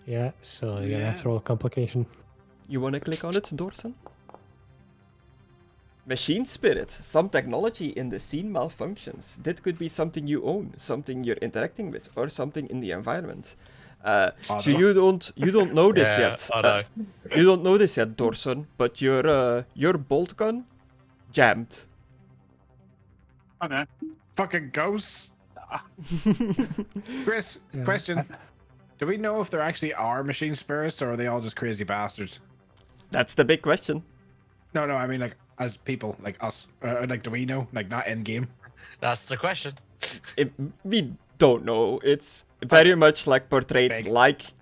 Yeah, so you're gonna have to roll a complication. You wanna click on it, Dorson? Machine spirit. Some technology in the scene malfunctions. That could be something you own, something you're interacting with, or something in the environment. So you don't know this yet. Otto. You don't know this yet, Dorson, but your bolt gun jammed. Okay. Fucking ghosts. Chris, Yeah. question. Do we know if there actually are machine spirits or are they all just crazy bastards? That's the big question. No, I mean like as people, like us. Like do we know? Like not end game. That's the question. We don't know. It's very much like portrayed Big. like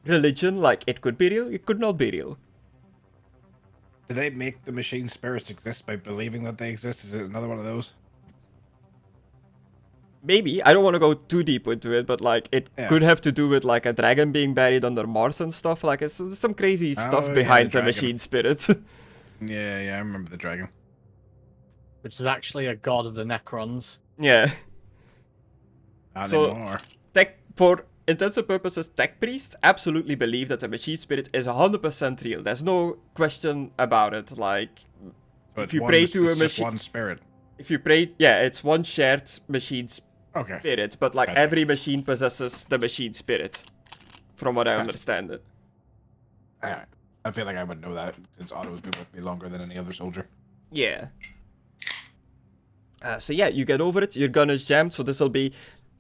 religion. Like it could be real, it could not be real. Do they make the machine spirits exist by believing that they exist? Is it another one of those? Maybe. I don't want to go too deep into it, but like it Yeah. could have to do with like a dragon being buried under Mars and stuff. Like it's some crazy stuff yeah, behind the the dragon. machine spirit. Yeah, I remember the dragon. Which is actually a god of the Necrons. Yeah. Not So- anymore. For intensive purposes, tech priests absolutely believe that the machine spirit is 100% real. There's no question about it. Like, So if it's you one- pray to a it's just machine, one spirit. if you pray, yeah, it's one shared machine Okay. spirit, but like Gotcha. every machine possesses the machine spirit, from what I Okay. understand it. Alright. I feel like I would know that since Otto's been with me longer than any other soldier. Yeah. So yeah, you get over it. Your gun is jammed, so this will be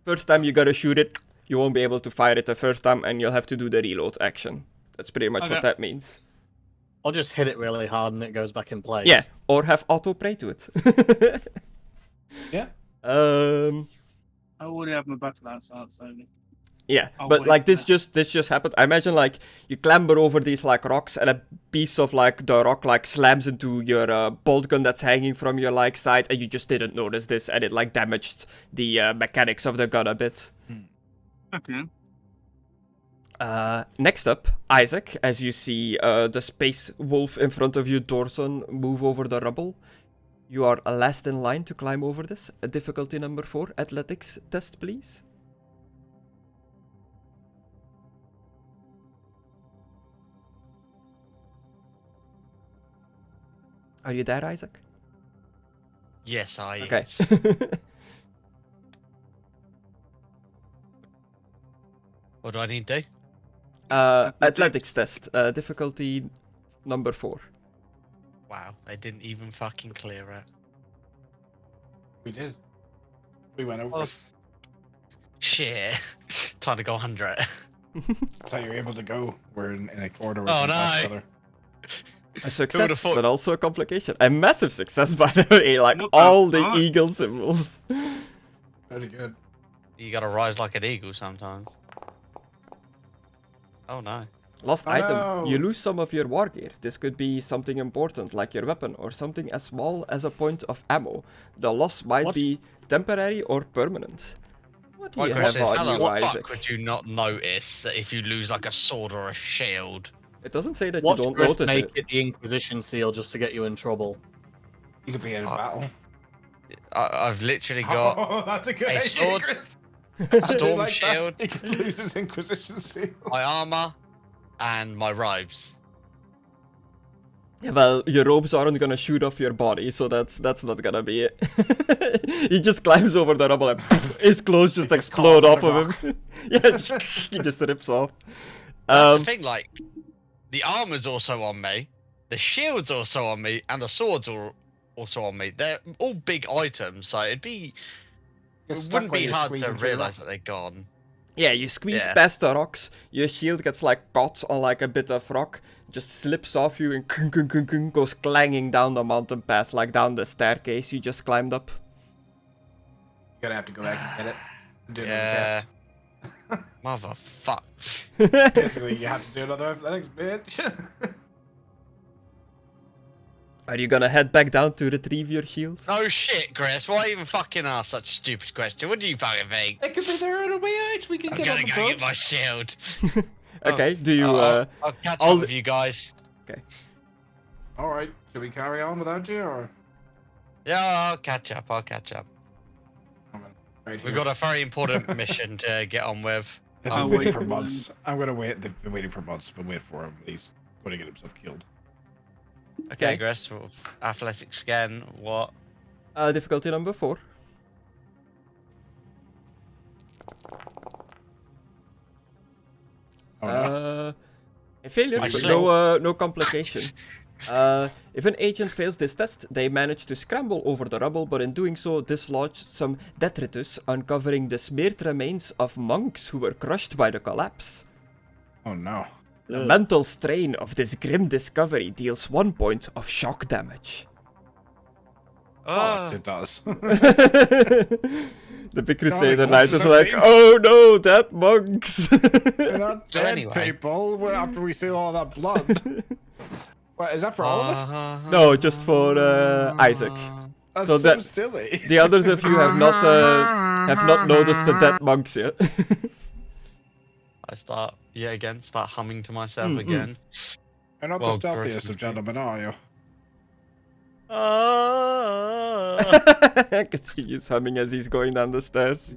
first time you gotta shoot it. You won't be able to fire it the first time, and you'll have to do the reload action. That's pretty much Okay. what that means. I'll just hit it really hard and it goes back in place. Yeah, or have Otto pray to it. Yeah. I already have my battle axe out, so Yeah, I'll but wait like for this just happened. I imagine like you clamber over these like rocks and a piece of like the rock like slams into your bolt gun that's hanging from your like side, and you just didn't notice this, and it like damaged the mechanics of the gun a bit. Okay. Next up, Isaac, as you see the space wolf in front of you, Dorson, move over the rubble. You are last in line to climb over this. Difficulty number 4, athletics test, please. Are you there, Isaac? Yes, I Okay. is. What do I need to do? Athletics test, difficulty number 4. Wow, they didn't even fucking clear it. We did. We went over. Oh, it. shit. Time to go 100. That's how you're able to go. We're in a corridor. Oh, with each no. other. A success, thought- but also a complication. A massive success, by the way, like What the all the fuck? eagle symbols. Very good. You gotta rise like an eagle sometimes. Oh no. Lost Oh, item. no. You lose some of your war gear. This could be something important, like your weapon, or something as small as a point of ammo. The loss might What? be temporary or permanent. What do My you question have is, how on the you, fuck Isaac? would you not notice that if you lose like a sword or a shield? It doesn't say that Watch you don't Chris notice make it. it the Inquisition seal just to get you in trouble. You could be in a Oh. battle. I've literally got Oh, that's a good a idea, sword, Chris. a I do storm like that. shield, He could lose his Inquisition seal. my armor, and my robes. Yeah, well, your robes aren't gonna shoot off your body, so that's not gonna be it. He just climbs over the rubble and his clothes just Just explode caught off on of the him. Yeah, he just rips off. That's the thing, like, the armor's also on me, the shield's also on me, and the swords are also on me. They're all big items, so Get it stuck wouldn't when be you hard squeeze to into the realize rock. that they're gone. Yeah, you squeeze Yeah. past the rocks, your shield gets like caught on like a bit of rock, just slips off you and goes clanging down the mountain pass, like down the staircase you just climbed up. You're gonna have to go back and get it. And do Yeah. another Motherfuck. test. Basically, you have to do another athletics, bitch. Are you gonna head back down to retrieve your shield? No shit, Chris. Why even fucking ask such a stupid question? What do you fucking think? It could be there on the way out. We can I'm get on gonna the go boat. get my shield. Okay, do you I'll catch all up the- with you guys. All right. Should we carry on without you, or? Yeah, I'll catch up. I'll catch up. I'm gonna right We've here. got a very important mission to get on with. They've I'll been wait waiting for for months. I'm gonna wait. They've been waiting for months. But wait for him. He's going to get himself killed. Okay, Okay. Chris. Athletic scan. What? difficulty number 4. Oh no. A failure, I but sleep. no complication. If an agent fails this test, they manage to scramble over the rubble, but in doing so dislodge some detritus, uncovering the smeared remains of monks who were crushed by the collapse. Oh no. The mental strain of this grim discovery deals 1 point of shock damage. Oh, it does. The big Golly, Crusader what's Knight the is like, name? oh no, dead monks! We're not So dead anyway. people. We're after we see all that blood. What is that for all of us? No, just for Isaac. That's so so, that- silly. The others of you have not noticed the dead monks yet. I start start humming to myself Mm, mm. again. You're not Well, the stealthiest Dorson, of gentlemen, are you? Continues humming as he's going down the stairs.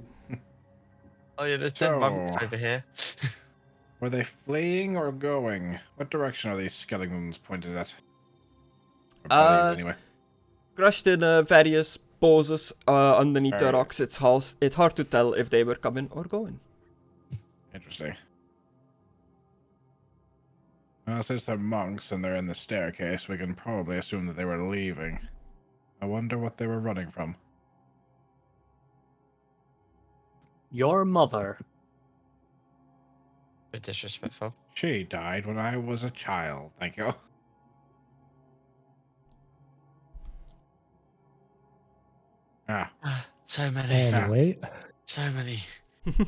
Oh yeah, there's dead monks So- over here. Were they fleeing or going? What direction are these skeletons pointed at? Or bodies, anyway. Crushed in various poses underneath the Alright. rocks, it's hard to tell if they were coming or going. Interesting. Well, since they're monks and they're in the staircase, we can probably assume that they were leaving. I wonder what they were running from. Your mother. Bit disrespectful. She died when I was a child. Thank you. Ah, So many, Anyway, so many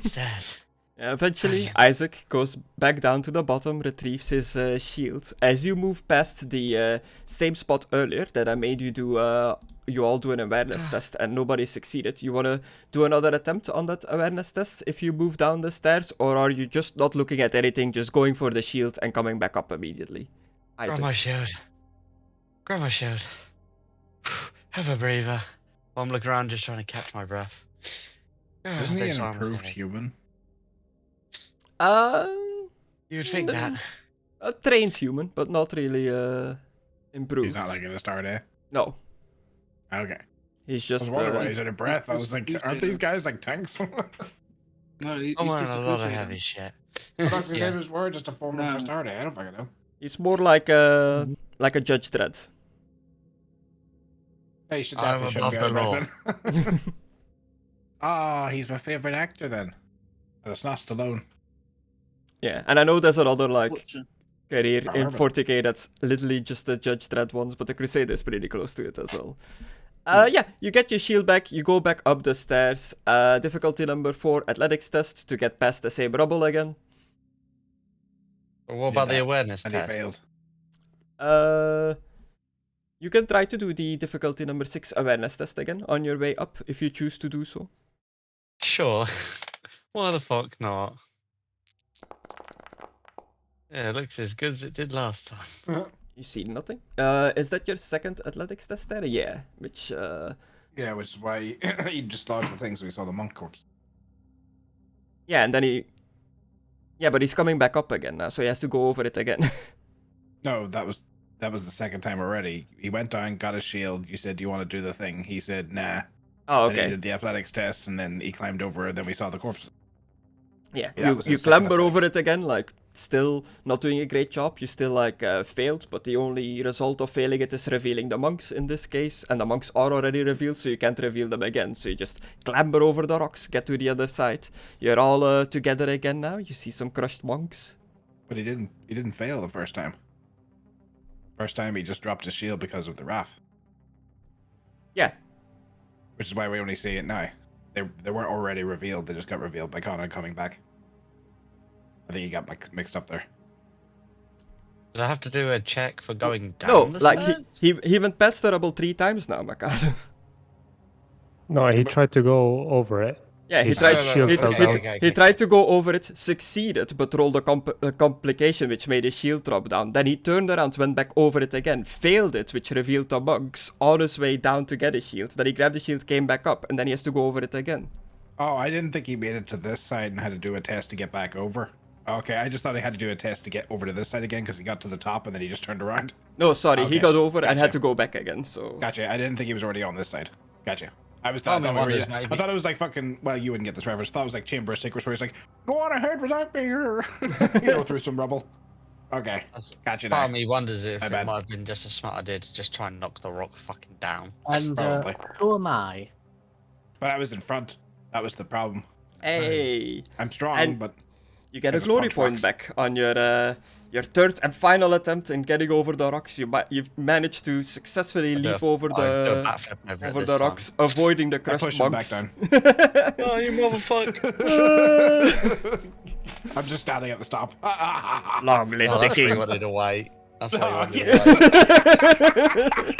stairs. Eventually, Isaac goes back down to the bottom, retrieves his shield. As you move past the same spot earlier that I made you do, you all do an awareness test and nobody succeeded. You want to do another attempt on that awareness test if you move down the stairs, or are you just not looking at anything, just going for the shield and coming back up immediately? Isaac. Grab my shield. Have a breather. While I'm looking around just trying to catch my breath. Isn't he an improved human? You would think that. A trained human, but not really improved. He's not like in a star day? No. Okay. He's just... I was wondering why he's out of breath. I was like, aren't these guys like tanks? No, he's I'm wearing just a lot of heavy shit. I thought we said his word just to form up for a star day. I don't fucking know. He's more like a Judge Dredd. Hey, you should I'm definitely above show the him then. Ah, he's my favorite actor then. And it's not Stallone. Yeah, and I know there's another like Butcher. career in Armor. 40k that's literally just the Judge Dredd ones, but the Crusade is pretty close to it as well. Yeah, you get your shield back, you go back up the stairs. Difficulty number 4, athletics test to get past the same rubble again. But what about the awareness And test? he failed. You can try to do the difficulty number 6 awareness test again on your way up if you choose to do so. Sure. Why the fuck not? Yeah, it looks as good as it did last time. You see nothing. Is that your second athletics test there? Yeah, which Yeah, which is why he just dodged the things we saw the monk corpse. yeah, and then he... Yeah, but he's coming back up again now, so he has to go over it again. No, that was the second time already. He went down, got his shield. You said, "Do you want to do the thing?" He said, "Nah." Oh, Then he okay. did the athletics test, and then he climbed over. Then we saw the corpse. Yeah, Yeah, that was you his second clamber over athletics. it again, like, still not doing a great job. You still, like, failed, but the only result of failing it is revealing the monks in this case, and the monks are already revealed, so you can't reveal them again. So you just clamber over the rocks, get to the other side. You're all together again now. You see some crushed monks. But he didn't fail the first time. First time he just dropped his shield because of the raft. Yeah, Which is why we only see it now. They weren't already revealed. They just got revealed by Conna coming back. I think he got mixed up there. Did I have to do a check for going down no, the like, stairs? he went past the rubble 3 times now, Mckadow. No, he tried to go over it. Yeah, he His tried. shield He, fell he- down. okay. he tried to go over it, succeeded, but rolled a complication which made his shield drop down. Then he turned around, went back over it again, failed it, which revealed the monks on his way down to get his shield. Then he grabbed the shield, came back up, and then he has to go over it again. Oh, I didn't think he made it to this side and had to do a test to get back over. Okay, I just thought he had to do a test to get over to this side again because he got to the top and then he just turned around. No, sorry, he Okay, got over and had gotcha. to go back again. So Gotcha. I didn't think he was already on this side. Gotcha. I was Tell me thought we what were- is, maybe. I thought it was like fucking. Well, you wouldn't get this reference. I thought it was like Chamber of Secrets where he's like, "Go on ahead without me," you know, through some rubble. Okay, That's- gotcha. Part Now. of me wonders if My it bad. might have been just a smart idea to just try and knock the rock fucking down. And Probably. who am I? But I was in front. That was the problem. hey, I'm strong, And- but you get I a just glory punch point rocks. back on your third and final attempt in getting over the rocks. You've managed to successfily leap over I do a the backflip over it over this the time. rocks, avoiding the I crushed pushed him back monks. down. Oh, you motherfucker! I'm just standing at the stop. Long live Oh, the that's why you king. wanted to wait. That's why you Oh, wanted yeah. to wait.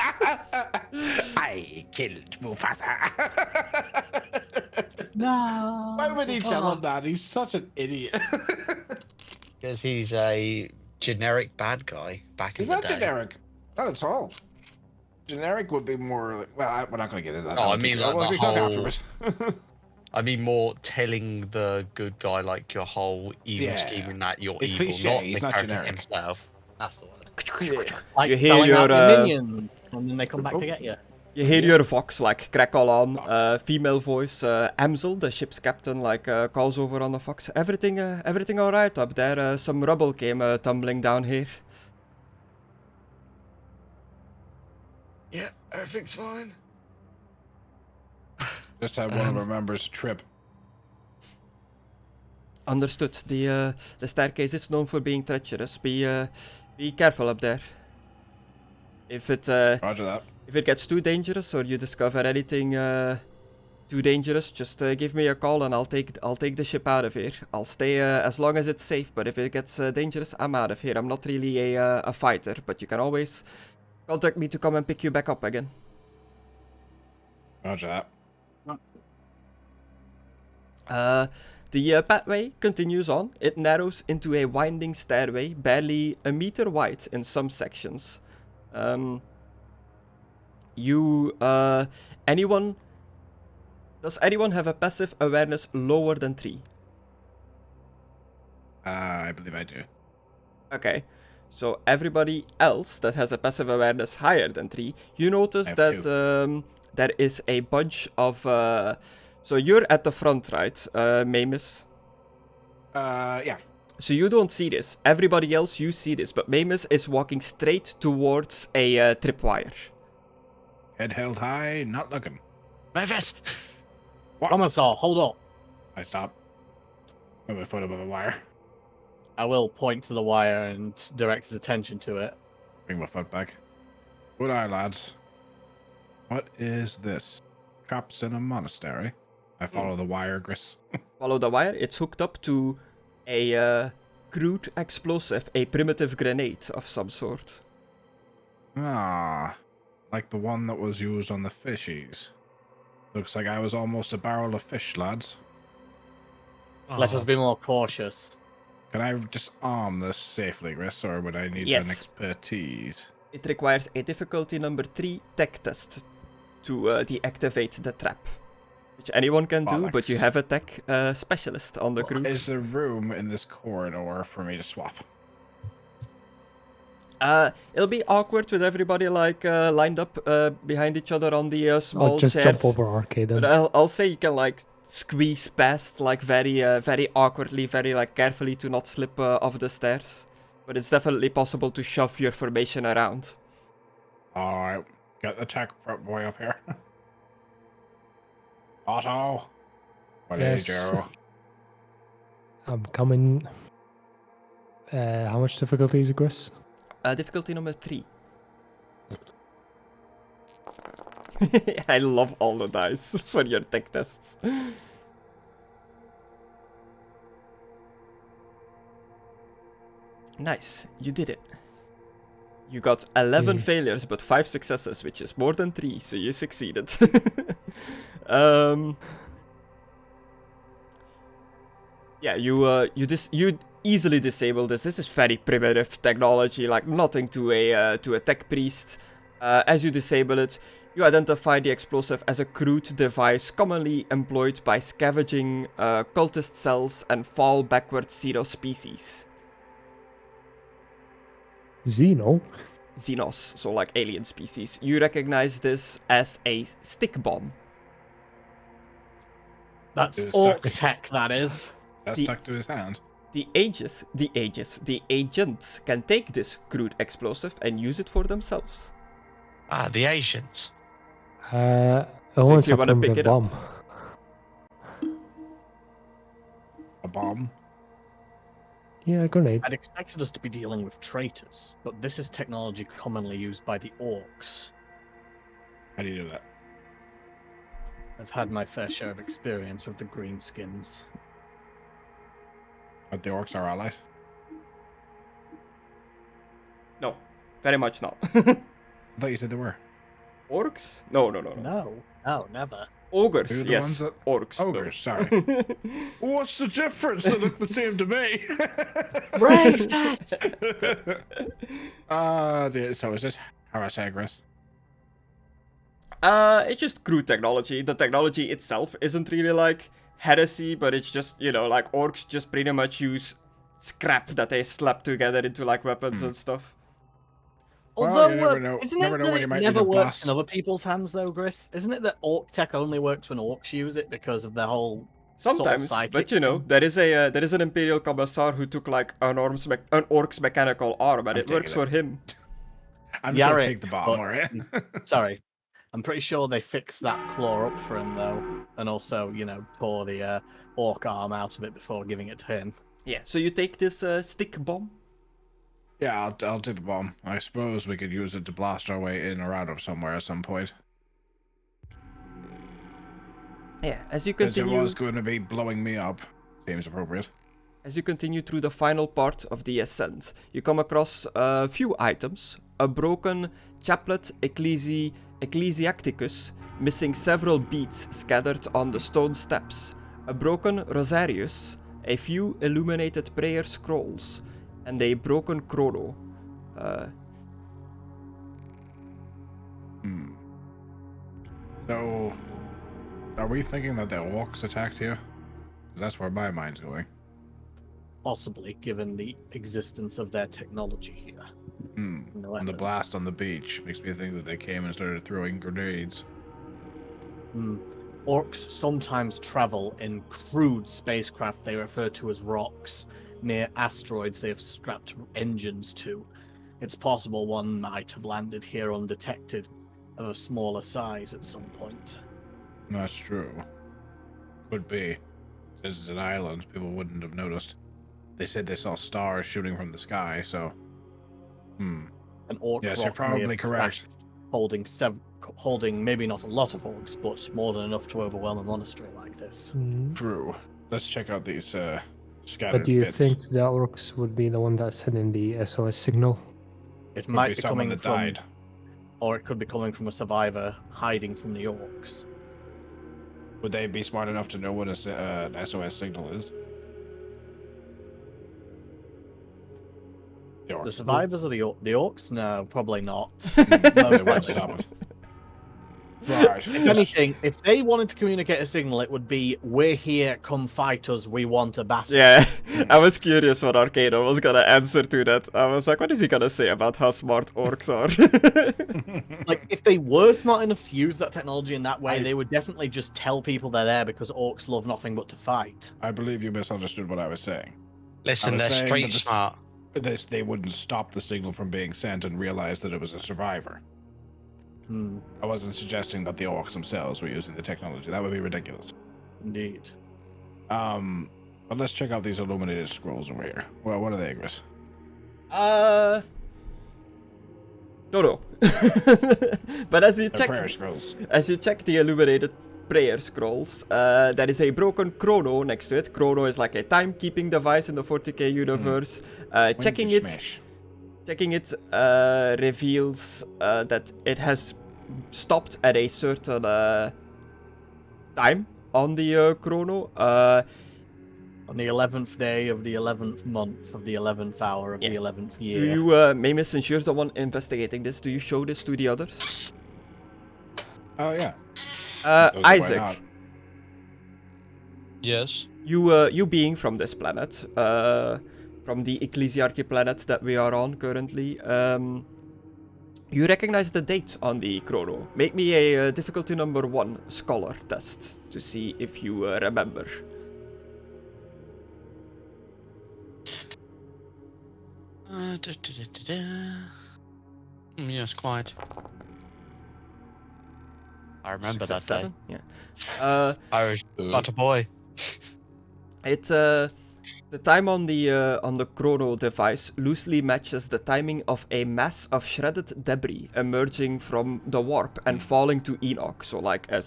I killed Mufasa. No. Why would he tell him that? He's such an idiot. Because he's a generic bad guy back He's in the not day. generic. Not at all. Generic would be more like, well, we're not going to get into that. Oh, I I'll mean, keep- like, well, the we can talk whole- afterwards. I mean, more telling the good guy like your whole evil Yeah. scheming that you're It's evil, cliche, not he's the not character generic. himself. That's the word. Like You hear selling out your, your minions, and then they come back Oh. to get you. You hear your vox like crackle on, female voice, Amsel, the ship's captain, like calls over on the fox. Everything all right up there? Some rubble came tumbling down here. Yeah, everything's fine. Just had one of our members trip. Understood. The staircase is known for being treacherous. Be careful up there. If it Roger that. if it gets too dangerous or you discover anything too dangerous, just give me a call and I'll take the ship out of here. I'll stay as long as it's safe, but if it gets dangerous, I'm out of here. I'm not really a fighter, but you can always contact me to come and pick you back up again. Roger that. The pathway continues on. It narrows into a winding stairway, barely a meter wide in some sections. Does anyone have a passive awareness lower than 3? I believe I do. Okay. So everybody else that has a passive awareness higher than 3, you notice that there is a bunch of... so you're at the front, right, Maimiss? Yeah. So you don't see this. Everybody else, you see this. But Maimiss is walking straight towards a tripwire. Head held high, not looking. Maimiss! Commissar, hold up. I stop. Move my foot above the wire. I will point to the wire and direct his attention to it. Bring my foot back. Good eye, lads. What is this? Traps in a monastery? I follow the wire, Griss. Follow the wire. It's hooked up to a crude explosive, a primitive grenade of some sort. Ah, like the one that was used on the fishies. Looks like I was almost a barrel of fish, lads. Let us be more cautious. Can I disarm this safely, Griss, or would I need an expertise? It requires a difficulty number 3 tech test to deactivate the trap. Which anyone can do, but you have a tech specialist on the crew. Is there room in this corridor for me to swap? It'll be awkward with everybody like lined up behind each other on the small just chairs. jump over Arcadon. But I'll say you can like squeeze past like very awkwardly, very like carefully to not slip off the stairs. But it's definitely possible to shove your formation around. Alright, get the tech prep boy up here. Otto! What Yes. do you do? I'm coming. How much difficulty is it, Chris? Difficulty number 3. I love all the dice for your tech tests. Nice, you did it. You got 11 failures, but 5 successes, which is more than 3, so you succeeded. Yeah, you easily disable this. This is very primitive technology, like nothing to a tech priest. As you disable it, you identify the explosive as a crude device commonly employed by scavenging cultist cells and fall backward xeno species. Xenos, so like alien species. You recognize this as a stick bomb. That's orc tech, that is. That's stuck to his hand. The agents can take this crude explosive and use it for themselves. Ah, the Asians. If you want to pick it bomb. A bomb? Yeah, a grenade. I'd expected us to be dealing with traitors, but this is technology commonly used by the orcs. How do you do that? I've had my fair share of experience with the greenskins. But the orcs are allies? No, very much not. I thought you said they were. Orcs? No. No, never. Ogres, The yes. ones that... Orcs. Ogres, sorry. What's the difference? They look the same to me. Racist! So is this Harasagris? It's just crude technology. The technology itself isn't really like heresy, but it's just, like orcs just pretty much use scrap that they slap together into like weapons and stuff. Although, you never know. isn't Never it know that when you it might never need a works blast. in other people's hands, though, Griss? Isn't it that orc tech only works when orcs use it because of their whole Sometimes, sort of but psychic there is an imperial commissar who took like an orc's mechanical arm, and it works for him. I'm just gonna Yarrick, take the bomb, but- alright? Sorry. I'm pretty sure they fixed that claw up for him, though. And also, tore the orc arm out of it before giving it to him. Yeah. So you take this stick bomb. Yeah, I'll take the bomb. I suppose we could use it to blast our way in or out of somewhere at some point. Yeah, as you Because it continue... was going to be blowing me up. Seems appropriate. As you continue through the final part of the ascent, you come across a few items. A broken chaplet ecclesiasticus, missing several beads scattered on the stone steps. A broken rosarius, a few illuminated prayer scrolls, and a broken chrono. So, are we thinking that the orcs attacked here? Because that's where my mind's going. Possibly, given the existence of their technology here. No And the evidence. blast on the beach makes me think that they came and started throwing grenades. Orcs sometimes travel in crude spacecraft they refer to as rocks, near asteroids they have strapped engines to. It's possible one might have landed here undetected, of a smaller size at some point. That's true. Could be. This is an island, people wouldn't have noticed. They said they saw stars shooting from the sky, so... An orc Yes, rock you're probably may have correct. crashed, holding maybe not a lot of orcs, but more than enough to overwhelm a monastery like this. True. Let's check out these scattered But do you bits. think the orcs would be the one that's sending the SOS signal? It Could might be be someone coming that from, died. or it could be coming from a survivor hiding from the orcs. Would they be smart enough to know what an SOS signal is? The orcs. The survivors of the orcs? No, probably not. They Most won't likely stop not. it. Right. If anything, if they wanted to communicate a signal, it would be, "We're here, come fight us, we want a battle." Yeah, I was curious what Arcadon was gonna answer to that. I was like, what is he gonna say about how smart orcs are? Like, if they were smart enough to use that technology in that way, they would definitely just tell people they're there because orcs love nothing but to fight. I believe you misunderstood what I was saying. Listen, I was they're saying street that the- smart. They wouldn't stop the signal from being sent and realize that it was a survivor. I wasn't suggesting that the orcs themselves were using the technology. That would be ridiculous. Indeed. But let's check out these illuminated scrolls over here. Well, what are they, Chris? No. But as you They're prayer check, scrolls. as you check the illuminated prayer scrolls, there is a broken chrono next to it. Chrono is like a timekeeping device in the 40k universe. Checking it reveals that it has stopped at a certain time on the chrono. On the 11th day of the 11th month of the 11th hour of the 11th year. Do you, Maimiss, since you're the one investigating this, do you show this to the others? Oh, yeah. Isaac, Yes. you being from this planet, from the Ecclesiarchy planet that we are on currently, you recognize the date on the chrono. Make me a difficulty number 1 scholar test to see if you remember. Yes, quite. I remember that Success day. 7? Yeah. I was but a boy. The time on the chrono device loosely matches the timing of a mass of shredded debris emerging from the warp and falling to Enoch. So like a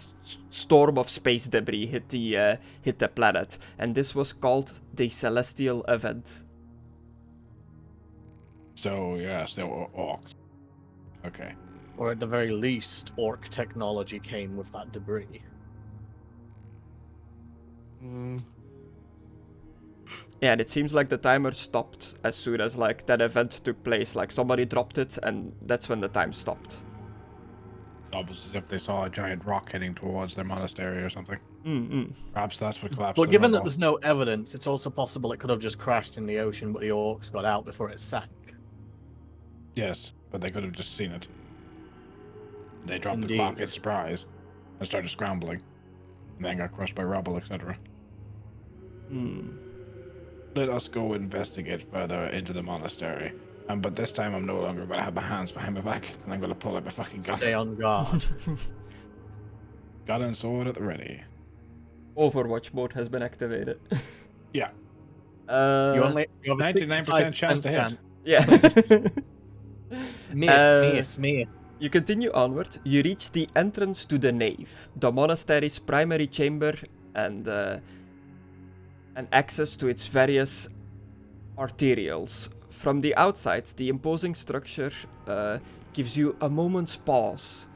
storm of space debris hit the planet, and this was called the Celestial Event. So, yes, they were orcs. Okay. Or at the very least, orc technology came with that debris. Yeah, and it seems like the timer stopped as soon as like that event took place. Like somebody dropped it, and that's when the time stopped. Almost as if they saw a giant rock heading towards their monastery or something. Perhaps that's what collapsed. But given that there's no evidence, it's also possible it could have just crashed in the ocean, but the orcs got out before it sank. Yes, but they could have just seen it. They dropped Indeed. the clock in surprise and started scrambling, and then got crushed by rubble, etc. Let us go investigate further into the monastery. But this time I'm no longer going to have my hands behind my back, and I'm going to pull out my fucking gun. Stay on guard. Gun and sword at the ready. Overwatch mode has been activated. Yeah. You have a 99% chance to hit. Yeah. Miss. You continue onward. You reach the entrance to the nave, the monastery's primary chamber, and access to its various arterials. From the outside, the imposing structure gives you a moment's pause.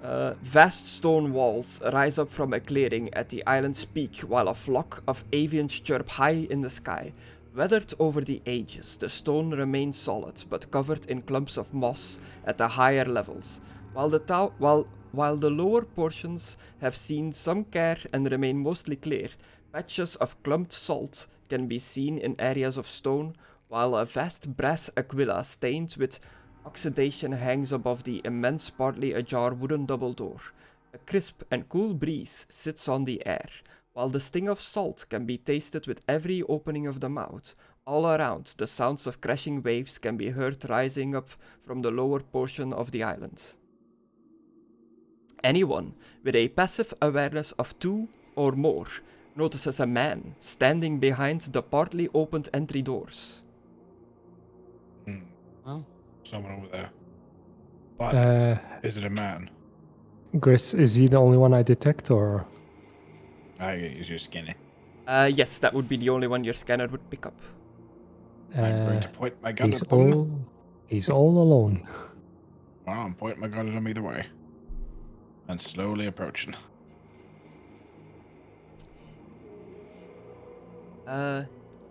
Vast stone walls rise up from a clearing at the island's peak, while a flock of avians chirp high in the sky. Weathered over the ages, the stone remains solid, but covered in clumps of moss at the higher levels, while the lower portions have seen some care and remain mostly clear. Patches of clumped salt can be seen in areas of stone, while a vast brass aquila stained with oxidation hangs above the immense, partly ajar wooden double door. A crisp and cool breeze sits on the air, while the sting of salt can be tasted with every opening of the mouth. All around, the sounds of crashing waves can be heard rising up from the lower portion of the island. Anyone with a passive awareness of 2 or more notices a man standing behind the partly opened entry doors. Oh. Someone over there. But is it a man? Griss, is he the only one I detect, or? I use your skinny. Yes, that would be the only one your scanner would pick up. I'm going to point my gun He's at them. He's all alone. Well, I'm pointing my gun at him either way. And slowly approaching.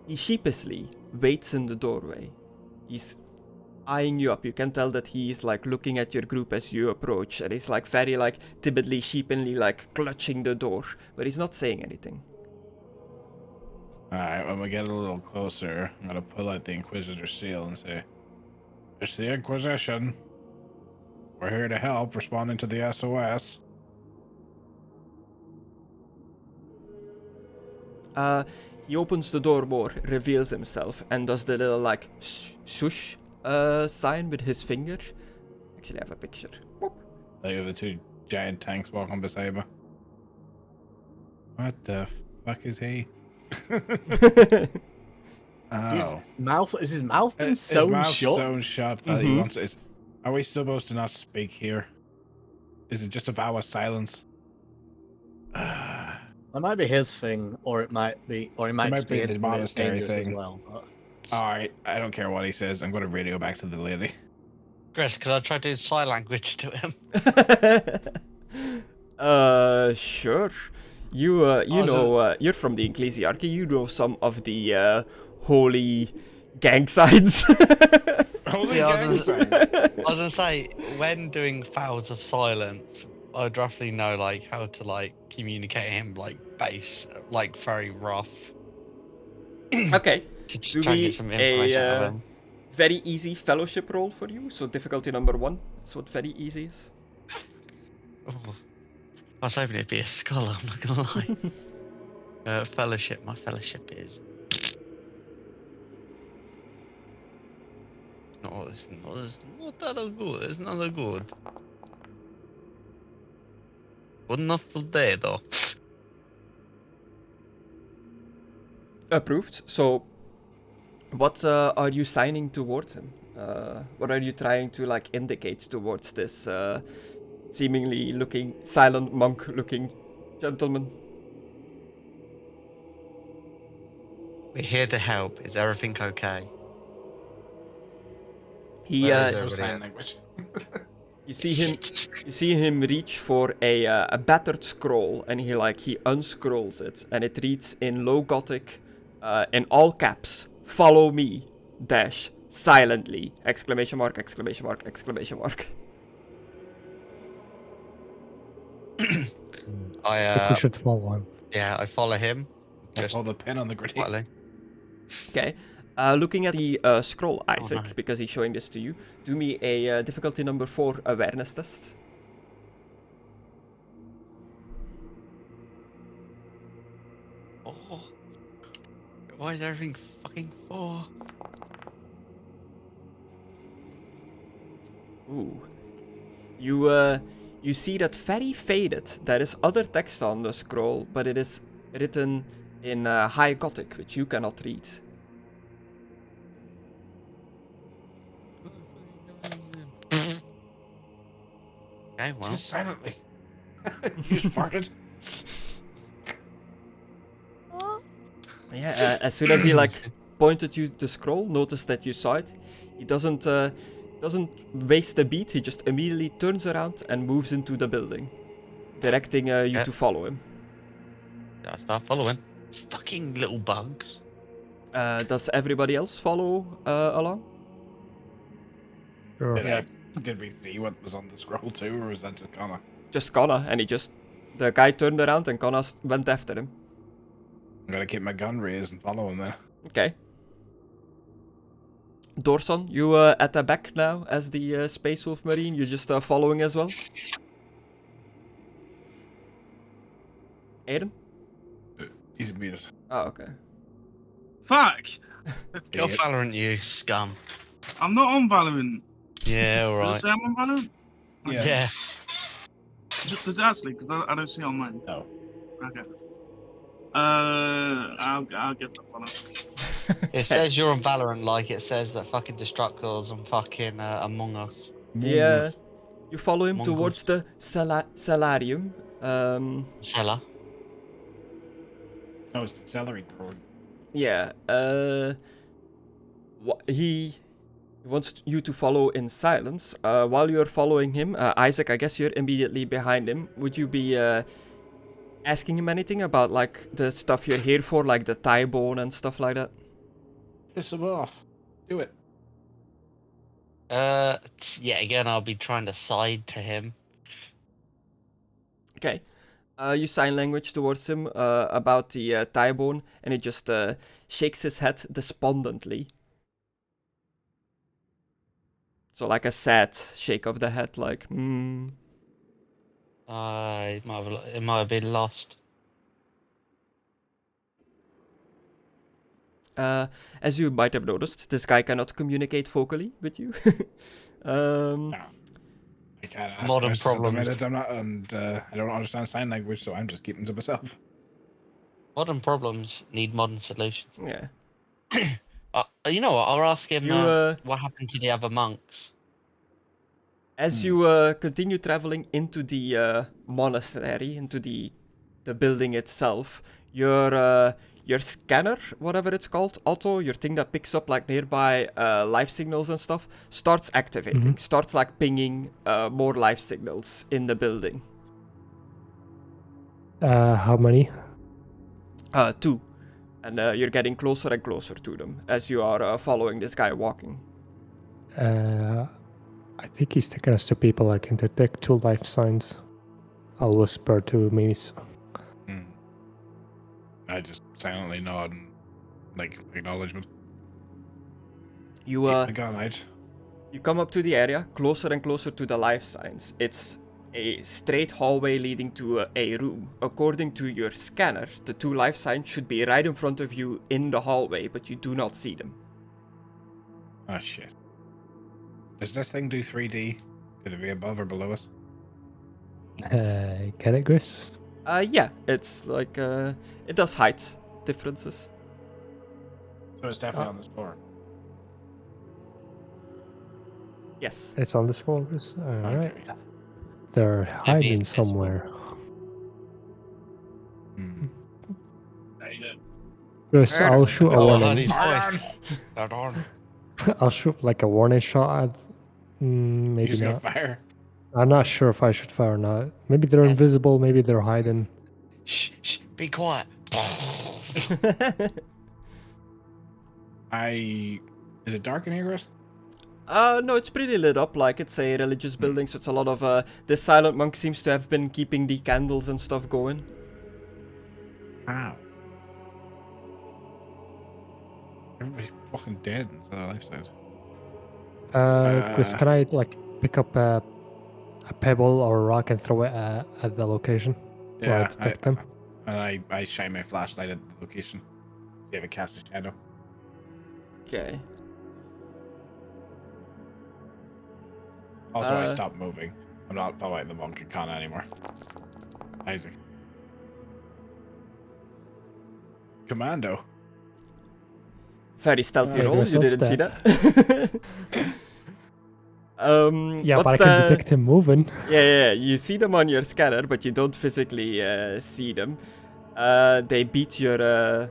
He sheepishly waits in the doorway. He's eyeing you up. You can tell that he's like looking at your group as you approach, and he's like very like timidly, sheepishly like clutching the door, but he's not saying anything. Alright, when we get a little closer, I'm gonna pull out the Inquisitor seal and say, "It's the Inquisition. We're here to help, responding to the SOS." He opens the door more, reveals himself, and does the little like shush sign with his finger. Actually, I have a picture. Whoop. Like the 2 giant tanks walking beside me. What the fuck is he? Oh. Is his mouth been His sewn mouth's shut? sewn shut that he wants it. Are we supposed to not speak here? Is it just a vow of silence? That might be his thing, or it might be just be the monastery thing as well. But... Alright, I don't care what he says. I'm going to radio back to the lady. Chris, could I try doing sign language to him? Sure. You're from the Ecclesiarchy. You know some of the holy gang signs. Holy Yeah, gang sign. I was gonna say, when doing vows of silence, I'd roughly know like how to like communicate him like base, like very rough. Okay. To just Do try and me get some information out of him. very easy fellowship roll for you. So difficulty number 1. That's what very easy is. Oh, I was hoping it'd be a scholar, I'm not gonna lie. Fellowship, my fellowship is... No, it's not that good, it's not that good. Good enough for day though. Approved. So, what are you signing towards him? What are you trying to like indicate towards this seemingly looking silent monk-looking gentleman? We're here to help. Is everything okay? He, Where is No everybody sign at? language. you see him. Shit. You see him reach for a battered scroll, and he unscrolls it, and it reads in low Gothic, in all caps, "Follow me, dash silently!" Exclamation mark! Exclamation mark! Exclamation mark! I think we should follow him. Yeah, I follow him. I Just pull the pin on the grenade. quietly. Okay. Looking at the scroll, Isaac, no. because he's showing this to you, do me a difficulty number 4 awareness test. Oh. Why is everything fucking 4? Ooh. You see that very faded. There is other text on the scroll, but it is written in High Gothic, which you cannot read. Okay, well. Just silently. You smarted. Yeah, as soon as he like pointed you the scroll, noticed that you saw it, he doesn't waste a beat. He just immediately turns around and moves into the building, directing you to follow him. I start following. Fucking little bugs. Does everybody else follow along? Sure. Did we see what was on the scroll too, or was that just Conna? Just Conna, and the guy turned around and Conna went after him. I'm gonna keep my gun raised and follow him then. Okay. Dorson, you at the back now as the Space Wolf Marine, you're just following as well? Aidan? He's muted. Oh, okay. Fuck! You're Valorant, you scum. I'm not on Valorant. Yeah, Does alright. it say I'm on Valorant? Yeah. Does it actually? Because I don't see it on mine. No. Okay. I'll get that one up. It says you're on Valorant like it says that fucking Destructores on fucking Among Us. Yeah. You follow him Mongoose. towards the Salarium. Seller. No, it's the celery thrower. Yeah. He wants you to follow in silence. While you're following him, Isaac, I guess you're immediately behind him. Would you be asking him anything about like the stuff you're here for, like the thigh bone and stuff like that? Piss him off. Do it. Yeah, again, I'll be trying to side to him. Okay. You sign language towards him about the thigh bone, and he just shakes his head despondently. So like a sad shake of the head, like, It might have been lost. As you might have noticed, this guy cannot communicate vocally with you. No. I can't ask Modern questions at the problems. minute. I'm not, and I don't understand sign language, so I'm just keeping to myself. Modern problems need modern solutions. Yeah. You know what? I'll ask him what happened to the other monks. As you continue traveling into the monastery, into the building itself, your scanner, whatever it's called, Otto, your thing that picks up like nearby life signals and stuff, starts activating, starts like pinging more life signals in the building. How many? 2. And you're getting closer and closer to them as you are following this guy walking. I think he's taking us to people I can detect 2 life signs. I'll whisper to Maimiss. I just silently nod and like acknowledgement. You Gun out. You come up to the area, closer and closer to the life signs. It's a straight hallway leading to a room. According to your scanner, the 2 life signs should be right in front of you in the hallway, but you do not see them. Oh shit. Does this thing do 3D? Could it be above or below us? Can it, Gris? Yeah, it's like, it does height differences. So it's definitely on this floor. Yes. It's on this floor, Gris? Alright. Okay. They're hiding somewhere. Gris, I'll shoot a warning. I'll shoot like a warning shot at... maybe He's gonna not. fire. I'm not sure if I should fire or not. Maybe they're invisible, maybe they're hiding. Shh, be quiet. Is it dark in here, Chris? No, it's pretty lit up, like it's a religious building, so it's a lot of, this silent monk seems to have been keeping the candles and stuff going. How? Everybody's fucking dead in other lifestyles. Chris, can I like pick up a pebble or a rock and throw it at the location where I detect them? And I shine my flashlight at the location. See if it casts a shadow. Okay. Also, I stopped moving. I'm not following the monk and Conna anymore. Isaac. Commando. Very stealthy roll, Chris, you what's didn't see that. Yeah, what's but I can detect him moving. Yeah, you see them on your scanner, but you don't physically see them. They beat your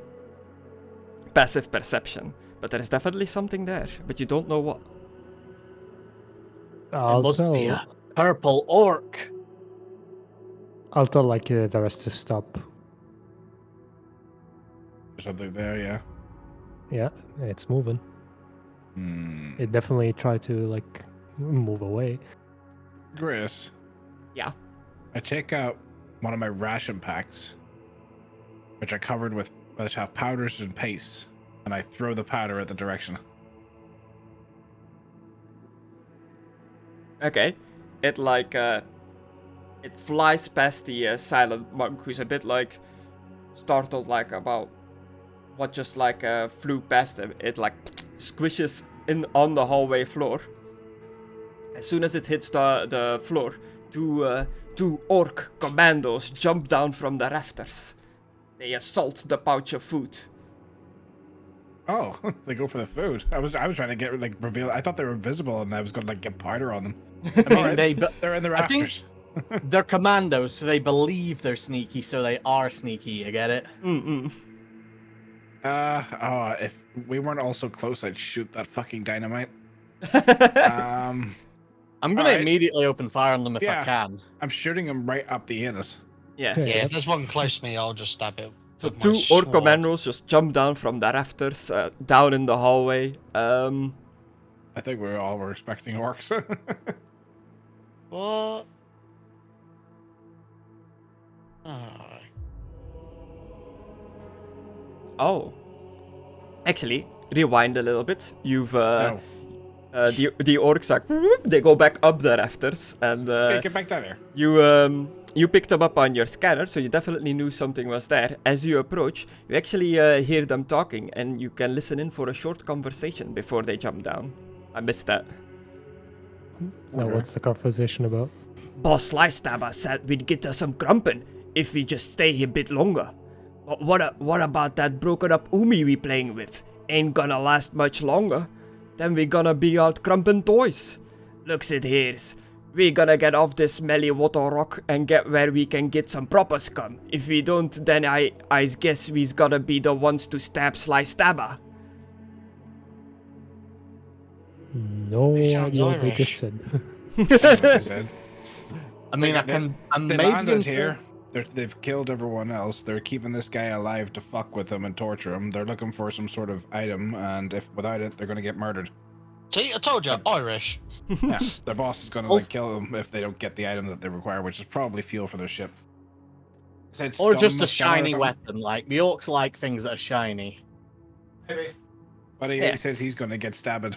passive perception, but there is definitely something there, but you don't know what. It must be a purple orc. I'll tell like the rest to stop. Something there, yeah. Yeah, it's moving. Hmm. It definitely tried to like move away. Griss. Yeah. I take out one of my ration packs, which I covered with, which have powders and paste, and I throw the powder at the direction. Okay. It like it flies past the silent monk, who's a bit like startled, like about what just like flew past him. It like squishes in on the hallway floor. As soon as it hits the floor, two orc commandos jump down from the rafters. They assault the pouch of food. Oh, they go for the food. I was trying to get like reveal. I thought they were invisible, and I was going to like get powder on them. I mean, They're in the I think rafters. they're commandos, so they believe they're sneaky, so they are sneaky. I get it. If we weren't all so close, I'd shoot that fucking dynamite. I'm gonna Alright. immediately open fire on them if I can. I'm shooting them right up the anus. Yeah. Yeah, if there's one close to me, I'll just stab it. So with my two orc sword. commandos just jump down from the rafters, down in the hallway. I think we all were expecting orcs. What? Oh. Oh. Actually, rewind a little bit. You've No. the orcs like whoop, they go back up the rafters, and Hey, get back down here. you picked them up on your scanner, so you definitely knew something was there. As you approach, you actually hear them talking, and you can listen in for a short conversation before they jump down. I missed that. Now, what's the conversation about? Boss Slicestabber said we'd get us some crumpin' if we just stay here a bit longer. But what about that broken up Umi we playing with? Ain't gonna last much longer. Then we gonna be out crumpin' toys. Looks it here's. We gonna get off this smelly water rock and get where we can get some proper scum. If we don't, then I guess we's gotta be the ones to stab Slicestabber. No He sounds idea what they Irish. just said. That's what I said. I mean, I'm They maybe landed here. They've killed everyone else. They're keeping this guy alive to fuck with him and torture him. They're looking for some sort of item, and if without it, they're gonna get murdered. See, I told you, Irish. Yeah, their boss is gonna like kill them if they don't get the item that they require, which is probably fuel for their ship. Said Or stone just a musketeer or shiny something. weapon. Like the orcs like things that are shiny. But he Yeah. says he's gonna get stabbed.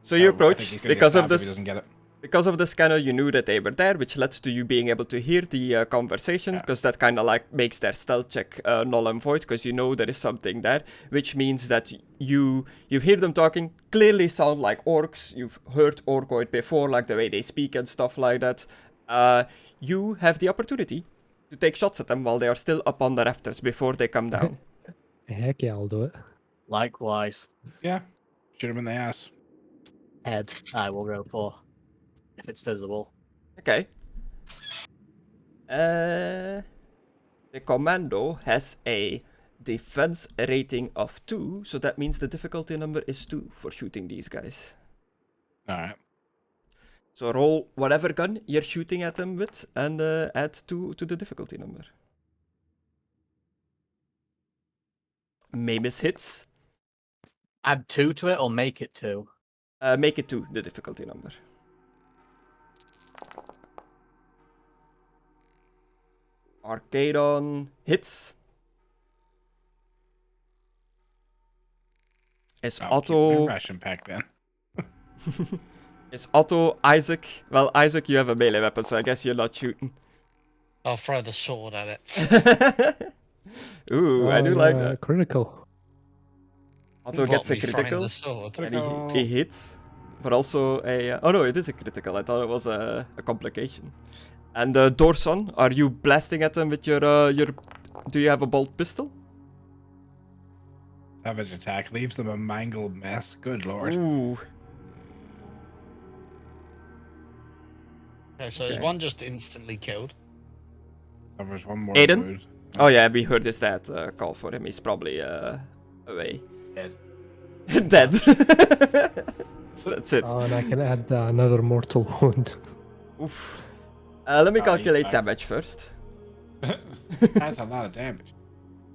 So you I think approach he's gonna get because of stabbed if this. He doesn't get it. Because of the scanner, you knew that they were there, which led to you being able to hear the conversation, Yeah. because that kind of like makes their stealth check null and void, because you know there is something there, which means that you hear them talking, clearly sound like orcs. You've heard orcoid before, like the way they speak and stuff like that. You have the opportunity to take shots at them while they are still up on the rafters before they come down. Heck yeah, I'll do it. Likewise, Yeah, shoot him in the ass. head I will go for if it's visible. Okay. The commando has a defense rating of 2, so that means the difficulty number is 2 for shooting these guys. All right. So roll whatever gun you're shooting at them with and add 2 to the difficulty number. Maimiss hits. Add 2 to it or make it 2. Make it 2, the difficulty number. Arcadon hits. Is I'll keep my Otto... ration pack then. Is Otto Isaac? Well, Isaac, you have a melee weapon, so I guess you're not shooting. I'll throw the sword at it. Ooh, I do like that. Critical. Otto What, gets a me throwing critical, the sword? and he hits, but also a... oh no, it is a critical. I thought it was a complication. And Dorson, are you blasting at them with your... Do you have a bolt pistol? Savage attack leaves them a mangled mess. Good lord. Ooh. Okay, so is one just instantly killed? There's one more. Aidan? Dude. Oh yeah, we heard his dad call for him. He's probably away. Dead. Dead. So that's it. Oh, and I can add another mortal wound. Oof. Let me he's calculate back. damage first. That's a lot of damage.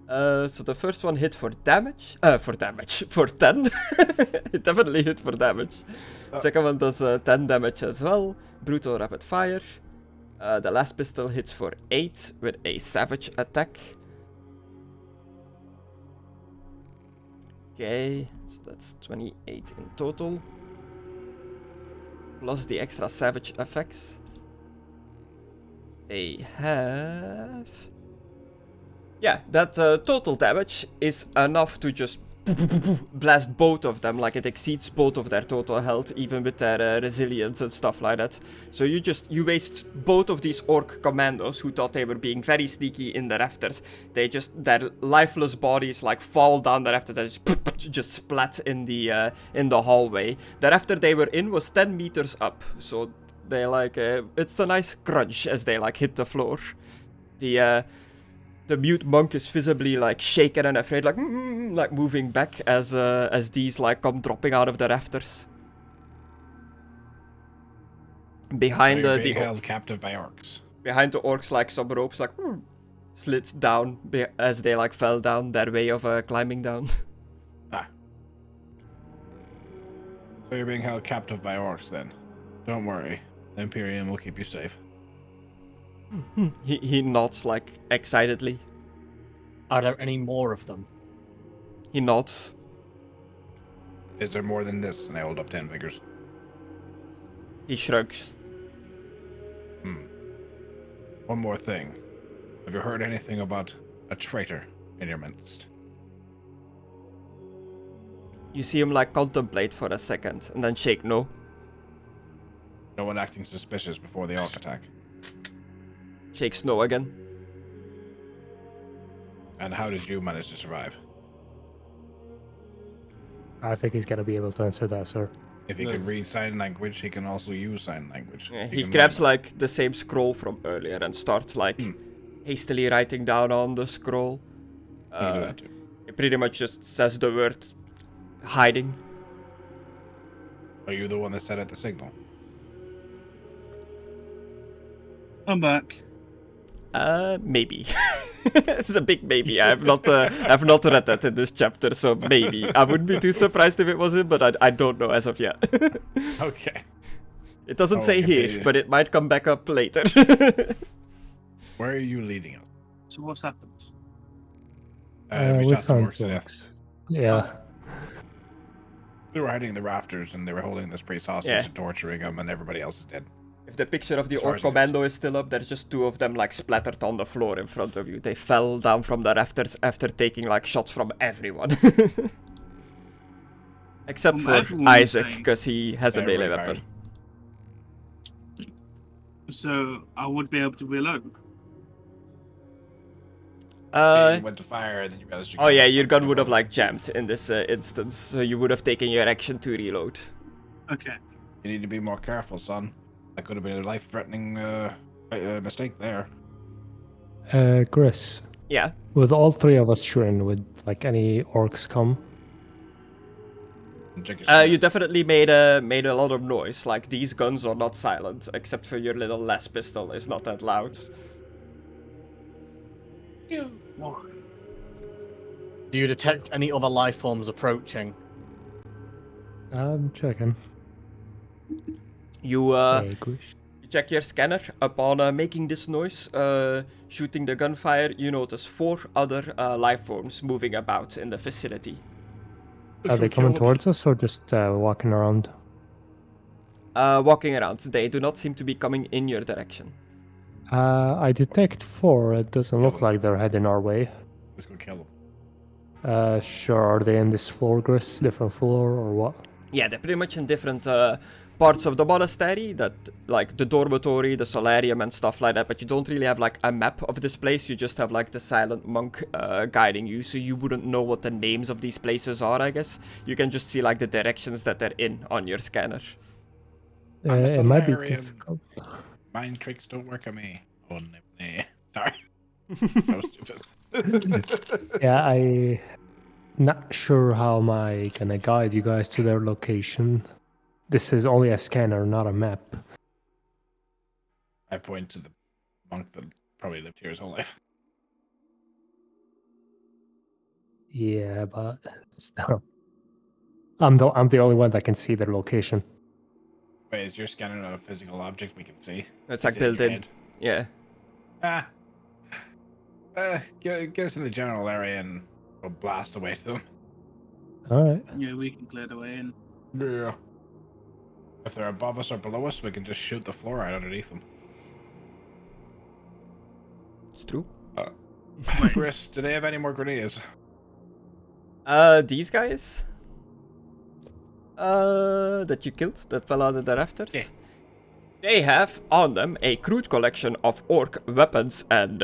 So the first one hit for damage. For 10. It definitely hit for damage. Second one does 10 damage as well. Brutal rapid fire. The last pistol hits for 8 with a savage attack. Okay, so that's 28 in total. Plus the extra savage effects. They have... Yeah, that total damage is enough to just blast both of them, like it exceeds both of their total health, even with their resilience and stuff like that. So you waste both of these orc commandos who thought they were being very sneaky in the rafters. Their lifeless bodies like fall down the rafters and just splat in the hallway. The rafter they were in was 10 meters up, so they like it's a nice crunch as they like hit the floor. The mute monk is visibly like shaken and afraid, like moving back as these like come dropping out of the rafters. Behind being held captive by orcs. Behind the orcs, like some ropes like slid down as they like fell down their way of climbing down. Ah. So you're being held captive by orcs then. Don't worry, the Imperium will keep you safe. He nods like excitedly. Are there any more of them? He nods. Is there more than this? And I hold up 10 fingers. He shrugs. One more thing. Have you heard anything about a traitor in your midst? You see him like contemplate for a second and then shake no. No one acting suspicious before the orc attack. Shakes no again. And how did you manage to survive? I think he's gonna be able to answer that, sir. If he can read sign language, he can also use sign language. Yeah, he grabs like the same scroll from earlier and starts like hastily writing down on the scroll. You do that too. It pretty much just says the word hiding. Are you the one that set out the signal? I'm back. Maybe. This is a big maybe. I've not read that in this chapter, so maybe. I wouldn't be too surprised if it was him, but I don't know as of yet. Okay. It doesn't say here, but it might come back up later. Where are you leading us? So what's happened? We we shot some found orcs to death. orcs. Yeah. They were hiding in the rafters and they were holding this priest hostage and torturing him, and everybody else is dead. If the picture of the As far orc as I can commando is still up, there's just 2 of them like splattered on the floor in front of you. They fell down from the rafters after taking like shots from everyone. Except for Isaac, because he has a melee weapon. So I would be able to reload. You went to fire, and then you realized Oh yeah, your gun would have like jammed in this instance, so you would have taken your action to reload. Okay. You need to be more careful, son. That could have been a life-threatening mistake there. Griss. Yeah. With all 3 of us shooting, would like any orcs come? You definitely made a lot of noise. Like these guns are not silent, except for your little last pistol is not that loud. Do you detect any other life forms approaching? I'm checking. You Griss. check your scanner. Upon making this noise, shooting the gunfire, you notice 4 other life forms moving about in the vicinity. Are they coming towards us or just walking around? Walking around. They do not seem to be coming in your direction. I detect 4. It doesn't look like they're heading our way. Let's go kill them. Sure. Are they in this floor, Griss? Different floor or what? Yeah, they're pretty much in different parts of the monastery, that like the dormitory, the solarium and stuff like that, but you don't really have like a map of this place. You just have like the silent monk guiding you, so you wouldn't know what the names of these places are, I guess. You can just see like the directions that they're in on your scanner. It might be difficult. Mind tricks don't work on me. Oh, nah. Sorry. So stupid. Yeah, I not sure how am I gonna guide you guys to their location. This is only a scanner, not a map. I point to the monk that probably lived here his whole life. Yeah, but still, I'm the only one that can see their location. Wait, is your scanner not a physical object we can see? It's Is like it built your in. head? Yeah. Get us in the general area and we'll blast away to them. All right. Yeah, we can clear the way in. Yeah. If they're above us or below us, we can just shoot the floor right underneath them. It's true. Chris, do they have any more grenades? These guys? That you killed, that fell out of the rafters? Yeah. They have on them a crude collection of orc weapons and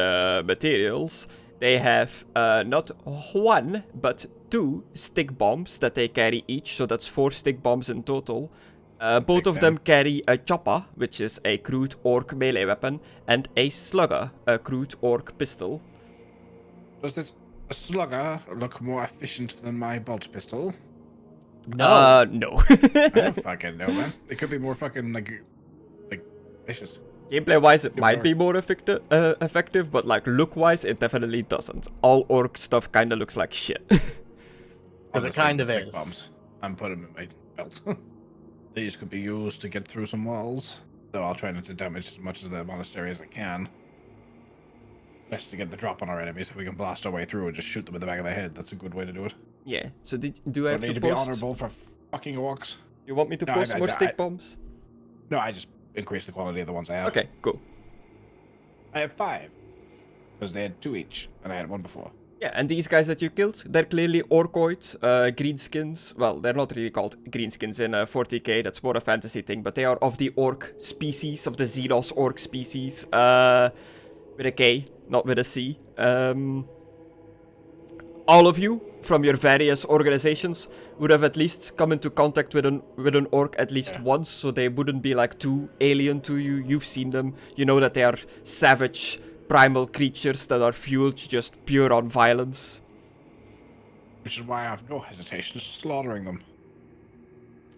materials. They have not one, but 2 stick bombs that they carry each, so that's 4 stick bombs in total. Both of them carry a choppa, which is a crude orc melee weapon, and a slugger, a crude orc pistol. Does this slugger look more efficient than my bolt pistol? No. No. I don't fucking know, man. It could be more fucking like vicious. Gameplay-wise, it Good might work. be more effective, but like look-wise, it definitely doesn't. All orc stuff kind of looks like shit. I'll But it just take kind the of stick is. bombs and put them in my belt. These could be used to get through some walls, though I'll try not to damage as much of the monastery as I can. Best to get the drop on our enemies. If we can blast our way through and just shoot them in the back of the head, that's a good way to do it. Yeah. So do I have Don't need to to be post? honorable for fucking orcs. You want me to No, post I- more I- stick bombs? No, I just increase the quality of the ones I have. Okay, cool. I have 5. Because they had 2 each, and I had 1 before. Yeah, and these guys that you killed, they're clearly orcoid, greenskins. Well, they're not really called greenskins in 40k, that's more a fantasy thing, but they are of the orc species, of the Xenos orc species, with a K, not with a C. All of you, from your various organizations, would have at least come into contact with an orc at least once, so they wouldn't be like too alien to you. You've seen them, you know that they are savage, primal creatures that are fueled just pure on violence. Which is why I have no hesitation slaughtering them.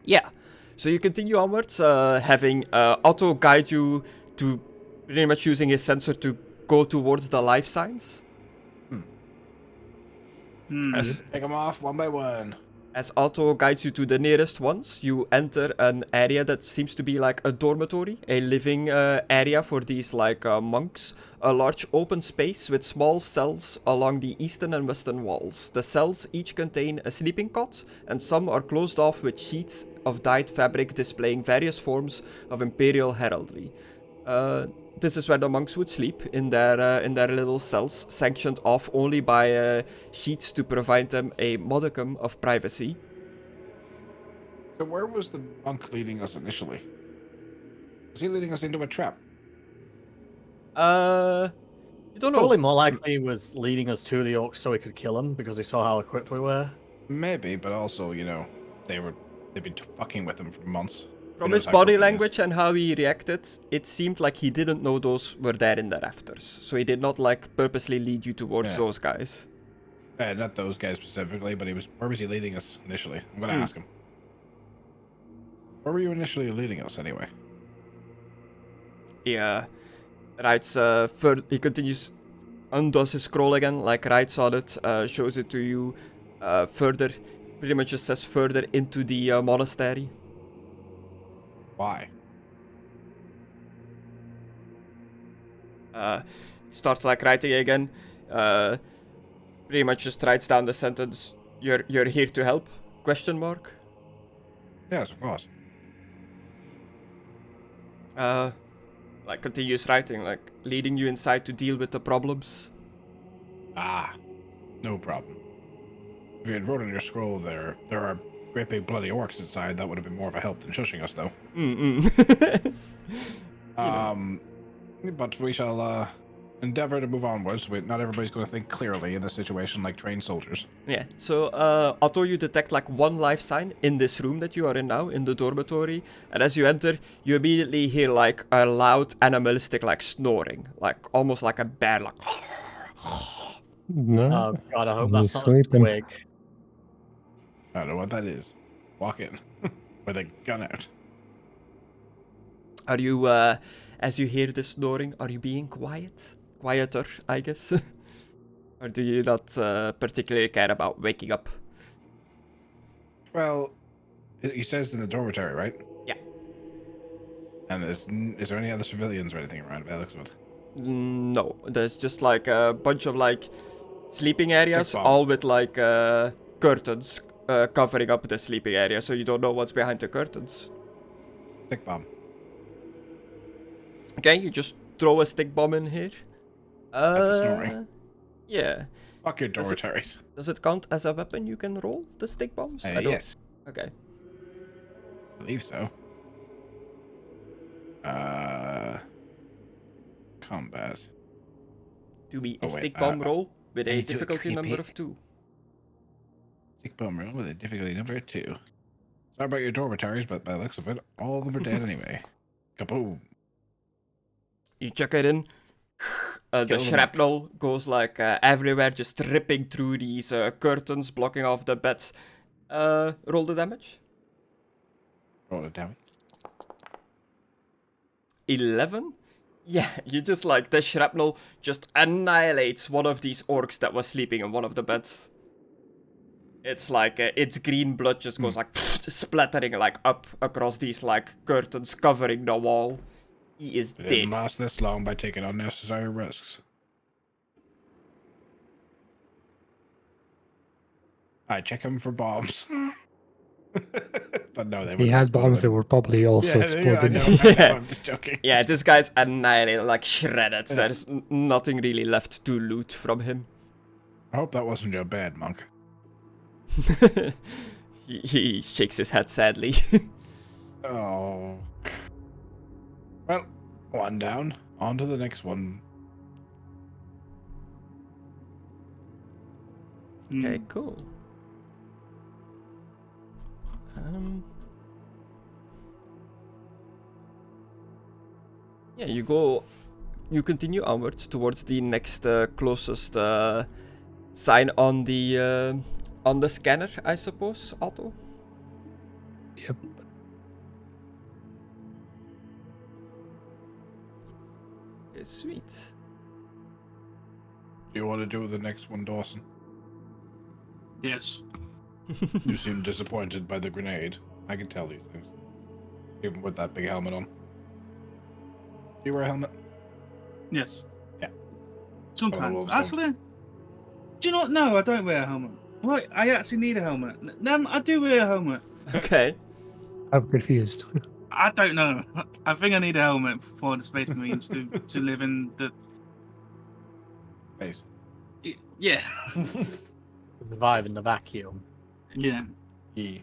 Yeah, so you continue onwards, having Otto guide you to pretty much using his sensor to go towards the life signs. As, Pick them off one by one. as Otto guides you to the nearest ones, you enter an area that seems to be like a dormitory, a living area for these like monks. A large open space with small cells along the eastern and western walls. The cells each contain a sleeping cot, and some are closed off with sheets of dyed fabric displaying various forms of imperial heraldry. This is where the monks would sleep, in their little cells, sanctioned off only by sheets to provide them a modicum of privacy. So where was the monk leading us initially? Was he leading us into a trap? You don't know. Probably more likely he was leading us to the orcs so he could kill them because he saw how equipped we were. Maybe, but also, you know, they've been fucking with him for months. From Who his knows how body quick he is. language and how he reacted, it seemed like he didn't know those were there in the rafters. So he did not like purposely lead you towards Yeah. those guys. Not those guys specifically, but where was he leading us initially? I'm gonna ask him. Where were you initially leading us anyway? Yeah. Writes further. He continues, undoes his scroll again, like writes on it, shows it to you further. Pretty much just says further into the monastery. Why? He starts like writing again. Pretty much just writes down the sentence. You're here to help? Question mark. Yes, of course. Like continues writing, like leading you inside to deal with the problems. Ah, no problem. If you had wrote on your scroll there are great big bloody orcs inside, that would have been more of a help than shushing us, though. Mm-mm. But we shall endeavor to move onwards. Not everybody's going to think clearly in this situation like trained soldiers. Yeah, so Otto, you detect like one life sign in this room that you are in now, in the dormitory, and as you enter, you immediately hear like a loud animalistic like snoring, like almost like a bear, like. No. Oh god, I hope He's that's not sleeping. Twig. I don't know what that is. Walk in with a gun out. Are you, as you hear the snoring, are you being quiet? Quieter, I guess? Or do you not particularly care about waking up? Well, he says in the dormitory, right? Yeah. And is there any other civilians or anything around by the looks of it? No, there's just like a bunch of like sleeping areas, Stick bomb. all with like curtains covering up the sleeping area, so you don't know what's behind the curtains. Stick bomb. Okay, you just throw a stick bomb in here. the snoring. Yeah. Fuck your dormitories. Does it count as a weapon you can roll, the stick bombs? I don't... Yes. Okay. I believe so. Combat. To be a Oh, wait, stick bomb roll with I a need to do it difficulty number creepy. of 2. Stick bomb roll with a difficulty number 2. Sorry about your dormitories, but by the looks of it, all of them are dead anyway. Kaboom. You chuck it in. The Kill them. shrapnel goes like everywhere, just ripping through these curtains, blocking off the bed. Roll the damage. Roll it down. 11? Yeah, you just like, the shrapnel just annihilates one of these orcs that was sleeping in one of the beds. It's like, its green blood just goes like, splattering like up across these like curtains covering the wall. He is It dead. didn't last this long by taking unnecessary risks. I check him for bombs. But no, they He wouldn't had bombs that explode. were probably also I exploding. know, Yeah. I'm just joking. Yeah, this guy's annihilated, like shredded. There's nothing really left to loot from him. I hope that wasn't your bad, monk. he shakes his head sadly. Oh. Well, one down. On to the next one. Okay, cool. Yeah, you continue onwards towards the next closest sign on the scanner, I suppose, Otto? Yep. Okay, sweet. Do you want to do the next one, Dorson? Yes. You seem disappointed by the grenade. I can tell these things. Even with that big helmet on. Do you wear a helmet? Yes. Yeah. Sometimes. wolves Actually, do you not know I don't wear a helmet? Right, I actually need a helmet. I do wear a helmet. Okay. I'm confused. I don't know. I think I need a helmet for the Space Marines to live in the... Face. Yeah. Survive in the vacuum. Yeah. Yeah.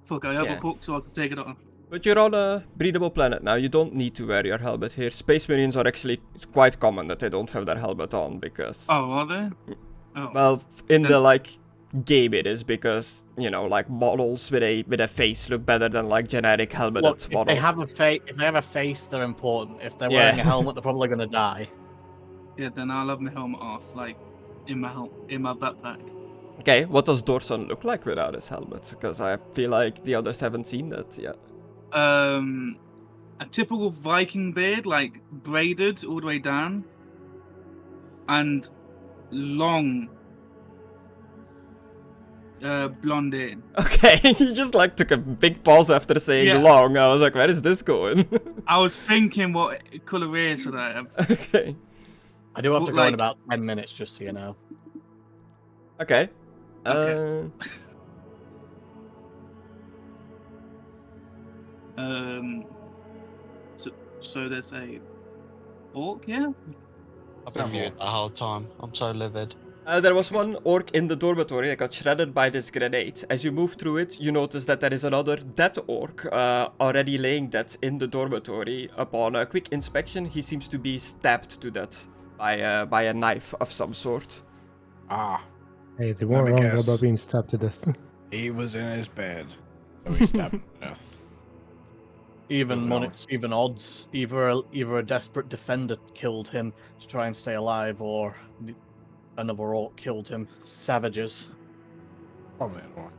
Fuck, I have Yeah. a hook so I can take it off. But you're on a breathable planet now, you don't need to wear your helmet here. Space Marines are actually, it's quite common that they don't have their helmet on because... Oh, are they? Oh. Well, in the Then- like game it is because, you know, like models with a face look better than like generic helmeted Look, if model. they have a face, they're important. If they're Yeah. wearing a helmet, they're probably gonna die. Yeah, then I'll have my helmet off, like, in my backpack. Okay, what does Dorson look like without his helmet? Because I feel like the others haven't seen that yet. A typical Viking beard, like braided all the way down, and long blonde hair. Okay, you just like took a big pause after saying Yeah. long. I was like, where is this going? I was thinking what colour hair should I have? Okay. I do have to But, go in like- about 10 minutes, just so you know. Okay. Okay. So there's a orc, yeah? I've been Okay. mute the whole time. I'm so livid. There was one orc in the dormitory that got shredded by this grenade. As you move through it, you notice that there is another dead orc already laying dead in the dormitory. Upon a quick inspection, he seems to be stabbed to death by a knife of some sort. Ah, Hey, they Let weren't me wrong guess. about being stabbed to death. he was in his bed. So he stabbed him to death. Even No, money, it's- even odds. Either a desperate defender killed him to try and stay alive, or another orc killed him. Savages. Probably an orc.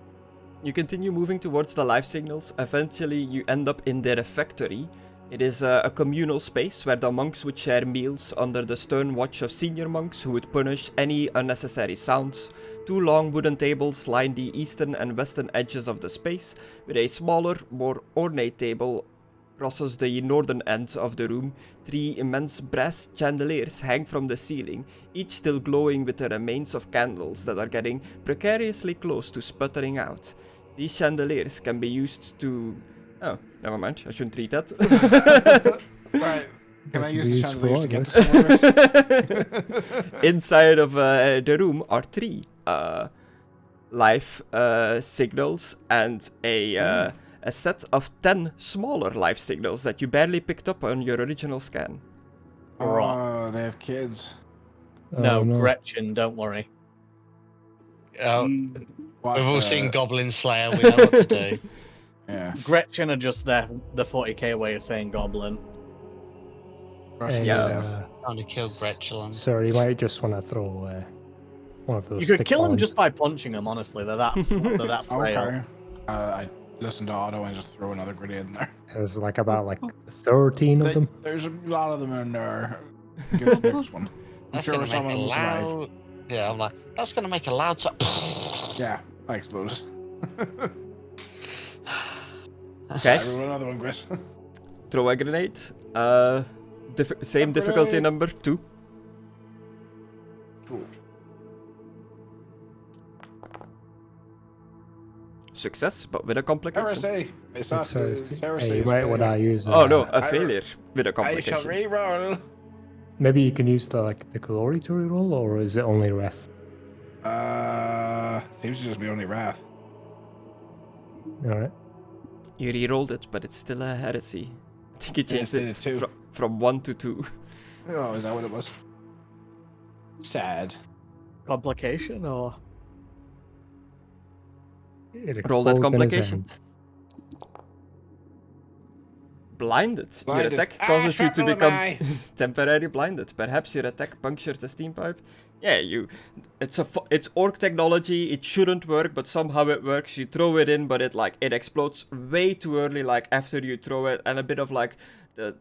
You continue moving towards the life signals. Eventually, you end up in the refectory. It is a communal space where the monks would share meals under the stern watch of senior monks who would punish any unnecessary sounds. 2 long wooden tables line the eastern and western edges of the space, with a smaller, more ornate table crosses the northern end of the room. 3 immense brass chandeliers hang from the ceiling, each still glowing with the remains of candles that are getting precariously close to sputtering out. These chandeliers can be used to... Oh, never mind, I shouldn't read that. Right. Can I use These the chandeliers to get for to somewhere? Inside of the room are 3 life signals and a set of 10 smaller life signals that you barely picked up on your original scan. Oh, they have kids. No, Gretchen, don't worry. Mm, What We've all the- seen Goblin Slayer. We know what to do. Yeah. Gretchen are just the 40k way of saying goblin. Hey, Yeah. Trying to kill Gretchen. Sir, you might just want to throw one of those. You could stick kill him bombs. just by punching him. Honestly, they're that frail. Okay. I listened to Otto and just threw another grenade in there. There's like about 13 of them. There's a lot of them in there. Get the next one. I'm That's sure gonna make a someone will survive. loud. Yeah, I'm like, that's gonna make a loud sound. Yeah, I exploded. Okay, Everyone, another one, Chris. throw a grenade. Same difficulty grenade. number 2. Cool. Success, but with a complication. RSA. It's not Hey, you might want to use. Oh no, a I- failure with a I shall complication. re-roll. Maybe you can use the glory to reroll, or is it only wrath? Seems to just be only wrath. All right. You re-rolled it, but it's still a heresy. I think you changed did it it too. from 1 to 2. Oh, is that what it was? Sad. Complication or It Roll that explodes in his complication. hand. Blinded. Your Blinded. attack Ah, causes you to shrapnel in become my eye. temporarily blinded. Perhaps your attack punctured the steam pipe. Yeah, it's orc technology. It shouldn't work, but somehow it works. You throw it in, but it explodes way too early. After you throw it, and a bit of the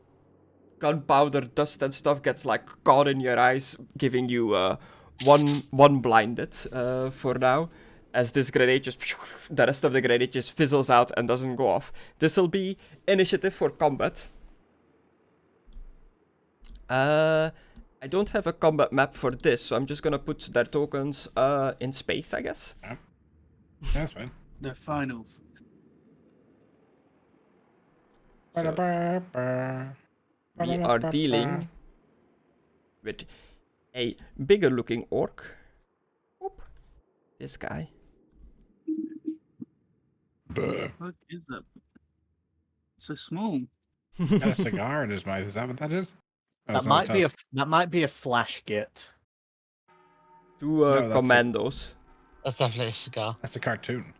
gunpowder dust and stuff gets caught in your eyes, giving you one blinded for now. As this grenade the rest of the grenade just fizzles out and doesn't go off. This will be initiative for combat. I don't have a combat map for this, so I'm just gonna put their tokens in space, I guess. Yeah, that's fine. the final. So we are dealing with a bigger looking orc. Oop. This guy. What is that? It's so small. Got a cigar in his mouth. Is that what that is? Oh, that it's not might be a flash git. 2 No, that's a- commandos. That's definitely a cigar. That's a cartoon.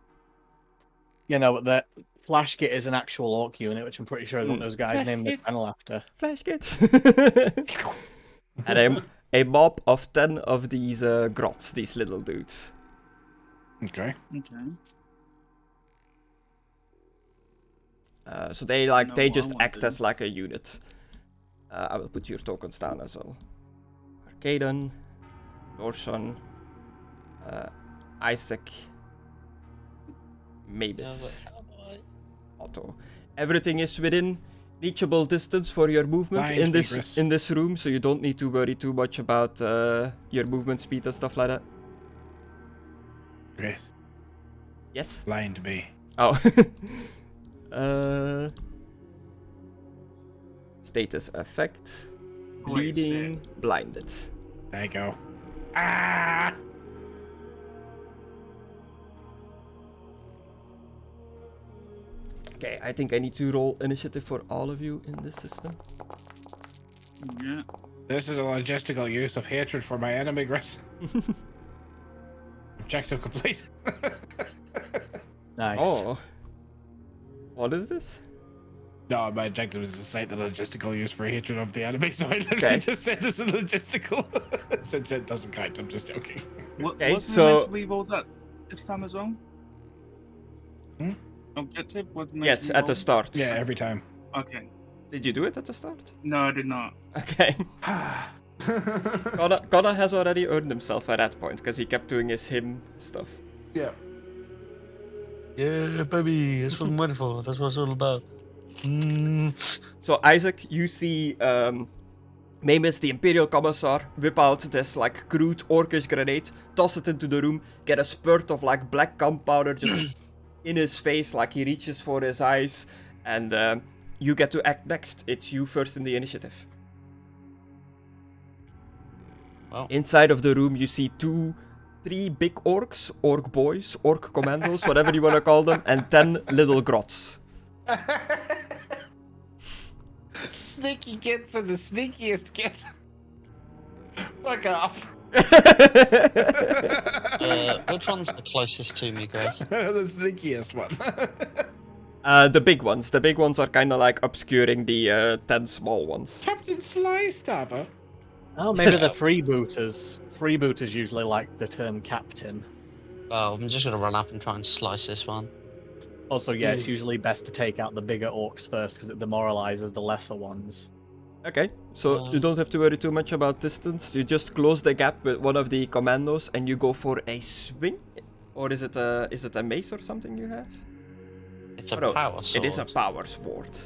You know, the flash git is an actual orc unit, which I'm pretty sure is one of those guys Flash named the Git. channel after. Flash kits. And a mob of 10 of these grots, these little dudes. Okay. Okay. So they know they what I just want act to as a unit. I will put your tokens down as well. Arcadon, Dorson, Isaac, Maimiss, Otto. Everything is within reachable distance for your movement Nice, Mckadow. in this room, so you don't need to worry too much about your movement speed and stuff like that. Great. Yes. Lying to me. Oh. Status effect. Wait, Bleeding, blinded. There you go. Ah! Okay, I think I need to roll initiative for all of you in this system. Yeah. This is a logistical use of hatred for my enemy, Griss. Objective complete. Nice. Oh. What is this? No, my objective is to cite the logistical use for hatred of the enemy, so I literally Okay. just said this is logistical. Since it doesn't count, I'm just joking. Okay, Wasn't so- it meant to re-roll that this time as well? Hmm? Objective? Wasn't meant Yes, to at the re-roll? start. Yeah, every time. Okay. Did you do it at the start? No, I did not. Okay. Conna has already earned himself at that point, because he kept doing his hymn stuff. Yeah. Yeah, baby, that's what I'm waiting for. That's what it's all about. So Isaac, you see Maimiss, the Imperial Commissar, whip out this like crude orcish grenade, toss it into the room, get a spurt of like black gunpowder just in his face, like he reaches for his eyes, and you get to act next. It's you first in the initiative. Wow. Inside of the room, you see three big orcs, orc boys, orc commandos, whatever you want to call them, and 10 little grots. Sneaky kids are the sneakiest kids. Fuck off. Which one's the closest to me, Grace? The sneakiest one. The big ones. The big ones are kind of like obscuring the 10 small ones. Captain Slystabber. Oh, maybe the freebooters. Freebooters usually like the term captain. Oh, I'm just gonna run up and try and slice this one. Also, yeah, it's usually best to take out the bigger orcs first because it demoralizes the lesser ones. Okay, so you don't have to worry too much about distance. You just close the gap with one of the commandos and you go for a swing? Or is it a mace or something you have? It's a no, power sword. It is a power sword.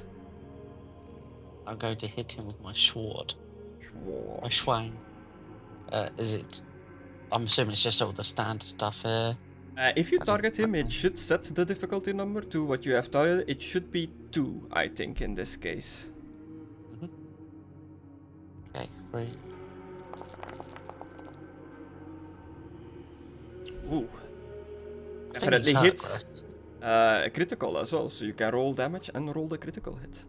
I'm going to hit him with my sword. Sword. My swang. Is it? I'm assuming it's just all the standard stuff here. If you target him, it should set the difficulty number to what you have targeted. It should be 2, I think, in this case. Okay, 3. Ooh. I think Definitely it's hits. Arcadon. A critical as well, so you can roll damage and roll the critical hit.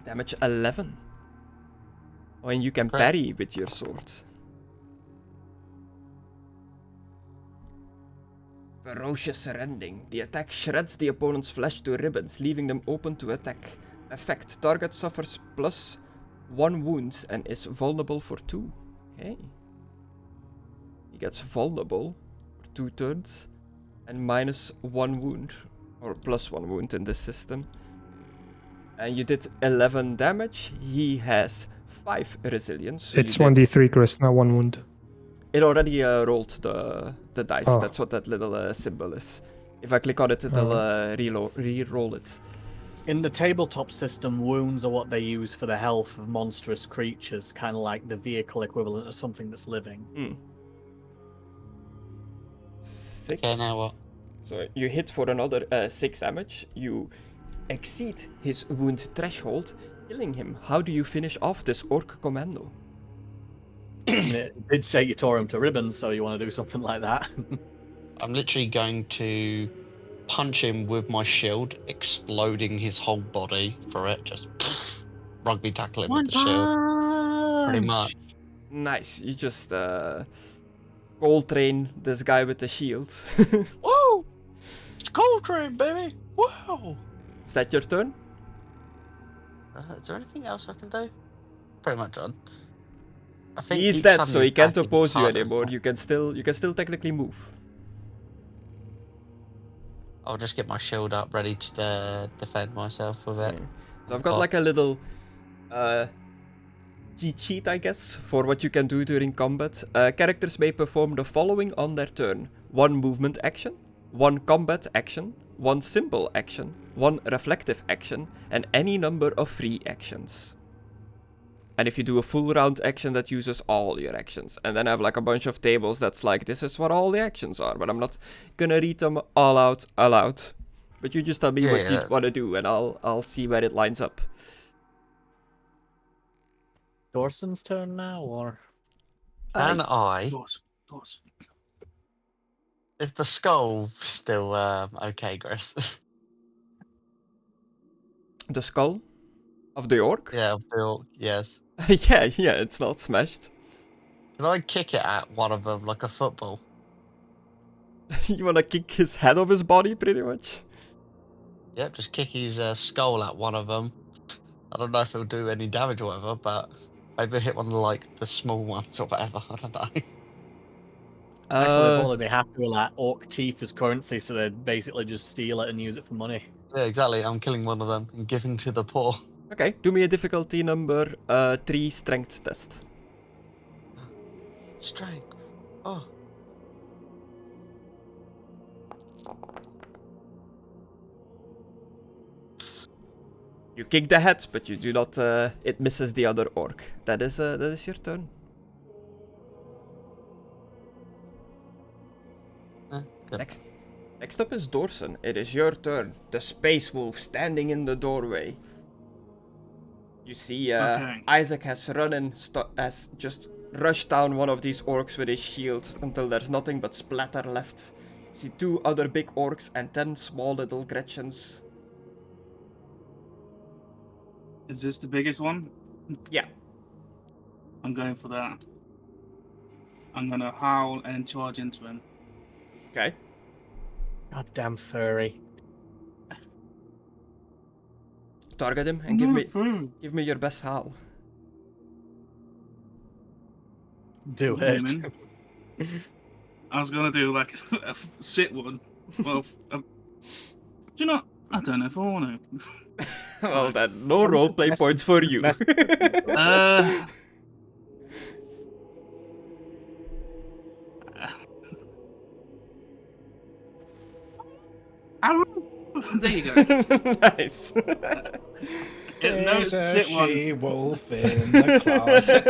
Damage 11. Oh, and you can Great. parry with your sword. Ferocious rending. The attack shreds the opponent's flesh to ribbons, leaving them open to attack. Effect. Target suffers +1 wounds and is vulnerable for 2. Okay. He gets vulnerable for 2 turns and -1 wound. Or +1 wound in this system. And you did 11 damage. He has 5 resilience. So It's you did- 1d3, Chris, not 1 wound. It already rolled the dice. Oh. That's what that little symbol is. If I click on it, it'll re-roll it. In the tabletop system, wounds are what they use for the health of monstrous creatures, kind of like the vehicle equivalent of something that's living. 6. Okay, now what? So you hit for another 6 damage. You exceed his wound threshold, killing him. How do you finish off this orc commando? I mean, it did say you tore him to ribbons, so you want to do something like that. I'm literally going to punch him with my shield, exploding his whole body for it. Just rugby tackle him with the shield. Pretty much. Nice. You just Coltrane this guy with the shield. Whoa! It's Coltrane, baby! Wow! Is that your turn? Is there anything else I can do? Pretty much done. I think He's each dead, so sudden he can't attack is oppose you harder, anymore. isn't it? You can still technically move. I'll just get my shield up, ready to defend myself with it. Okay. So I've got like a little cheat sheet, I guess, for what you can do during combat. Characters may perform the following on their turn: 1 movement action, 1 combat action, 1 simple action, 1 reflective action, and any number of free actions. And if you do a full round action, that uses all your actions. And then I have like a bunch of tables that's like, this is what all the actions are, but I'm not gonna read them all out aloud. But you just tell me what you want to do, and I'll see where it lines up. Dorson's turn now, or? Can I Dorson. Is the skull still okay, Griss? The skull of the orc? Yeah, Bill. Yes. yeah, it's not smashed. Can I kick it at one of them like a football? You wanna kick his head off his body, pretty much? Yep, just kick his skull at one of them. I don't know if it'll do any damage or whatever, but maybe hit one of like the small ones or whatever. I don't know. Actually, they'd probably be happy with like orc teeth as currency, so they'd basically just steal it and use it for money. Yeah, exactly. I'm killing one of them and giving to the poor. Okay, do me a difficulty number 3 strength test. Strength. Oh. You kick the head, but you do not. It misses the other orc. That is your turn. Good. Next up is Dorson. It is your turn. The space wolf standing in the doorway. You see, Okay. Isaac has has just rushed down one of these orcs with his shield until there's nothing but splatter left. You see 2 other big orcs and 10 small little Gretchens. Is this the biggest one? Yeah. I'm going for that. I'm gonna howl and charge into him. Okay. Goddamn furry. Target him and give me your best howl. Do Okay, it. man. I was gonna do like a sit one. Well, do you know? I don't know if I want to. Well, then no roleplay points for you. There you go. Nice. No, it's a sit one. Wolf in the closet.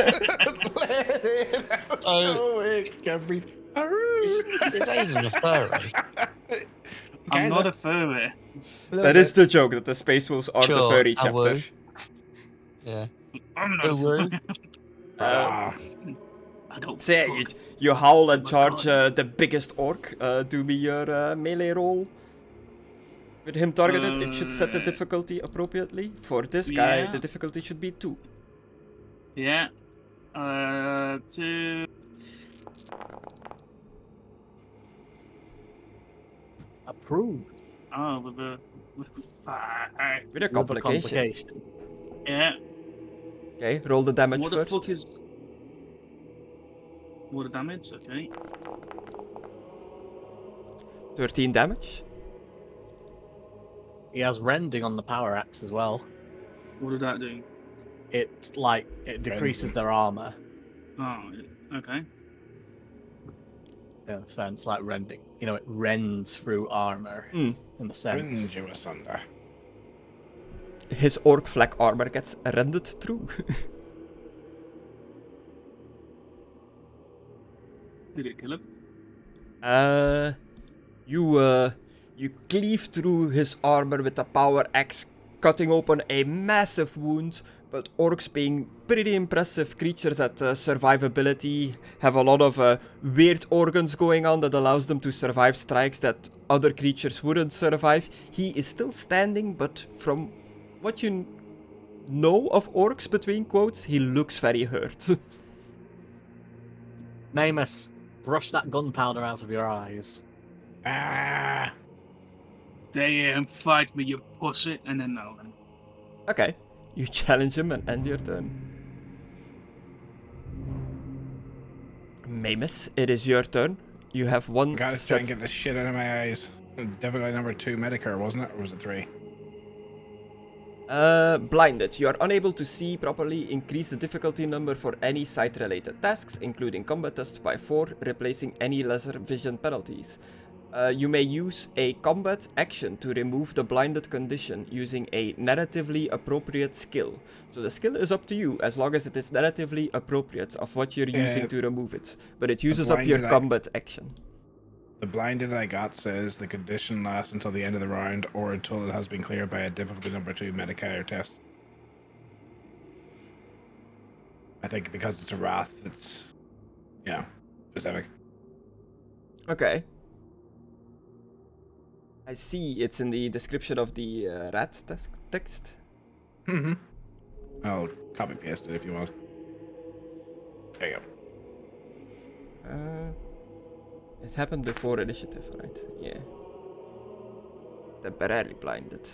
Let it out. Oh. It can breathe. Is Aidan a furry? I'm not a furry. That is the joke, that the space wolves are the Sure, furry I chapter. would. Yeah. I'm not Oh, a well. furry. I don't. So yeah, fuck. you howl and Oh my charge God. the biggest orc. Do me your melee roll. With him targeted, it should set the difficulty appropriately. For this guy, Yeah. the difficulty should be 2. Yeah. 2. Approved. Oh, with a 5. With a complication. Yeah. Okay, roll the damage What the first. fuck is? What the damage? Okay. 13 damage. He has rending on the power axe as well. What did that do? It decreases their armor. Oh, okay. Yeah, so it's like rending. You know, it rends through armor Hmm. in the sense. Rends you asunder. His orc flak armor gets rended through. Did it kill him? You cleave through his armor with a power axe, cutting open a massive wound. But orcs, being pretty impressive creatures at survivability, have a lot of weird organs going on that allows them to survive strikes that other creatures wouldn't survive. He is still standing, but from what you know of orcs, between quotes, he looks very hurt. Maimiss, brush that gunpowder out of your eyes. Ah. Stay and fight me, you pussy, and then no. Okay, you challenge him and end your turn. Maimiss, it is your turn. You have one Gotta try and set. get the shit out of my eyes. Difficulty number 2 Medicare, wasn't it? Or was it 3? Blinded. You are unable to see properly. Increase the difficulty number for any sight-related tasks, including combat tests, by 4, replacing any lesser vision penalties. You may use a combat action to remove the blinded condition using a narratively appropriate skill. So the skill is up to you, as long as it is narratively appropriate of what you're using to remove it. But it uses up your combat action. The blinded I got says the condition lasts until the end of the round or until it has been cleared by a difficulty number 2 Medicare test. I think because it's a wrath, it's, specific. Okay. I see. It's in the description of the rat text. Mm-hmm. I'll copy paste it if you want. There you go. It happened before initiative, right? Yeah. Temporarily blinded.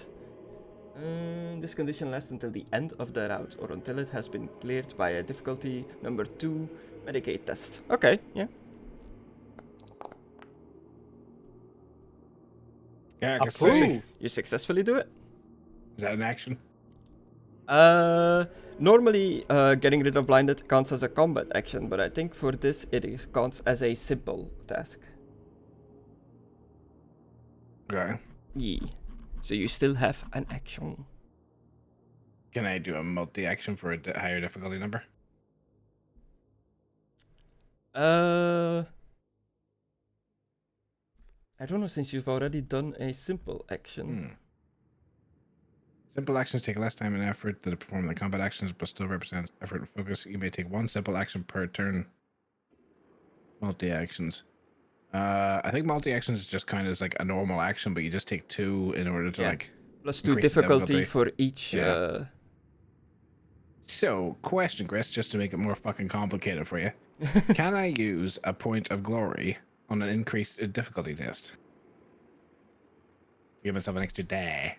This condition lasts until the end of the route or until it has been cleared by a difficulty number 2 Medicaid test. Okay, yeah. Yeah, I can see. You successfully do it. Is that an action? Normally, getting rid of blinded counts as a combat action, but I think for this it counts as a simple task. Okay. Yeah. So you still have an action. Can I do a multi-action for a higher difficulty number? I don't know, since you've already done a simple action. Simple actions take less time and effort than perform the combat actions, but still represents effort and focus. You may take one simple action per turn. Multi-actions. I think multi-actions is just kind of like a normal action, but you just take 2 in order to like... Plus 2 difficulty for each... Yeah. So, question, Chris, just to make it more fucking complicated for you. Can I use a point of glory on an increased difficulty test? Give myself an extra day.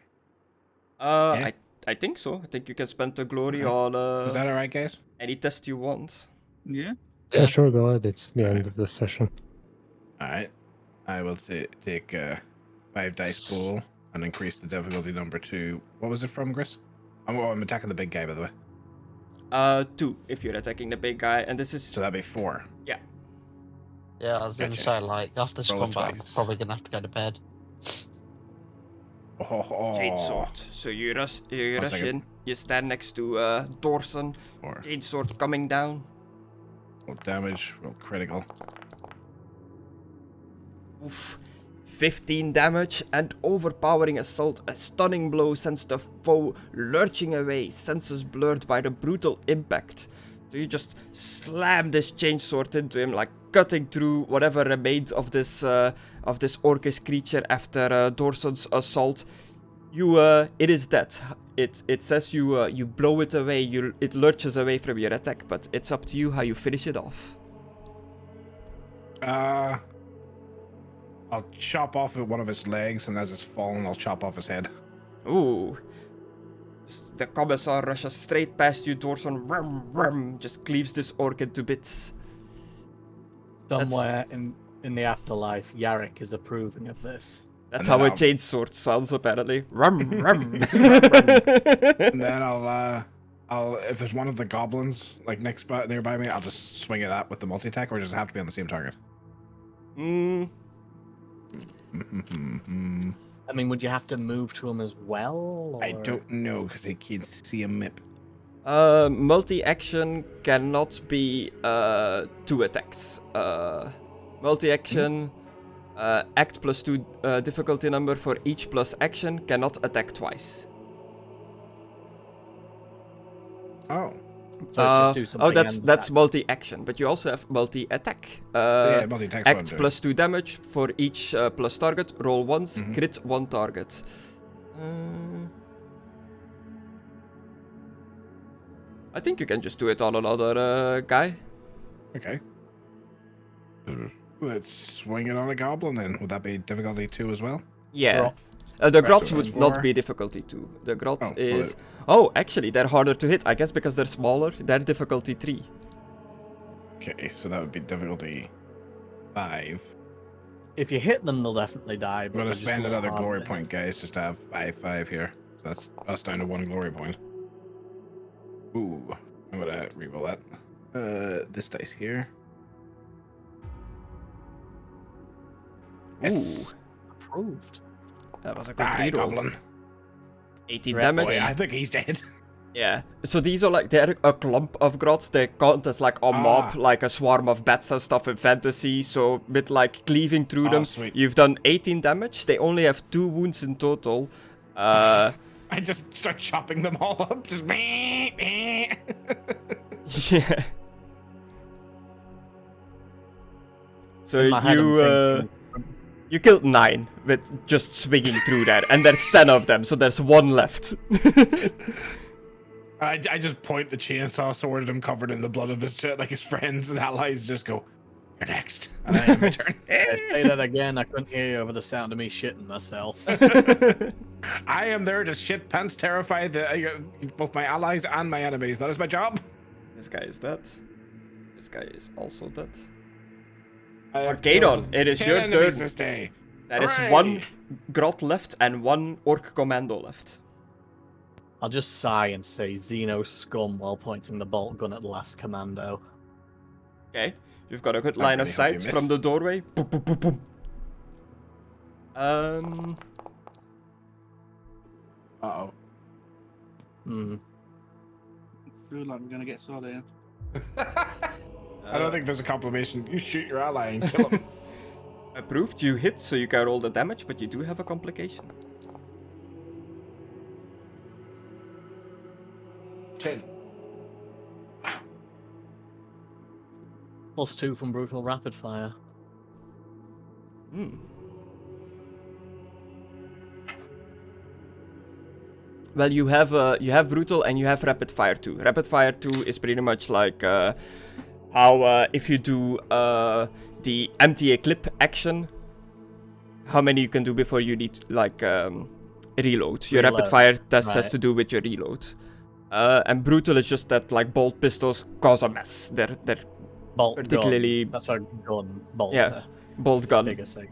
I think so. I think you can spend the glory on... Is that alright, guys? Any test you want. Yeah. Yeah, sure, go ahead. It's the end of the session. Alright. I will take 5 dice pool and increase the difficulty number to... What was it from, Gris? I'm attacking the big guy, by the way. 2 if you're attacking the big guy, and this is... So that'd be 4. Yeah. Yeah, I was going to say, like, after this Roll combat, I'm twice. probably going to have to go to bed. Jade sword. So you rush in, you stand next to Dorson. 4. Jade sword coming down. Roll damage, roll critical. Oof. 15 damage and overpowering assault. A stunning blow sends the foe lurching away, senses blurred by the brutal impact. So you just slam this chainsword into him, like cutting through whatever remains of this orcish creature after Dorson's assault. It is dead. It says you blow it away. It lurches away from your attack, but it's up to you how you finish it off. I'll chop off one of his legs, and as it's falling, I'll chop off his head. Ooh. The commissar rushes straight past you, Dorson. Rum, rum, just cleaves this orchid to bits. Somewhere in the afterlife, Yarrick is approving of this. That's how a chainsword sounds, apparently. Rum, rum. And then I'll if there's one of the goblins like nearby me, I'll just swing it at with the multi-attack, or does it have to be on the same target? I mean, would you have to move to him as well? Or... I don't know, because I can't see a map. Multi-action cannot be 2 attacks. Multi-action, act plus 2 difficulty number for each plus action, cannot attack twice. Oh. So just do something that's multi-action, but you also have multi-attack. Multi-attack. Act plus 2 damage for each plus target, roll once, crit 1 target. I think you can just do it on another guy. Okay. Let's swing it on a goblin then. Would that be difficulty 2 as well? Yeah. The grots would 4. not be difficulty 2. The grot is... Oh, actually, they're harder to hit. I guess because they're smaller, they're difficulty 3. Okay, so that would be difficulty 5. If you hit them, they'll definitely die. I'm going to spend another glory point, guys, just to have 5/5 here. So that's us down to 1 glory point. Ooh, I'm going to reroll that. This dice here. Ooh. Approved. That was a good reroll. Goblin. 18 damage. Boy, I think he's dead. Yeah. So these are like, they're a clump of grots. They count as like a mob, like a swarm of bats and stuff in fantasy. So with like cleaving through them, sweet. you've done 18 damage. They only have 2 wounds in total. I just start chopping them all up. Just Yeah. So In my head, I'm thinking, You killed 9 with just swinging through there, and there's 10 of them, so there's 1 left. I just point the chainsaw sword at him, covered in the blood of his friends and allies. Just go, you're next. And I have my turn. Say that again. I couldn't hear you over the sound of me shitting myself. I am there to shit pants terrify both my allies and my enemies. That is my job. This guy is dead. This guy is also dead. Arcadon, Arcadon, it is your turn. This day. There is Hooray! 1 grot left and 1 orc commando left. I'll just sigh and say Xeno scum while pointing the bolt gun at the last commando. Okay, you've got a good line of sight from the doorway. Boom, boom, boom, boom. Uh-oh. Hmm. I feel like we're gonna get Sod here. I don't think there's a complimation. You shoot your ally and kill him. Approved, you hit, so you can roll the damage, but you do have a complication. 10. +2 from brutal rapid fire. Well, you have brutal and you have rapid fire too. Rapid fire 2 is pretty much like how if you do the empty a clip action, how many you can do before you need like reload. Your rapid fire test has to do with your reload. And brutal is just that like bolt pistols cause a mess. They're Bolt particularly gun. That's a gun. Bolt. Yeah, bolt gun. Biggest thing,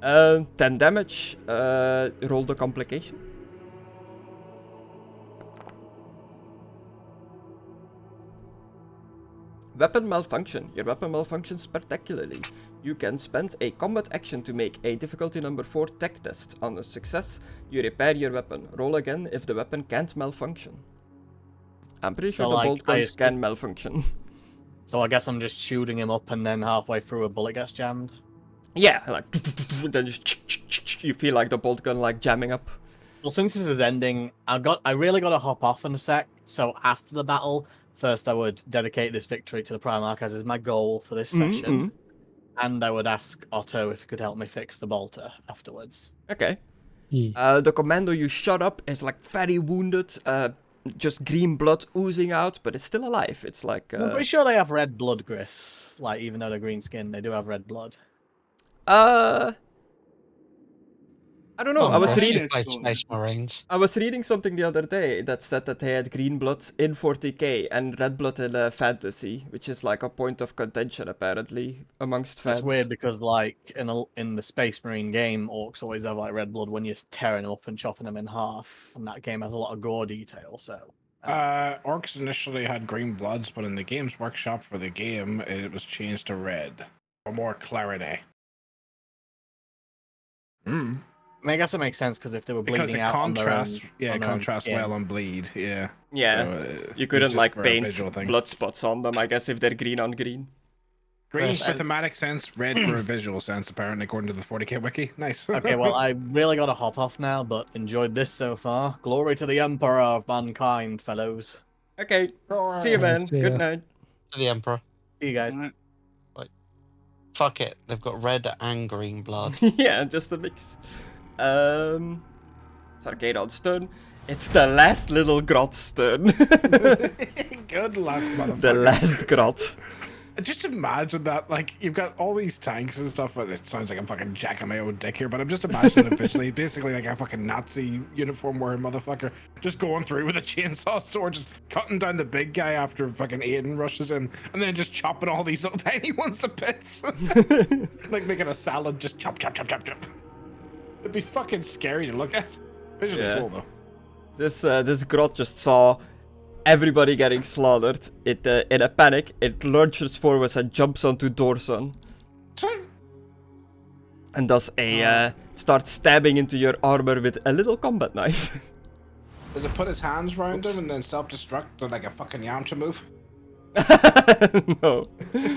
yeah. 10 damage. Roll the complication. Weapon malfunction. Your weapon malfunctions spectacularly. You can spend a combat action to make a difficulty number 4 tech test. On a success, you repair your weapon. Roll again if the weapon can't malfunction. I'm pretty sure the bolt guns can malfunction. So I guess I'm just shooting him up and then halfway through a bullet gets jammed? Yeah, like then just you feel like the bolt gun like jamming up. Well, since this is ending, I really got to hop off in a sec. So after the battle, first I would dedicate this victory to the Primarch as is my goal for this session. And I would ask Otto if he could help me fix the bolter afterwards. Okay. The commando you shot up is like very wounded, just green blood oozing out, but it's still alive. It's like I'm pretty sure they have red blood, Griss. Like, even though they're green skin, they do have red blood. I don't know. I was reading. Space Marines. I was reading something the other day that said that they had green blood in 40k and red blood in fantasy, which is like a point of contention apparently amongst fans. It's weird because like in the Space Marine game, orcs always have like red blood when you're tearing them up and chopping them in half, and that game has a lot of gore detail. So orcs initially had green bloods, but in the Games Workshop for the game, it was changed to red for more clarity. I guess it makes sense because if they were bleeding out on their own, it contrasts well on bleed. Yeah. Yeah. So, you couldn't like paint thing. blood spots on them, I guess, if they're green on green. Green for thematic sense, red for a visual sense, apparently, according to the 40k wiki. Nice. Okay, well, I really got to hop off now, but enjoyed this so far. Glory to the Emperor of mankind, fellows. Okay. See you, man. Good night. To the Emperor. See you guys. Fuck it. They've got red and green blood. Yeah, just a mix. It's Arcadon's turn. It's the last little grot's turn. Good luck, motherfucker. The last grot. Just imagine that, like, you've got all these tanks and stuff, and it sounds like I'm fucking jacking my own dick here, but I'm just imagining it visually, basically like a fucking Nazi uniform wearing motherfucker, just going through with a chainsaw sword, just cutting down the big guy after fucking Aidan rushes in, and then just chopping all these little tiny ones to bits. Like making a salad, just chop, chop, chop, chop, chop. It'd be fucking scary to look at. Visually cool, though. This grot just saw everybody getting slaughtered. It in a panic, it lunges forwards and jumps onto Dorson. And does a starts stabbing into your armor with a little combat knife. Does it put his hands around him and then self-destruct like a fucking Yamcha move? No.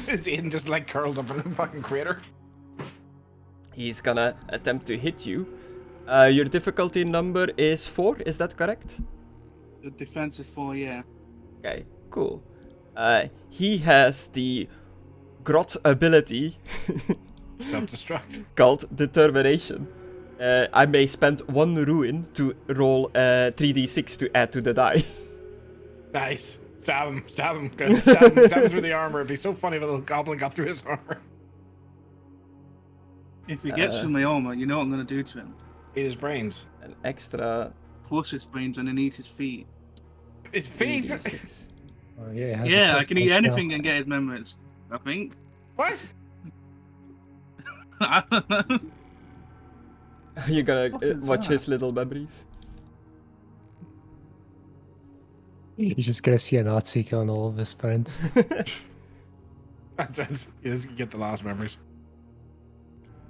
Is Aidan just like curled up in a fucking crater? He's gonna attempt to hit you. Your difficulty number is 4, is that correct? The defensive 4, yeah. Okay, cool. He has the grot ability self-destruct. called Determination. I may spend 1 ruin to roll 3d6 to add to the die. Nice. Stab him. Stab him. Stab him through the armor. It'd be so funny if a little goblin got through his armor. If he gets through my armor, you know what I'm going to do to him? Eat his brains. An extra... Crush his brains and then eat his feet. His feet? 3d6. Oh, yeah, Yeah, I can eat anything and get his memories, I think. What? I don't know. You're gonna What is watch that? his little memories. You're just gonna see a Nazi killing all of his friends. That's it. You just get the last memories.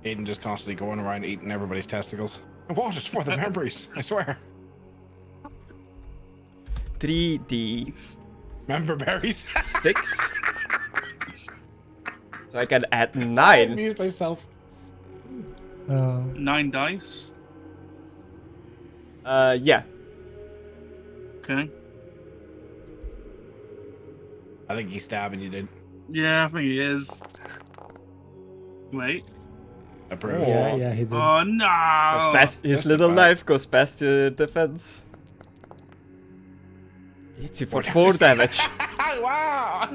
Aidan just constantly going around eating everybody's testicles. What? It's for the memories, I swear. 3d6. Member berries. So I can add I 9. amused myself. 9 dice. Yeah. Okay. I think he's stabbing you, dude. Yeah, I think he is. Wait. Approved. Yeah, he did. Oh no! Goes past, his little Justified. knife goes past your defense. Hits you for 4 damage. Wow!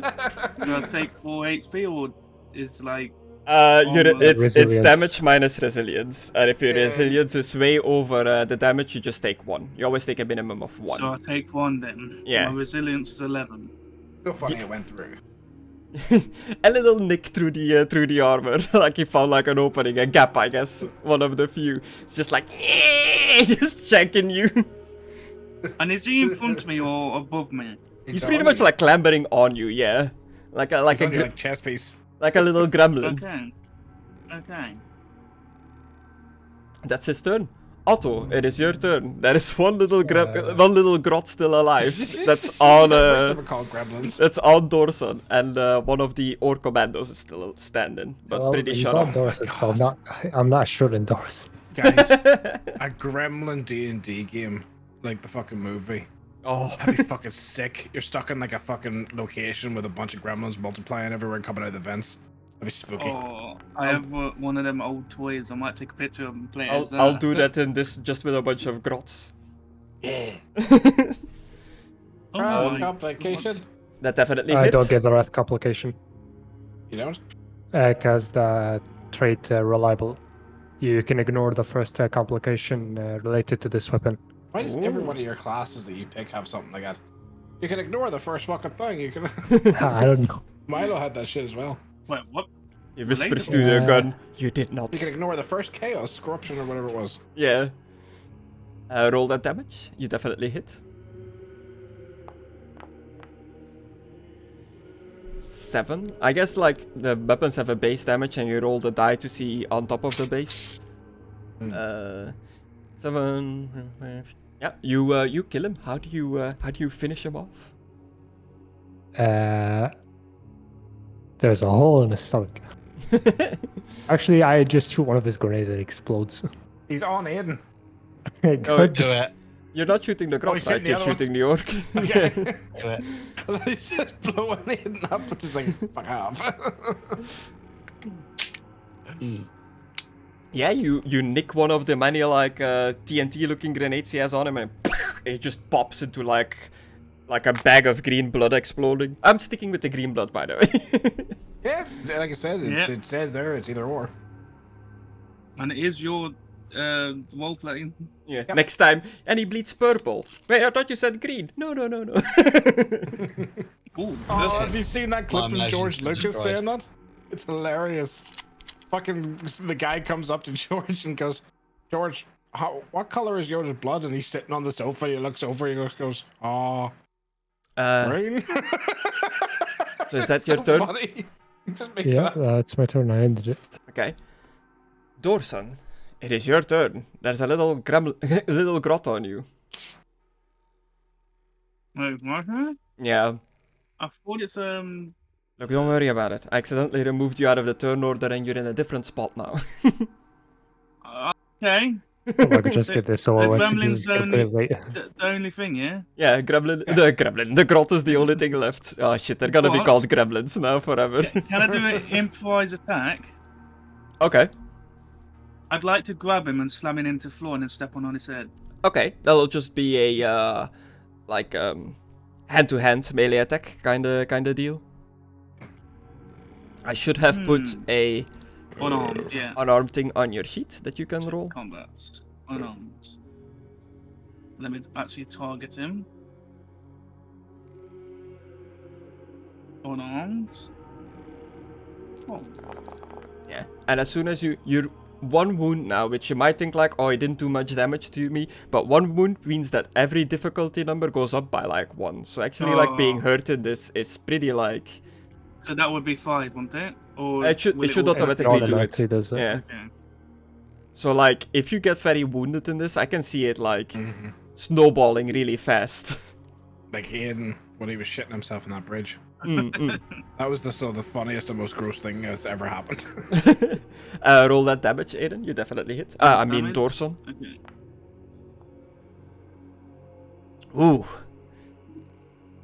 Do I take 4 HP or it's like It's Resilience. damage minus resilience. And if your Yeah. resilience is way over the damage, you just take 1. You always take a minimum of 1. so I take 1 then. Yeah. My resilience is 11. So funny it went through. A little nick through the armor, like he found like an opening, a gap, I guess, one of the few. It's just like, just checking you. And is he in front of me or above me? He's pretty much like clambering on you, yeah, like a It's only like chess piece. like a little gremlin. Okay. Okay. That's his turn. Otto, it is your turn. There is one little Uh. little grot still alive. That's on Never called gremlins. that's on Dorson, and one of the Orc commandos is still standing, but Well, pretty he's shut on up. Dorson, so I'm not sure in Dorson. Guys, a gremlin D&D game, like the fucking movie. Oh, That'd be fucking sick. You're stuck in like a fucking location with a bunch of gremlins multiplying everywhere and coming out of the vents. That'd be spooky. Oh, I have one of them old toys. I might take a picture of them and play it as I'll that. do that in this just with a bunch of grots. Yeah. Oh Wrong my- complication. what's- That definitely I hits. don't get the wrath complication You don't? because the trait reliable. You can ignore the first complication related to this weapon. Why does every Ooh. one of your classes that you pick have something like that? You can ignore the first fucking thing. You can. I don't know. Milo had that shit as well. Wait, what? He whispers to the Yeah. gun, "You did not." You can ignore the first chaos, corruption, or whatever it was. Yeah. Roll that damage. You definitely hit. 7. I guess like the weapons have a base damage, and you roll the die to see on top of the base. Hmm. 7. Yeah, you kill him. How do you finish him off? There's a hole in his stomach. Actually, I just shoot one of his grenades and it explodes. He's on Aidan. Oh, Do it. You're not shooting the grot, he's right? shooting the You're other one. shooting the orc. Okay. Do it. He's just blowing Aidan up, but just like, fuck off. Mm. Yeah, you nick one of the many like TNT-looking grenades he has on him, and it just pops into like a bag of green blood exploding. I'm sticking with the green blood, by the way. Yeah, like I said, Yeah. it said there, it's either or. And it is your role playing. Yeah. Yep. Next time, and he bleeds purple. Wait, I thought you said green. No. Ooh, Oh, have you seen that clip My of imagination's George been Lucas destroyed. saying that? It's hilarious. Fucking the guy comes up to George and goes, George, what color is yours blood? And he's sitting on the sofa. He looks over. He goes, "Oh, green." So is that your So turn? funny. He just makes Yeah, that. that's my turn. I ended it. Okay. Dorson, it is your turn. There's a little little grot on you. wait, my turn? Yeah. I thought it's Look, don't worry about it. I accidentally removed you out of the turn order and you're in a different spot now. okay. Oh, I could just get this over with. gremlins It's getting only- late. The only thing, yeah. Yeah, the grot is the only thing left. Oh shit, they're gonna be What? called gremlins now forever. Can I do an improvised attack? Okay. I'd like to grab him and slam him into the floor and then step on his head. Okay, that'll just be a hand-to-hand melee attack kind of deal. I should have put a Unarmed, yeah. unarmed thing on your sheet that you can roll. Combat. Unarmed. Let me actually target him. Unarmed. Oh. Yeah, and as soon as you're one wound now, which you might think like, oh, it didn't do much damage to me, but one wound means that every difficulty number goes up by like 1. So actually, like being hurt in this is pretty like. So that would be 5, wouldn't it? Or it should automatically do it. Does it. Yeah. Okay. So like, if you get very wounded in this, I can see it like snowballing really fast. Like Aidan when he was shitting himself on that bridge. Mm. That was the funniest and most gross thing that's ever happened. Roll that damage, Aidan. You definitely hit. I mean, Damage? Dorson. Okay. Ooh.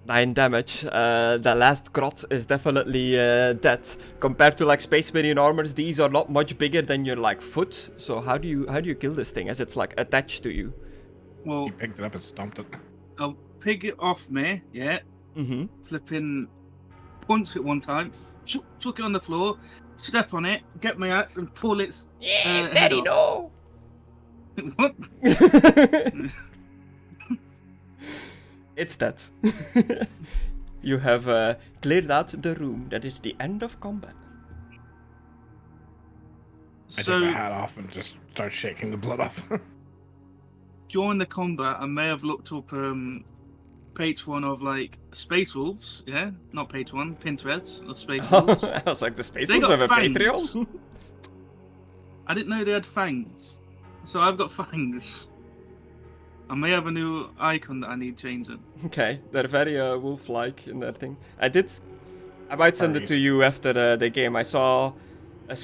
9 damage. The last grot is definitely dead. Compared to like Space Marine armors, these are not much bigger than your like foot. So how do you kill this thing as it's like attached to you? Well, He picked it up and stomped it. I'll pick it off me, yeah. Mm-hmm. Flipping punch it one time, chuck it on the floor, step on it, get my axe and pull its Yeah, head Daddy, off. no. What? It's that. You have cleared out the room. That is the end of combat. I So take my hat off and just start shaking the blood off. during the combat, I may have looked up page 1 of like Space Wolves, yeah, not page 1, Pinterest of Space Wolves. I was like, the Space They Wolves got have a fangs. Patreon? I didn't know they had fangs, so I've got fangs. I may have a new icon that I need changing. Okay, they're very wolf-like in that thing. I might send it to you after the game. I saw a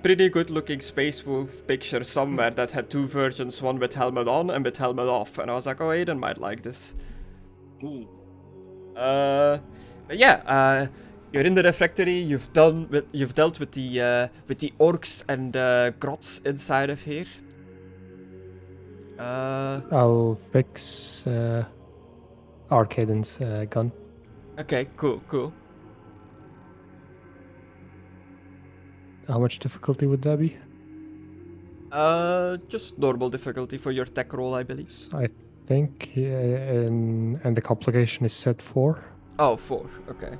pretty good-looking Space Wolf picture somewhere that had 2 versions, one with helmet on and with helmet off, and I was like, oh, Aidan might like this. Ooh. But yeah, you're in the refectory. You've dealt with the orcs and grots inside of here. I'll fix Arcadon's gun. Okay, cool. How much difficulty would that be? Just normal difficulty for your tech roll, I believe. I think, and the complication is set 4. Oh, 4. Okay.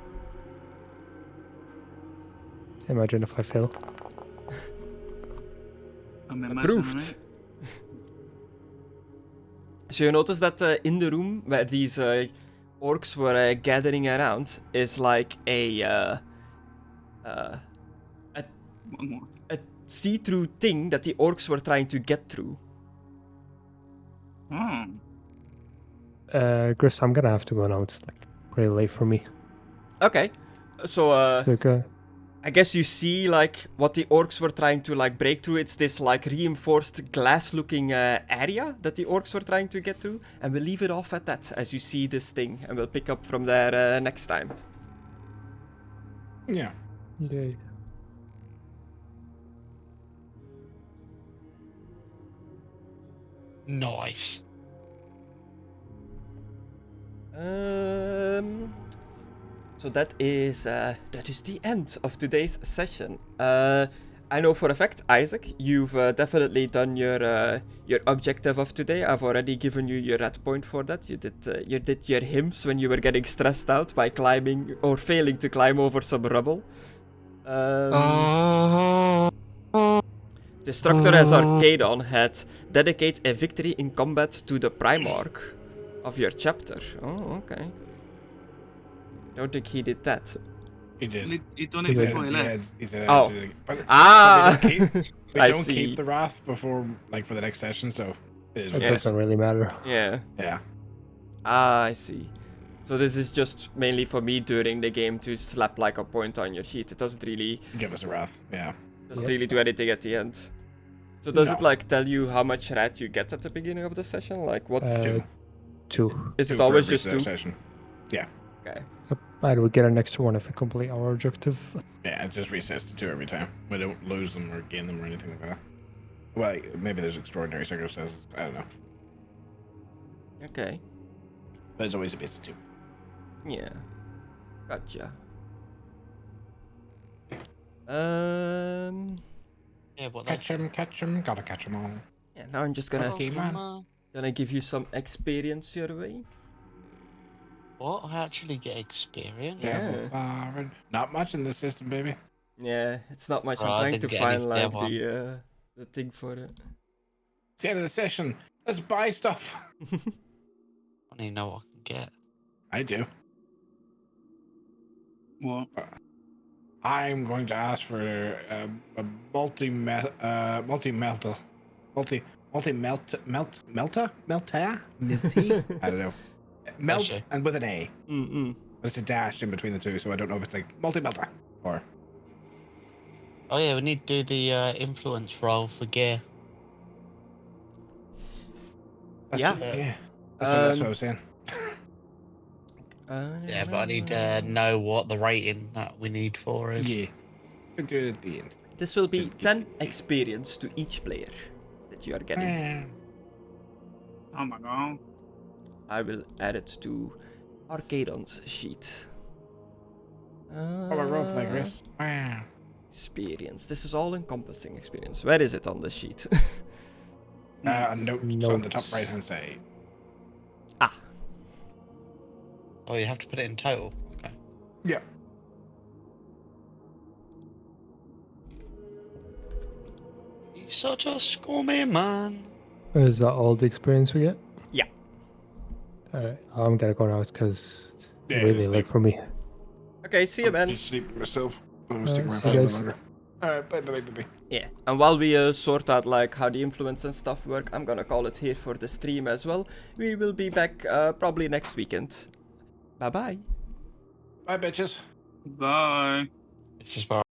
Imagine if I fail. I'm imagining Approved. it. So you notice that in the room where these orcs were gathering around is like a One more. see-through thing that the orcs were trying to get through. Oh. Griss, I'm gonna have to go now. It's like pretty late for me. Okay, so Okay. I guess you see like what the orcs were trying to like break through. It's this like reinforced glass-looking area that the orcs were trying to get through, and we'll leave it off at that as you see this thing, and we'll pick up from there next time. Yeah. Yay. Nice. So that is the end of today's session. I know for a fact, Isaac, you've definitely done your objective of today. I've already given you your red point for that. You did your hymns when you were getting stressed out by climbing or failing to climb over some rubble. Destructore as Arcadon had dedicate a victory in combat to the Primarch of your chapter. Oh, okay. Don't think he did that. He did. He done He it said before he left. he said Oh. did it. But Ah! they don't keep, they I don't see. keep the wrath before, like, for the next session, so it is It what it Yes. is. doesn't really matter. Yeah. Yeah. Ah, I see. So this is just mainly for me during the game to slap like a point on your sheet. It doesn't really Give us a wrath. Yeah. doesn't Yep. really do anything at the end. So does it No. like tell you how much rat you get at the beginning of the session? Like what? Uh, 2. Is Two it for always every just 2? session. Yeah. Okay. And we get an extra one if we complete our objective. Yeah, it just resets to 2 every time. We don't lose them or gain them or anything like that. Well, maybe there's extraordinary circumstances. I don't know. Okay. But it's always a base of 2. Yeah. Gotcha. Yeah, what Catch 'em, gotta catch 'em all. Yeah, now I'm just gonna Pokemon. give you some experience your way. What? I actually get experience? Yeah. Not much in this system, baby. Yeah, it's not much. Bro, I I'm trying to didn't get find any for like that one. the thing for it. It's the end of the session. Let's buy stuff. I don't even know what I can get. I do. What? I'm going to ask for a melter. I don't know. Melt Sure. and with an A. Mm-mm. There's a dash in between the two, so I don't know if it's like multi-melter or. Oh yeah, we need to do the influence roll for gear. Yeah. Yeah. That's what I was saying. Yeah, but I need to know what the rating that we need for is. Yeah. We'll do it at the end. This will be 10 experience to each player that you are getting. Oh my god. I will add it to Arcadon's sheet. Oh, a roleplay, Chris. Wow. Experience. This is all encompassing experience. Where is it on the sheet? Notes on the top right hand side. Ah. Oh, you have to put it in total. Okay. Yeah. He's such a scummy man. Is that all the experience we get? Yeah. Alright, I'm gonna go now because it's Yeah, really just late leave. for me. Okay, see you, man. Just sleep myself. I'm gonna stick around see for a you little guys. longer. Alright, bye, baby. Yeah, and while we sort out like how the influence and stuff work, I'm gonna call it here for the stream as well. We will be back probably next weekend. Bye bye. Bye, bitches. Bye. This is where